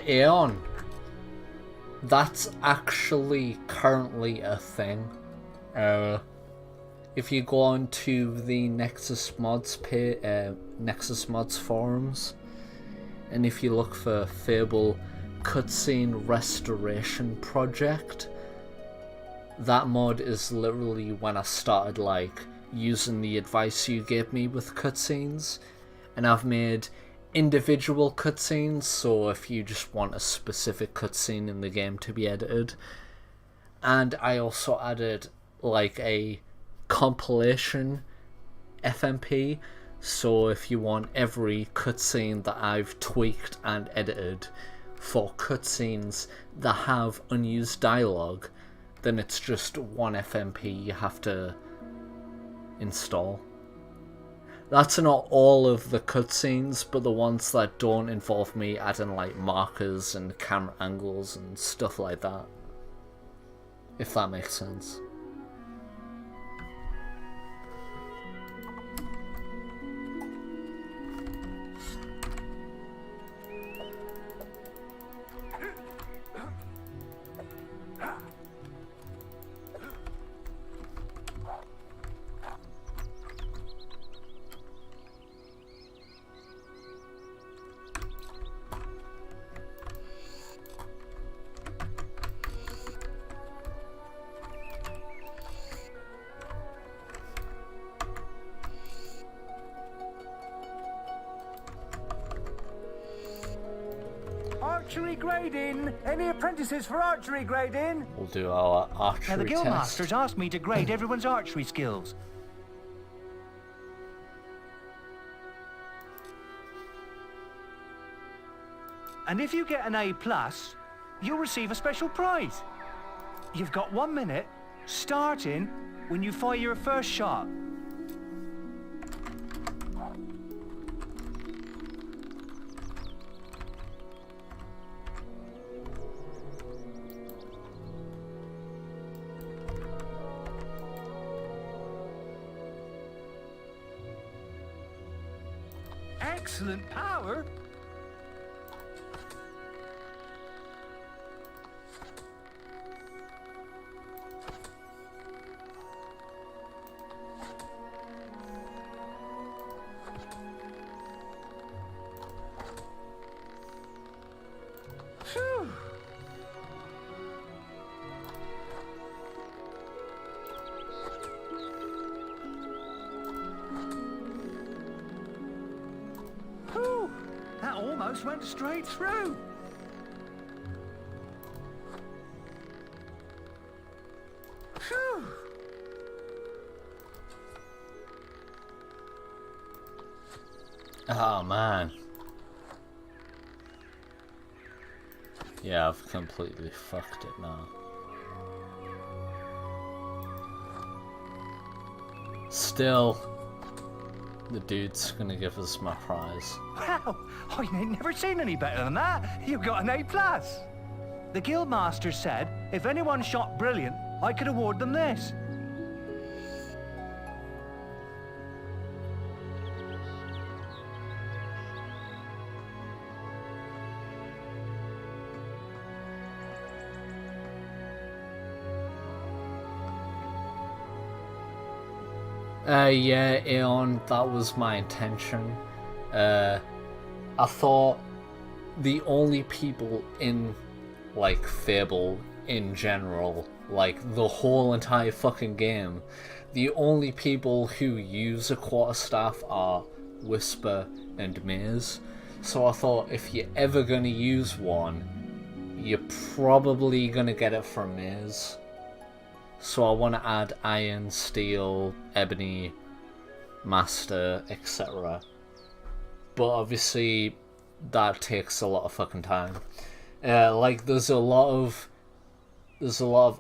Aeon. That's actually currently a thing. If you go on to the Nexus mods Nexus mods forums, and if you look for Fable cutscene restoration project, that mod is literally when I started like using the advice you gave me with cutscenes, and I've made individual cutscenes, so if you just want a specific cutscene in the game to be edited. And I also added like a compilation FMP, so if you want every cutscene that I've tweaked and edited for cutscenes that have unused dialogue, then it's just one FMP you have to install. That's not all of the cutscenes, but the ones that don't involve me adding like markers and camera angles and stuff like that. If that makes sense. Archery Grading! Any apprentices for Archery Grading? We'll do our archery Now, the test. Guildmasters asked me to grade everyone's archery skills. And if you get an A+, you'll receive a special prize. You've got 1 minute, starting when you fire your first shot. Excellent power. Phew. Whew, that almost went straight through. Phew. Oh man. Yeah, I've completely fucked it now. Still, the dude's gonna give us my prize. Wow, I ain't never seen any better than that. You got an A+. The Guildmaster said if anyone shot brilliant, I could award them this. Yeah, Aeon, that was my intention. I thought the only people in, like, Fable in general, like, the whole entire fucking game, the only people who use a quarterstaff are Whisper and Maze. So I thought if you're ever gonna use one, you're probably gonna get it from Maze. So I want to add iron, steel, ebony, master, etc. But obviously that takes a lot of fucking time. Like there's a lot of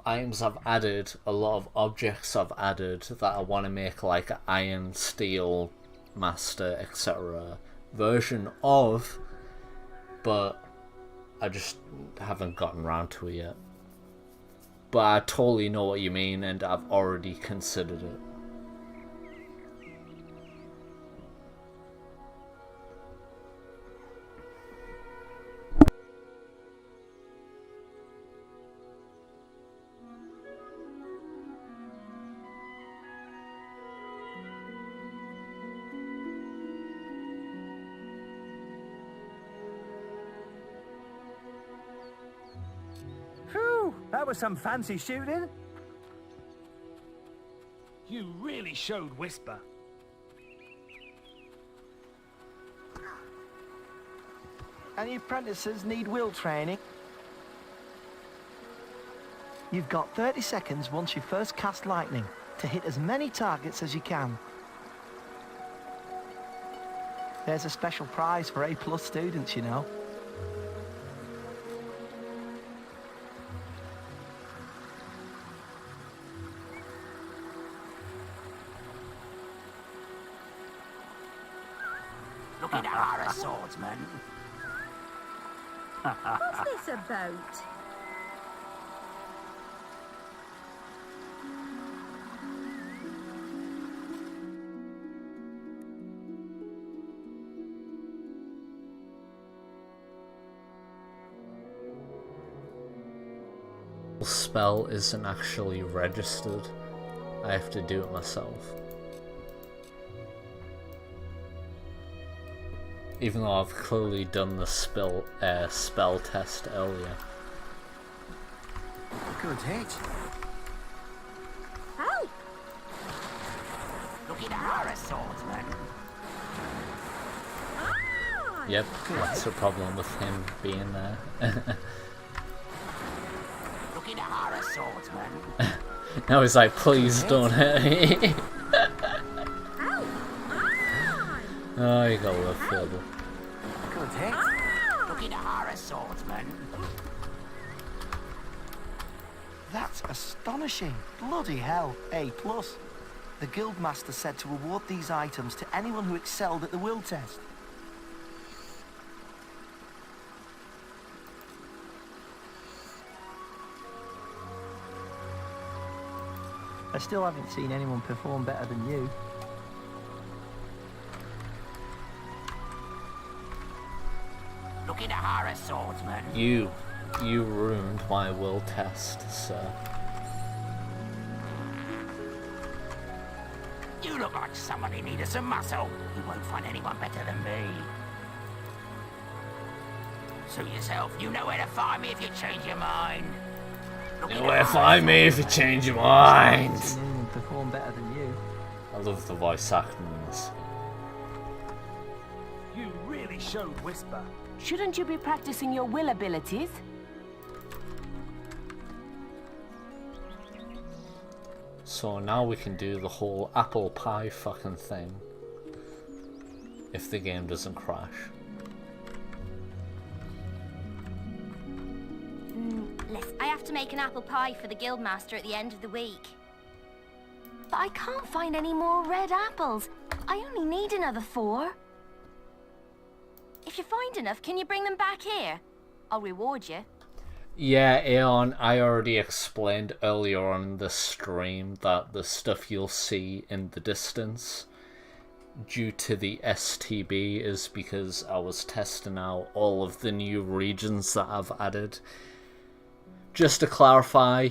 items I've added, a lot of objects I've added that I want to make like an iron, steel, master, etc. version of, but I just haven't gotten around to it yet. But I totally know what you mean, and I've already considered it. Phew, that was some fancy shooting. You really showed Whisper. Any apprentices need will training? You've got 30 seconds once you first cast lightning to hit as many targets as you can. There's a special prize for A+ students, you know. swordsman. What's this about? Spell isn't actually registered. I have to do it myself. Even though I've clearly done the spell test earlier. Good hit. Help! Looking at her, swordsman. Yep, that's the problem with him being there. Looking at her, swordsman. Now he's like, please don't hit me. Oh, you got a little Fable. Good hit. Looking at her, swordsman. That's astonishing. Bloody hell. A+. The Guildmaster said to award these items to anyone who excelled at the will test. I still haven't seen anyone perform better than you. Looking at her, swordsman. You ruined my will test, sir. You look like somebody needed some muscle. You won't find anyone better than me. Suit yourself. You know where to find me if you change your mind. You know where to find me if you change your mind. Anyone perform better than you. I love the voice acting in this. You really showed Whisper. Shouldn't you be practicing your will abilities? So now we can do the whole apple pie fucking thing. If the game doesn't crash. I have to make an apple pie for the Guildmaster at the end of the week. But I can't find any more red apples. I only need another 4. If you find enough, can you bring them back here? I'll reward you. Yeah, Aeon, I already explained earlier on the stream that the stuff you'll see in the distance due to the STB is because I was testing out all of the new regions that I've added. Just to clarify,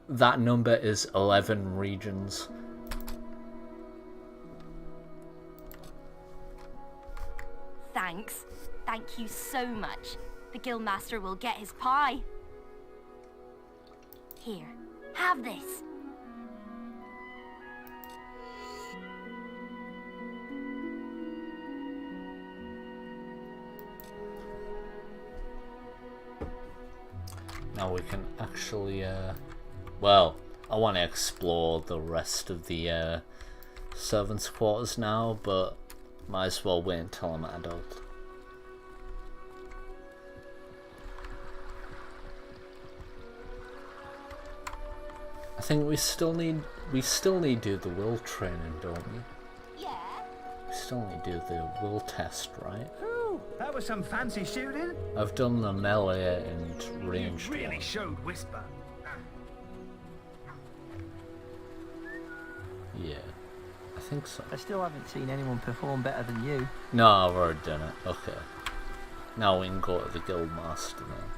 that number is 11 regions. Thanks. Thank you so much. The Guildmaster will get his pie. Here, have this. Now we can actually, well, I want to explore the rest of the servants' quarters now, but might as well wait until I'm an adult. I think we still need to do the will training, don't we? Yeah. We still need to do the will test, right? Ooh, that was some fancy shooting. I've done the melee and ranged You really one. showed Whisper. Yeah, I think so. I still haven't seen anyone perform better than you. No, I've already done it. Okay. Now we can go to the Guildmaster then.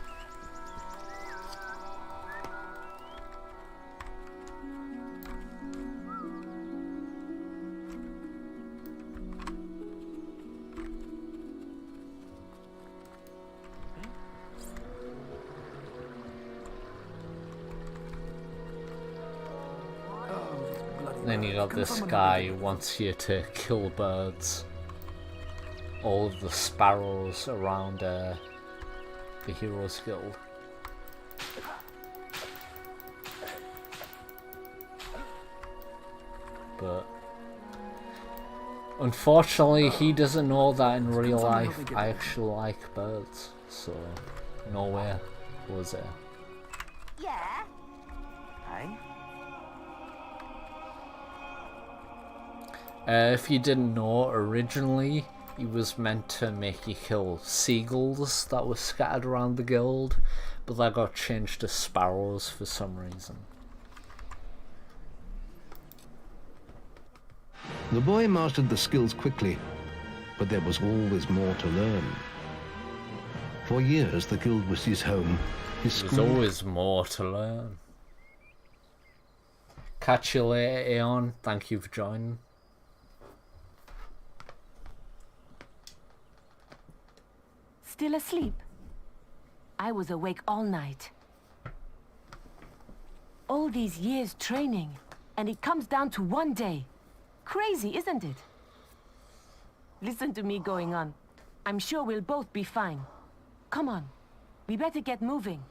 Then you got this guy who wants you to kill birds. All of the sparrows around the Heroes Guild. But unfortunately he doesn't know that in real life I actually like birds. So nowhere was there. Yeah. Hey? If you didn't know, originally he was meant to make you kill seagulls that were scattered around the guild, but that got changed to sparrows for some reason. The boy mastered the skills quickly, but there was always more to learn. For years, the guild was his home, his school. There's always more to learn. Catch you later, Aeon. Thank you for joining. Still asleep? I was awake all night. All these years training, and it comes down to one day. Crazy, isn't it? Listen to me going on. I'm sure we'll both be fine. Come on. We better get moving.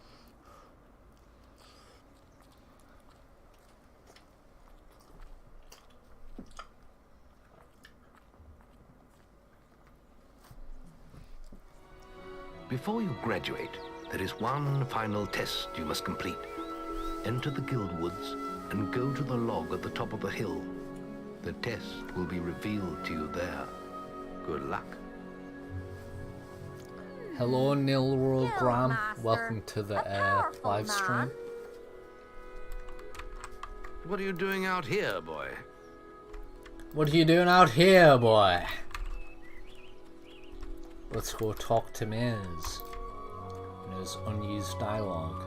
Before you graduate, there is one final test you must complete. Enter the guild woods and go to the log at the top of the hill. The test will be revealed to you there. Good luck. Hello, Nilrogram. Welcome to the live stream. What are you doing out here, boy? What are you doing out here, boy? Let's go talk to Miz. And his unused dialogue.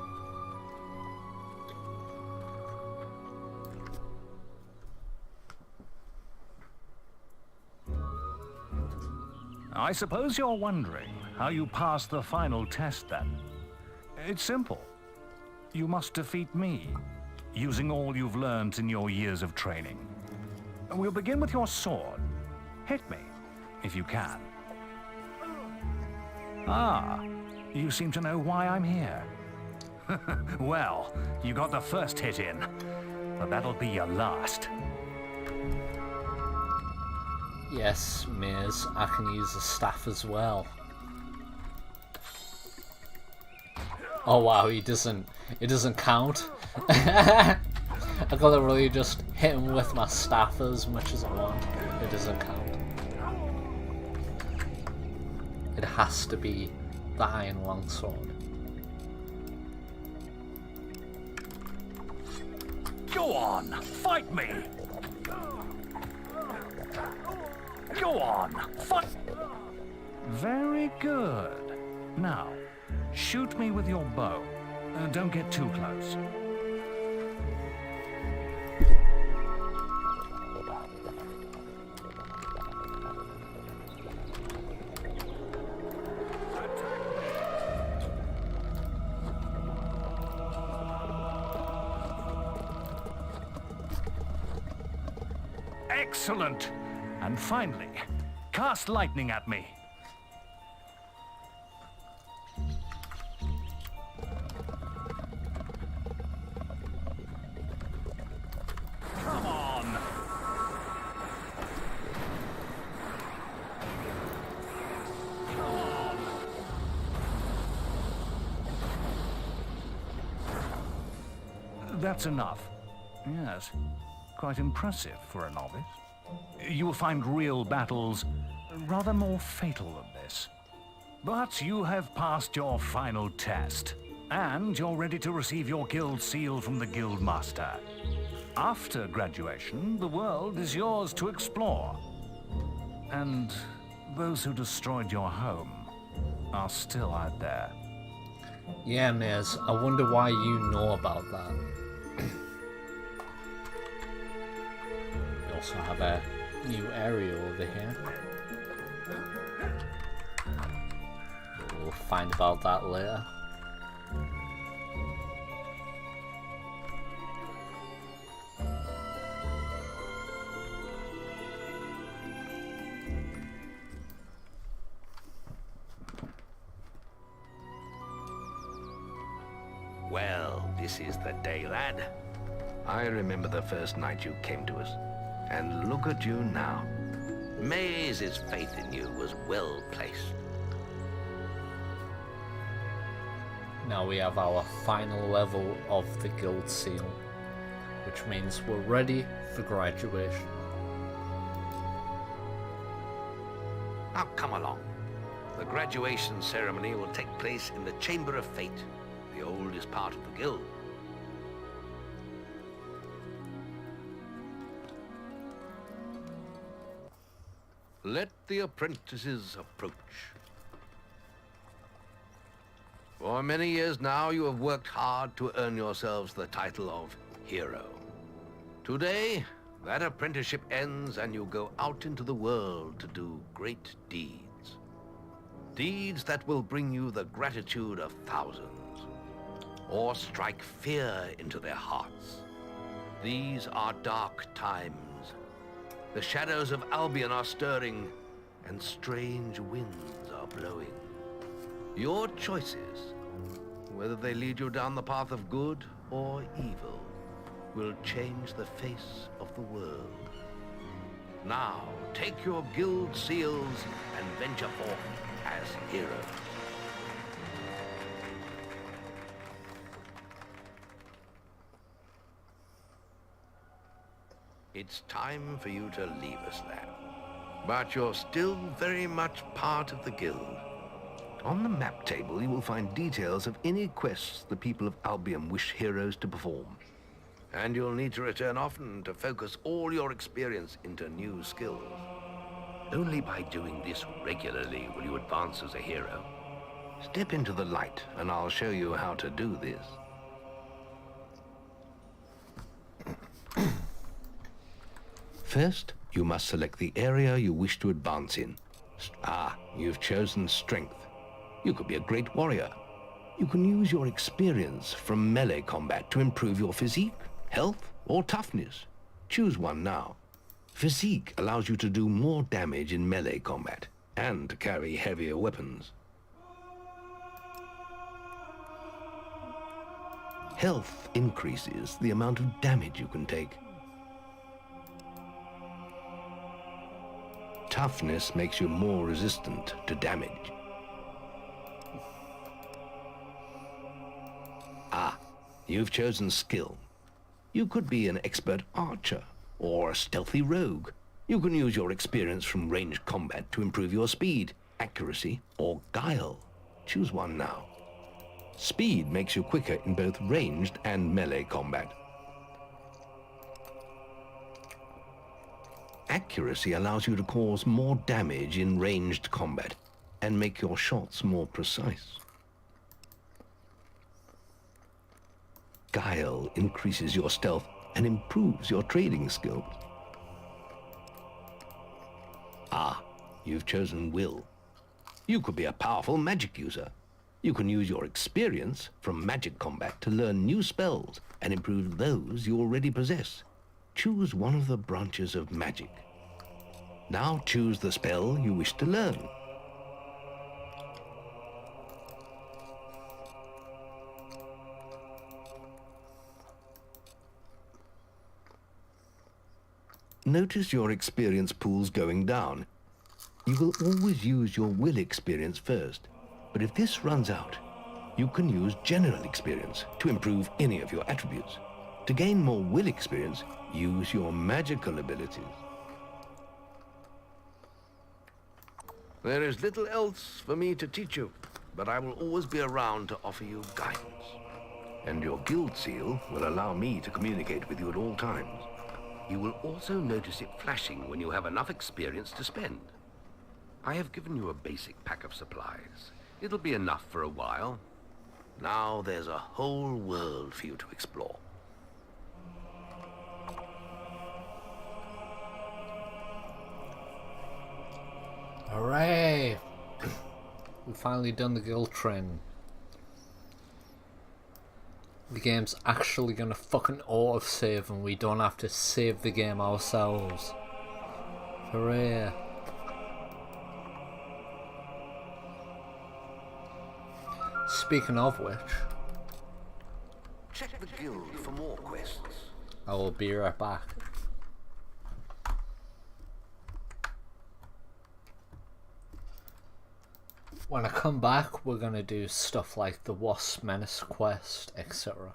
I suppose you're wondering how you pass the final test then. It's simple. You must defeat me, using all you've learned in your years of training. We'll begin with your sword. Hit me, if you can. Ah, you seem to know why I'm here. Well, you got the first hit in, but that'll be your last. Yes, Miz, I can use a staff as well. Oh wow, it doesn't count. I gotta really just hit him with my staff as much as I want. It doesn't count. It has to be the iron longsword. Go on, fight me! Go on, fight! Very good. Now, shoot me with your bow. Don't get too close. Excellent! And finally, cast lightning at me. Come on! Come on! That's enough. Yes, quite impressive for a novice. You will find real battles rather more fatal than this. But you have passed your final test, and you're ready to receive your guild seal from the guild master. After graduation, the world is yours to explore. And those who destroyed your home are still out there. Yeah, Miz, I wonder why you know about that. We also have a new area over here. We'll find about that later. Well, this is the day, lad. I remember the first night you came to us. And look at you now. Maze's faith in you was well placed. Now we have our final level of the guild seal, which means we're ready for graduation. Now come along. The graduation ceremony will take place in the Chamber of Fate, the oldest part of the guild. Let the apprentices approach. For many years now, you have worked hard to earn yourselves the title of hero. Today, that apprenticeship ends and you go out into the world to do great deeds. Deeds that will bring you the gratitude of thousands, or strike fear into their hearts. These are dark times. The shadows of Albion are stirring, and strange winds are blowing. Your choices, whether they lead you down the path of good or evil, will change the face of the world. Now, take your guild seals and venture forth as heroes. It's time for you to leave us, lad. But you're still very much part of the guild. On the map table, you will find details of any quests the people of Albion wish heroes to perform. And you'll need to return often to focus all your experience into new skills. Only by doing this regularly will you advance as a hero. Step into the light, and I'll show you how to do this. First, you must select the area you wish to advance in. You've chosen strength. You could be a great warrior. You can use your experience from melee combat to improve your physique, health, or toughness. Choose one now. Physique allows you to do more damage in melee combat and to carry heavier weapons. Health increases the amount of damage you can take. Toughness makes you more resistant to damage. You've chosen skill. You could be an expert archer or a stealthy rogue. You can use your experience from ranged combat to improve your speed, accuracy, or guile. Choose one now. Speed makes you quicker in both ranged and melee combat. Accuracy allows you to cause more damage in ranged combat and make your shots more precise. Guile increases your stealth and improves your trading skills. You've chosen will. You could be a powerful magic user. You can use your experience from magic combat to learn new spells and improve those you already possess. Choose one of the branches of magic. Now choose the spell you wish to learn. Notice your experience pools going down. You will always use your will experience first, but if this runs out, you can use general experience to improve any of your attributes. To gain more will experience, use your magical abilities. There is little else for me to teach you, but I will always be around to offer you guidance. And your guild seal will allow me to communicate with you at all times. You will also notice it flashing when you have enough experience to spend. I have given you a basic pack of supplies. It'll be enough for a while. Now there's a whole world for you to explore. Hooray! We've finally done the guild training. The game's actually gonna fucking auto-save and we don't have to save the game ourselves. Hooray! Speaking of which, check the guild for more quests. I will be right back. When I come back, we're gonna do stuff like the Wasp Menace quest, etc.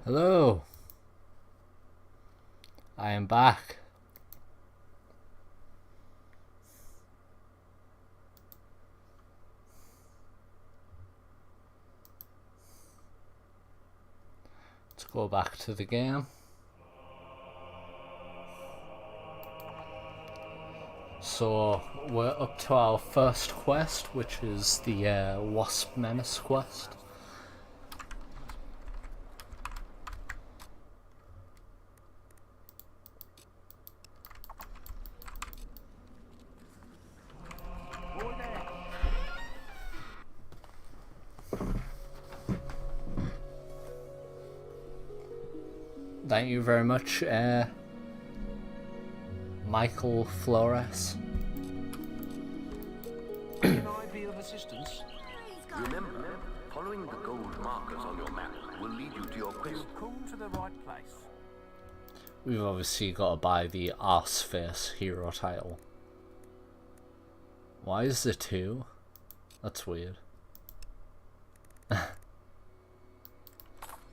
Hello. I am back. Let's go back to the game. So we're up to our first quest, which is the Wasp Menace quest. Thank you very much, Michael Flores. Can I be of assistance? Remember, following the gold markers on your map will lead you to your quest. You've come to the right place. We've obviously got to buy the Arseface hero title. Why is there two? That's weird.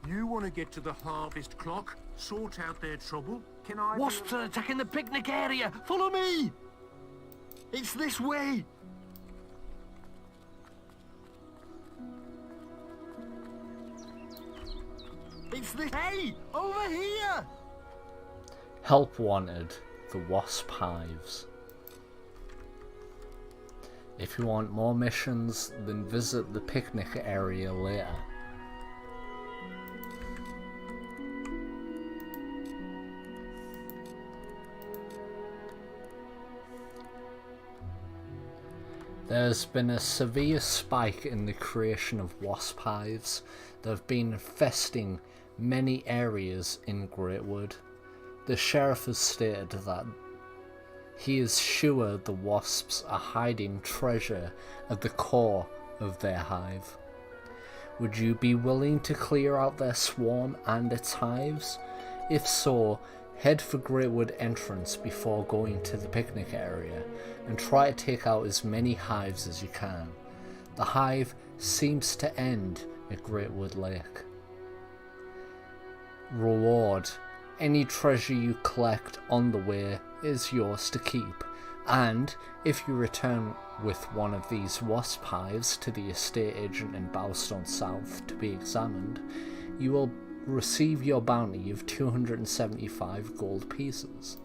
You want to get to the harvest clock, sort out their trouble? Can I... Wasps are attacking the picnic area! Follow me! It's this way! It's this... Hey! Over here! Help wanted. The Wasp Hives. If you want more missions, then visit the picnic area later. There's been a severe spike in the creation of wasp hives that have been infesting many areas in Greatwood. The sheriff has stated that he is sure the wasps are hiding treasure at the core of their hive. Would you be willing to clear out their swarm and its hives? If so, head for Greatwood entrance before going to the picnic area and try to take out as many hives as you can. The hive seems to end at Greatwood Lake. Reward. Any treasure you collect on the way is yours to keep, and if you return with one of these wasp hives to the estate agent in Bowstone South to be examined, you will receive your bounty of 275 gold pieces.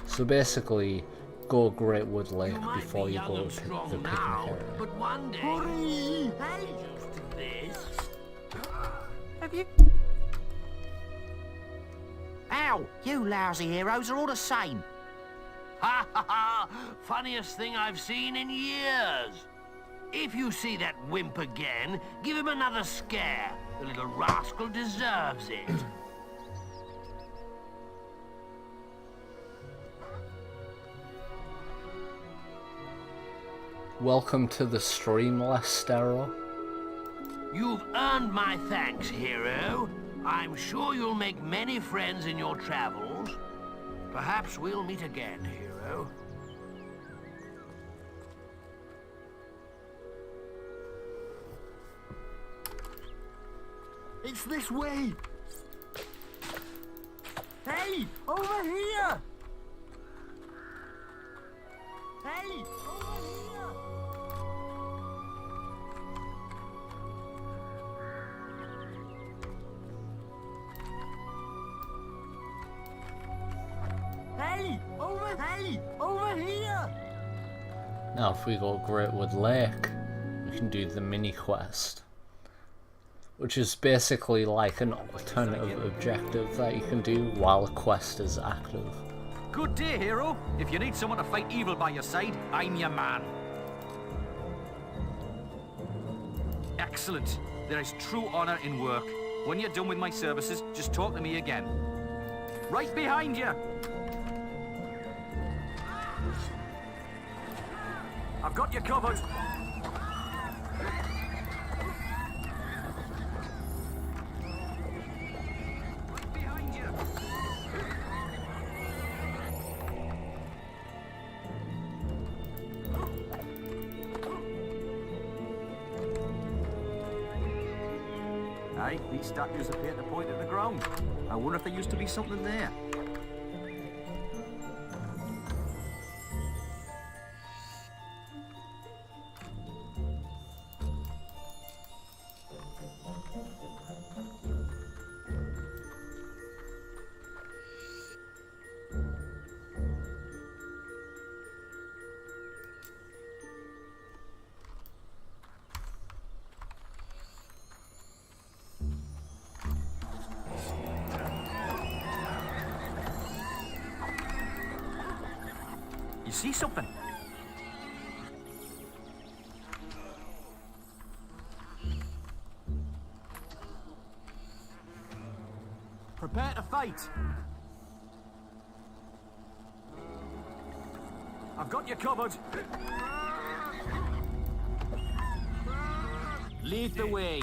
So basically, go Greatwood Lake before you go to the picnic area. But one day... Hurry! Hey, this. Have you... Ow! You lousy heroes are all the same. Ha ha ha! Funniest thing I've seen in years. If you see that wimp again, give him another scare. The little rascal deserves it. Welcome to the stream, Lestero. You've earned my thanks, hero. I'm sure you'll make many friends in your travels. Perhaps we'll meet again, hero. It's this way! Hey! Over here! Hey! Over here! Hey! Over here! Now if we go Greatwood Lake, we can do the mini quest, which is basically like an alternative objective that you can do while a quest is active. Good day, hero. If you need someone to fight evil by your side, I'm your man. Excellent. There is true honor in work. When you're done with my services, just talk to me again. Right behind you! I've got you covered. Aye, These statues appear to point at the ground. I wonder if there used to be something there. You see something? Prepare to fight. I've got you covered. Lead the way.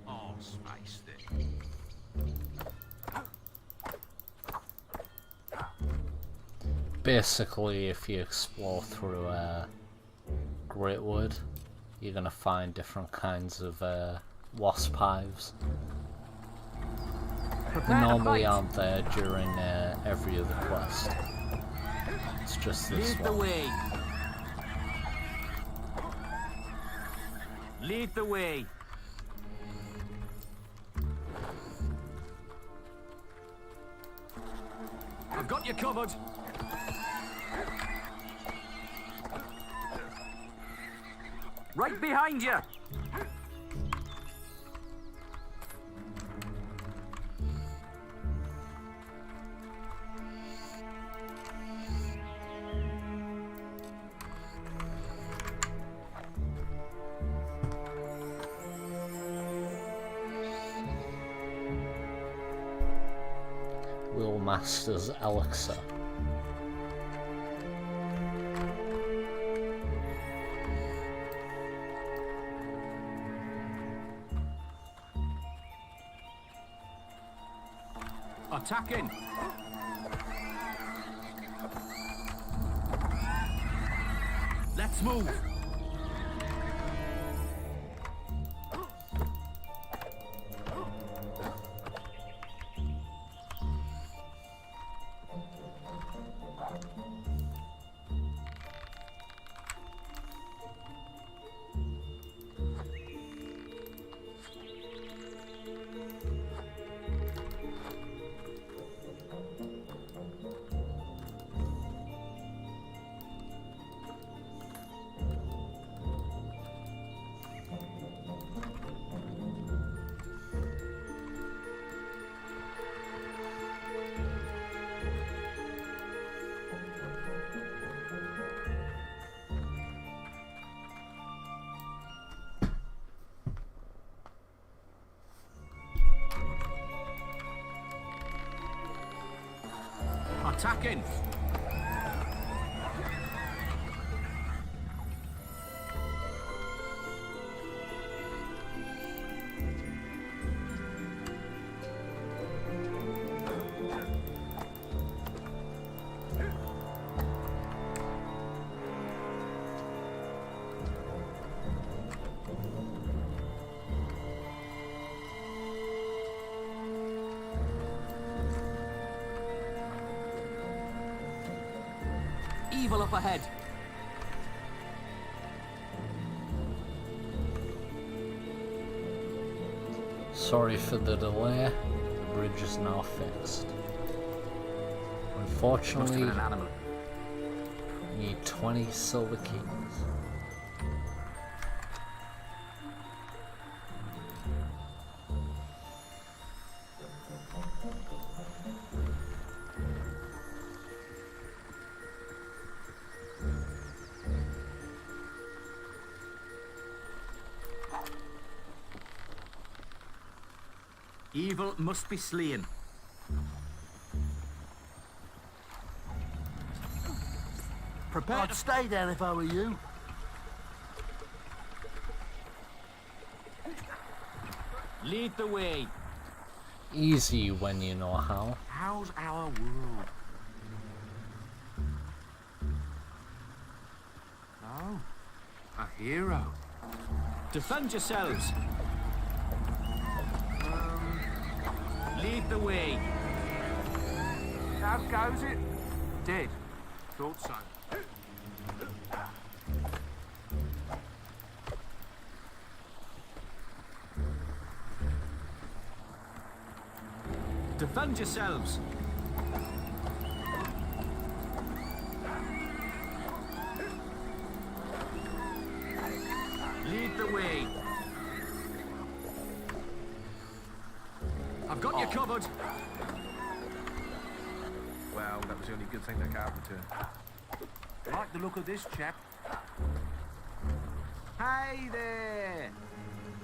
Oh, space there. Basically, if you explore through Greatwood, you're gonna find different kinds of wasp hives. They normally aren't there during every other quest. It's just this Lead the one. way. Lead the way. I've got you covered. Right behind you. Master's elixir. Attacking. Let's move. Attacking. Evil up ahead. Sorry for the delay. The bridge is now fixed. Unfortunately, Must have been an animal. you need 20 silver keys. Evil must be slain. Prepare I'd stay there if I were you. Lead the way. Easy when you know how. How's our world? Oh, a hero. Defend yourselves. Lead the way. How goes it? Dead. Thought so. Defend yourselves. Lead the way. I've got you covered. Well, that was the only good thing that can't return. Like the look of this chap. Hey there!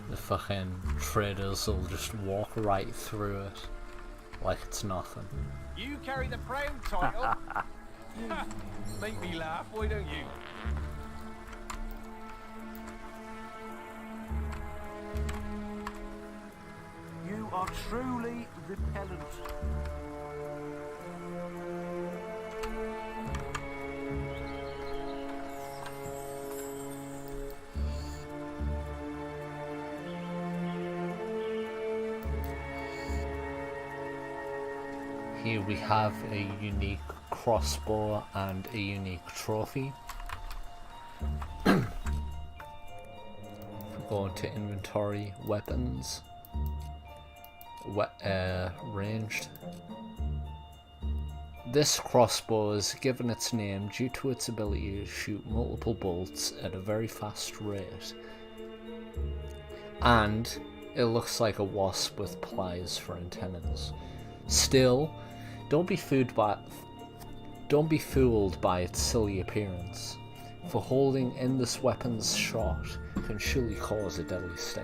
The fucking traders will just walk right through it like it's nothing. You carry the proud title. Make me laugh, why don't you? You are truly repellent. Here we have a unique crossbow and a unique trophy. Go into inventory, weapons, ranged. This crossbow is given its name due to its ability to shoot multiple bolts at a very fast rate. And it looks like a wasp with pliers for antennas. Still, don't be fooled by its silly appearance, for holding in this weapon's shot can surely cause a deadly sting.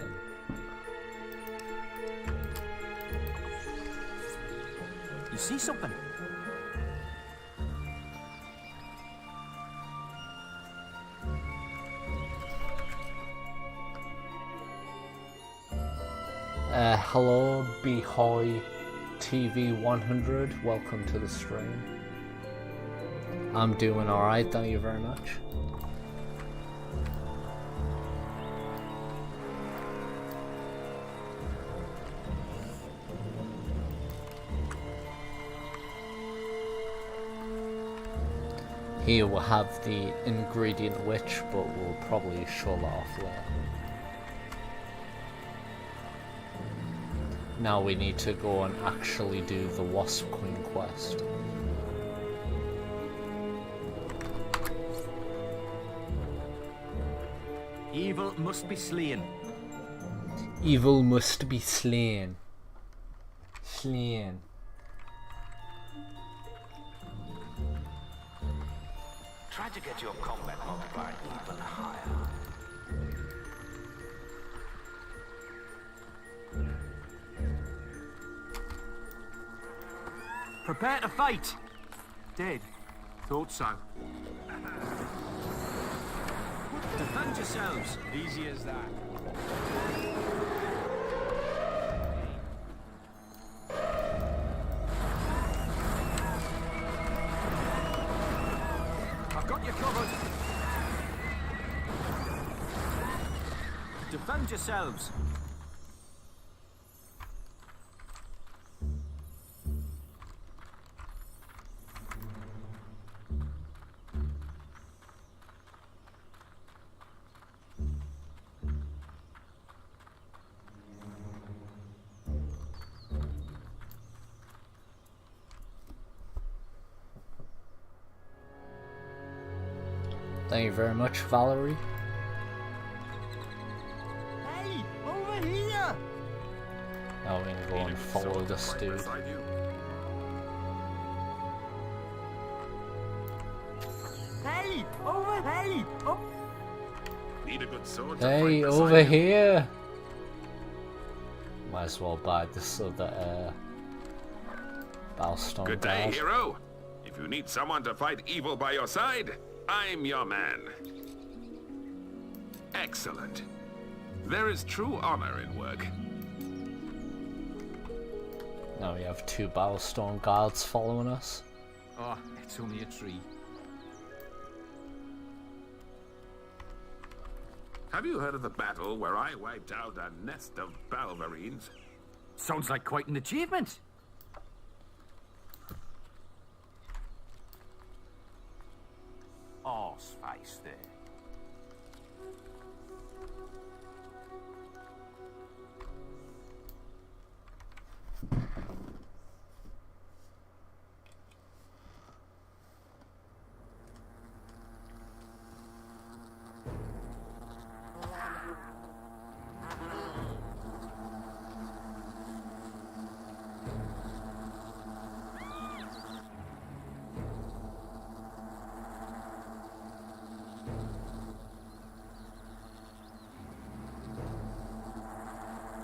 You see something? Hello, Behoy TV 100, welcome to the stream. I'm doing alright, thank you very much. Here we'll have the ingredient witch, but we'll probably show that off later. Now we need to go and actually do the Wasp Queen quest. Evil must be slain. Evil must be slain. Slain. Try to get your combat multiplier even higher. Prepare to fight! Dead. Thought so. Defend yourselves. Easy as that. I've got you covered. Defend yourselves. Thank you very much, Valerie. Hey, over here! Now we're gonna go and follow this dude. Hey, over hey! Oh. Need a good sword. Hey, over here! Might as well buy this so that Balstone Good day, guard. hero. If you need someone to fight evil by your side, I'm your man. Excellent. There is true honor in work. Now we have two Battlestone guards following us. Oh, it's only a tree. Have you heard of the battle where I wiped out a nest of balverines? Sounds like quite an achievement. Arseface there.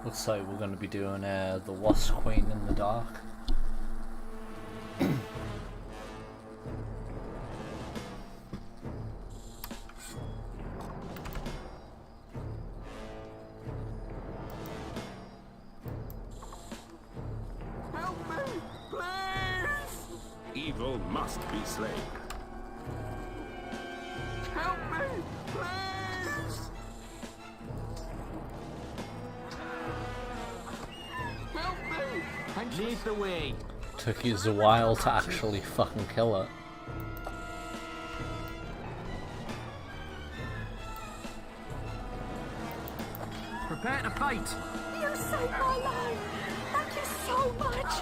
Looks like we're going to be doing the Wasp Queen in the dark. Help me, please! Evil must be slain. Help me, please! Help me! Lead the way. Took you a while to actually fucking kill it. Prepare to fight. You saved my life! Thank you so much!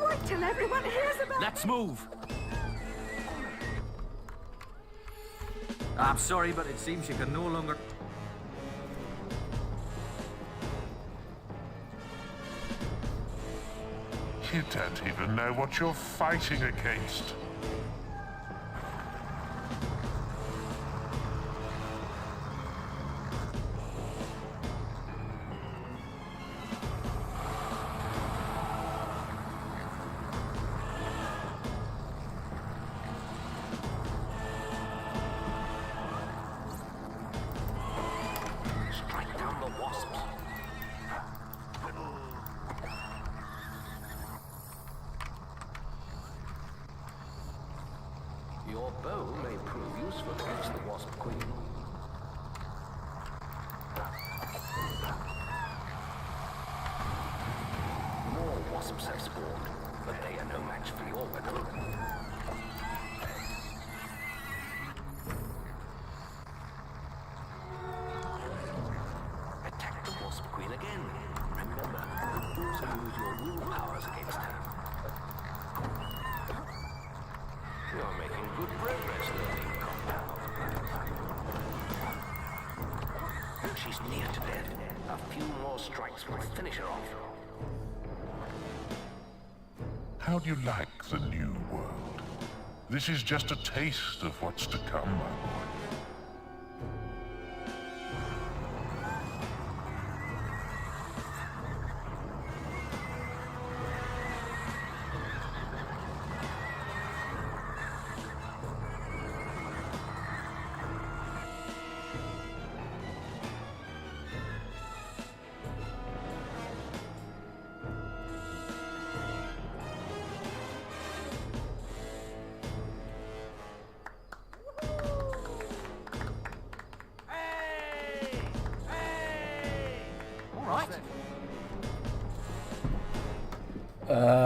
Wait till everyone hears about Let's move. I'm sorry, but it seems you can no longer... You don't even know what you're fighting against. Strike down the wasps. Your bow may prove useful against the Wasp Queen. More wasps have spawned, but they are no match for your weapon. Attack the Wasp Queen again. Remember, also use your rule powers against her. You're making good progress, learning compound. She's near to death. A few more strikes will finish her off. How do you like the new world? This is just a taste of what's to come, my boy.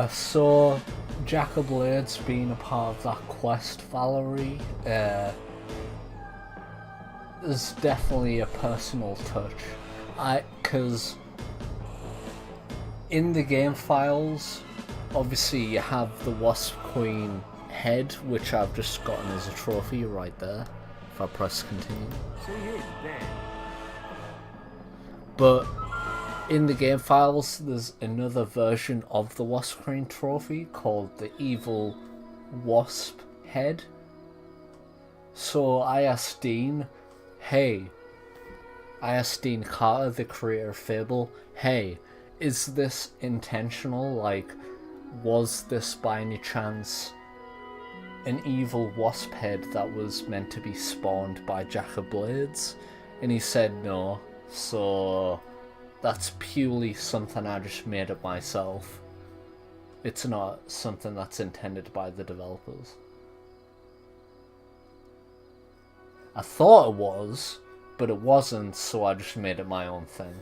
So Jack of Blades being a part of that quest, Valerie, is definitely a personal touch. Because in the game files, obviously you have the Wasp Queen head, which I've just gotten as a trophy right there, if I press continue. But in the game files, there's another version of the Wasp Queen trophy called the Evil Wasp Head. So I asked Dean Carter, the creator of Fable, hey, is this intentional? Like, was this by any chance an evil wasp head that was meant to be spawned by Jack of Blades? And he said no, so that's purely something I just made up myself. It's not something that's intended by the developers. I thought it was, but it wasn't, so I just made it my own thing.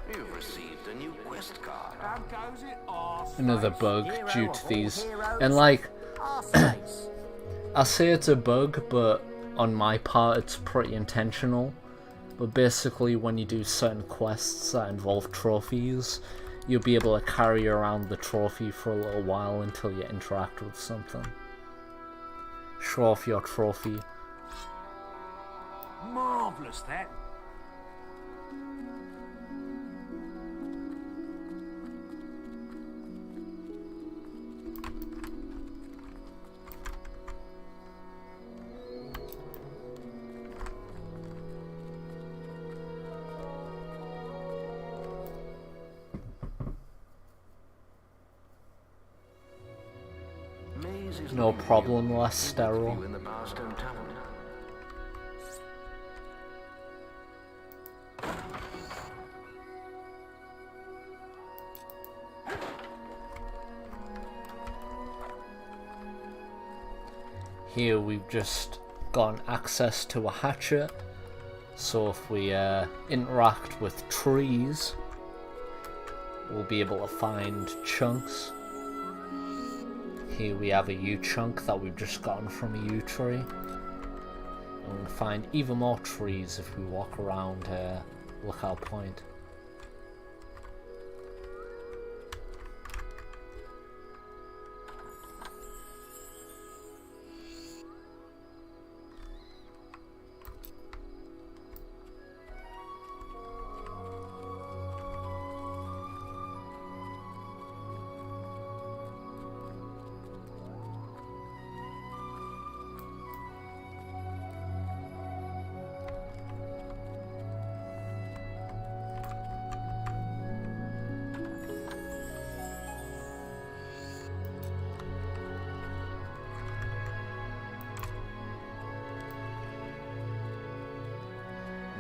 You've received a new quest card. Another bug due to these, and like, I say it's a bug, but on my part it's pretty intentional. But basically, when you do certain quests that involve trophies, you'll be able to carry around the trophy for a little while until you interact with something. Show off your trophy. Marvellous, that. No problem, less sterile. Here we've just gotten access to a hatchet, so if we interact with trees, we'll be able to find chunks. Here we have a yew chunk that we've just gotten from a yew tree. And we'll find even more trees if we walk around Lookout Point.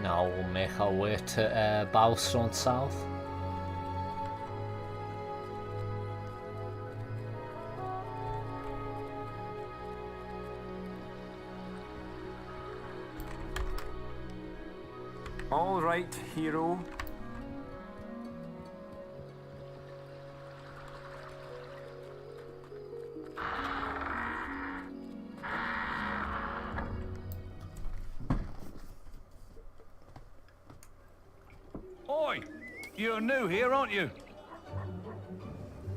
Now we'll make our way to Bowstone South. All right, hero. Oi! You're new here, aren't you?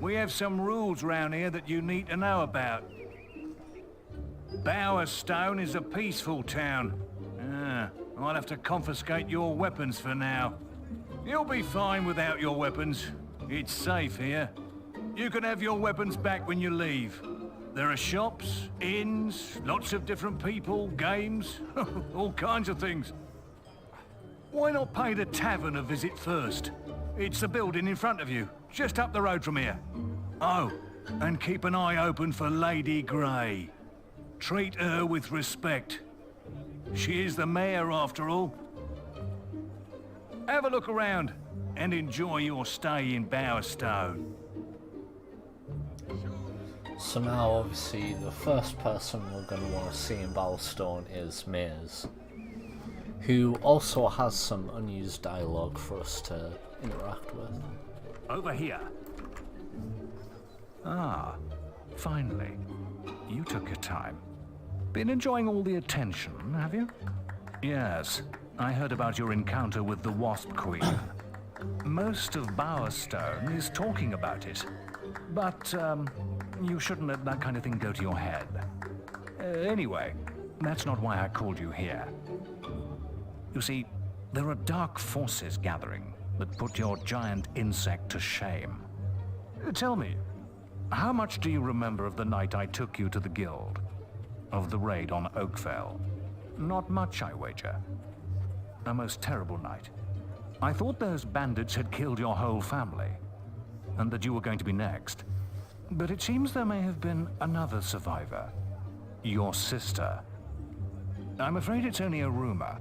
We have some rules round here that you need to know about. Bowerstone is a peaceful town. I'll have to confiscate your weapons for now. You'll be fine without your weapons. It's safe here. You can have your weapons back when you leave. There are shops, inns, lots of different people, games, all kinds of things. Why not pay the tavern a visit first? It's the building in front of you, just up the road from here. Oh, and keep an eye open for Lady Grey. Treat her with respect. She is the mayor, after all. Have a look around and enjoy your stay in Bowerstone. So now, obviously, the first person we're going to want to see in Bowerstone is Maze, who also has some unused dialogue for us to interact with. Over here. Ah, finally. You took your time. Been enjoying all the attention, have you? Yes, I heard about your encounter with the Wasp Queen. Most of Bowerstone is talking about it. But, you shouldn't let that kind of thing go to your head. Anyway, that's not why I called you here. You see, there are dark forces gathering that put your giant insect to shame. Tell me, how much do you remember of the night I took you to the guild? Of the raid on Oakfell? Not much, I wager. A most terrible night. I thought those bandits had killed your whole family, and that you were going to be next. But it seems there may have been another survivor. Your sister. I'm afraid it's only a rumor,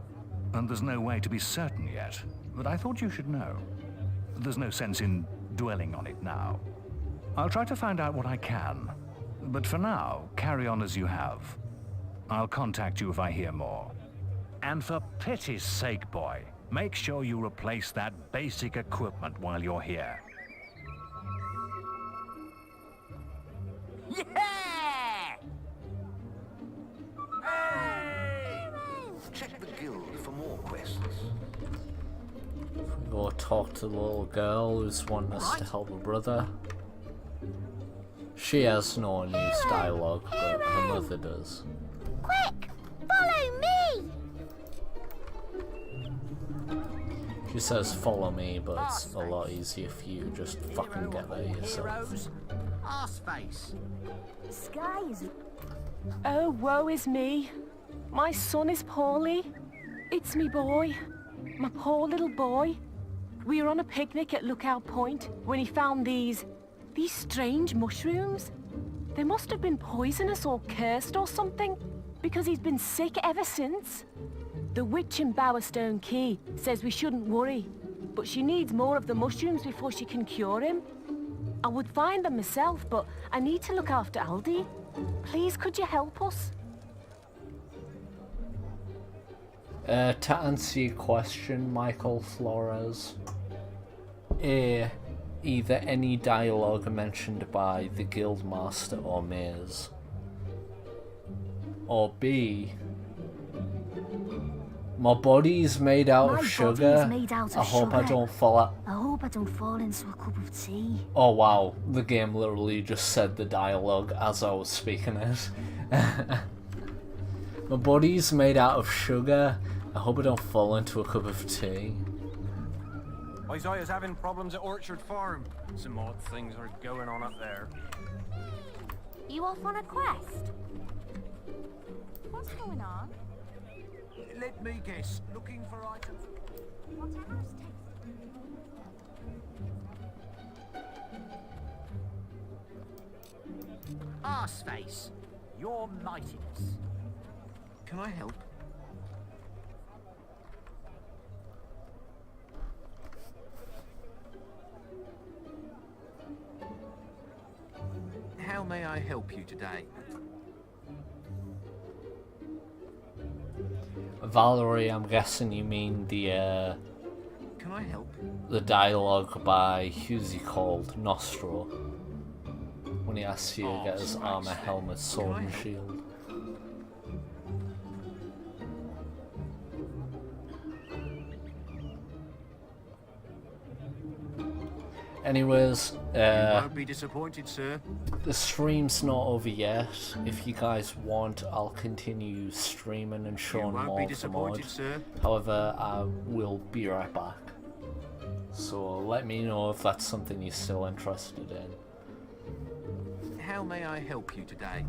and there's no way to be certain yet, but I thought you should know. There's no sense in dwelling on it now. I'll try to find out what I can, But for now, carry on as you have. I'll contact you if I hear more. And for pity's sake, boy, make sure you replace that basic equipment while you're here. Yeah! Check the guild for more quests. Go talk to the little girl who's wanting us to help her brother. She has no unused dialogue, but her mother does. Quick! Follow me! She says follow me, but it's a lot easier for you. Just fucking get there yourself. Arseface. Skies. Oh, woe is me. My son is poorly. It's me boy. My poor little boy. We were on a picnic at Lookout Point when he found these strange mushrooms. They must have been poisonous or cursed or something, because he's been sick ever since. The witch in Bowerstone Key says we shouldn't worry, but she needs more of the mushrooms before she can cure him. I would find them myself, but I need to look after Aldi. Please, could you help us? To answer your question, Michael Flores, A, either any dialogue mentioned by the Guildmaster or Maze, or B, my body's made out of sugar. I hope I don't fall out. I hope I don't fall into a cup of tea. Oh wow, the game literally just said the dialogue as I was speaking it. My body's made out of sugar. I hope I don't fall into a cup of tea. Isaiah's having problems at Orchard Farm. Some odd things are going on up there. You off on a quest? What's going on? Let me guess. Looking for items. Whatever's Arseface. Your mightiness. Can I help? How may I help you today? Valerie, I'm guessing you mean the Can I help? the dialogue by, who's he called, Nostro, when he asks you to get his armor, helmet, sword and shield. Anyways, you won't be disappointed, sir. the stream's not over yet. If you guys want, I'll continue streaming and showing won't more be of the disappointed, mod. sir. However, I will be right back. So let me know if that's something you're still interested in. How may I help you today?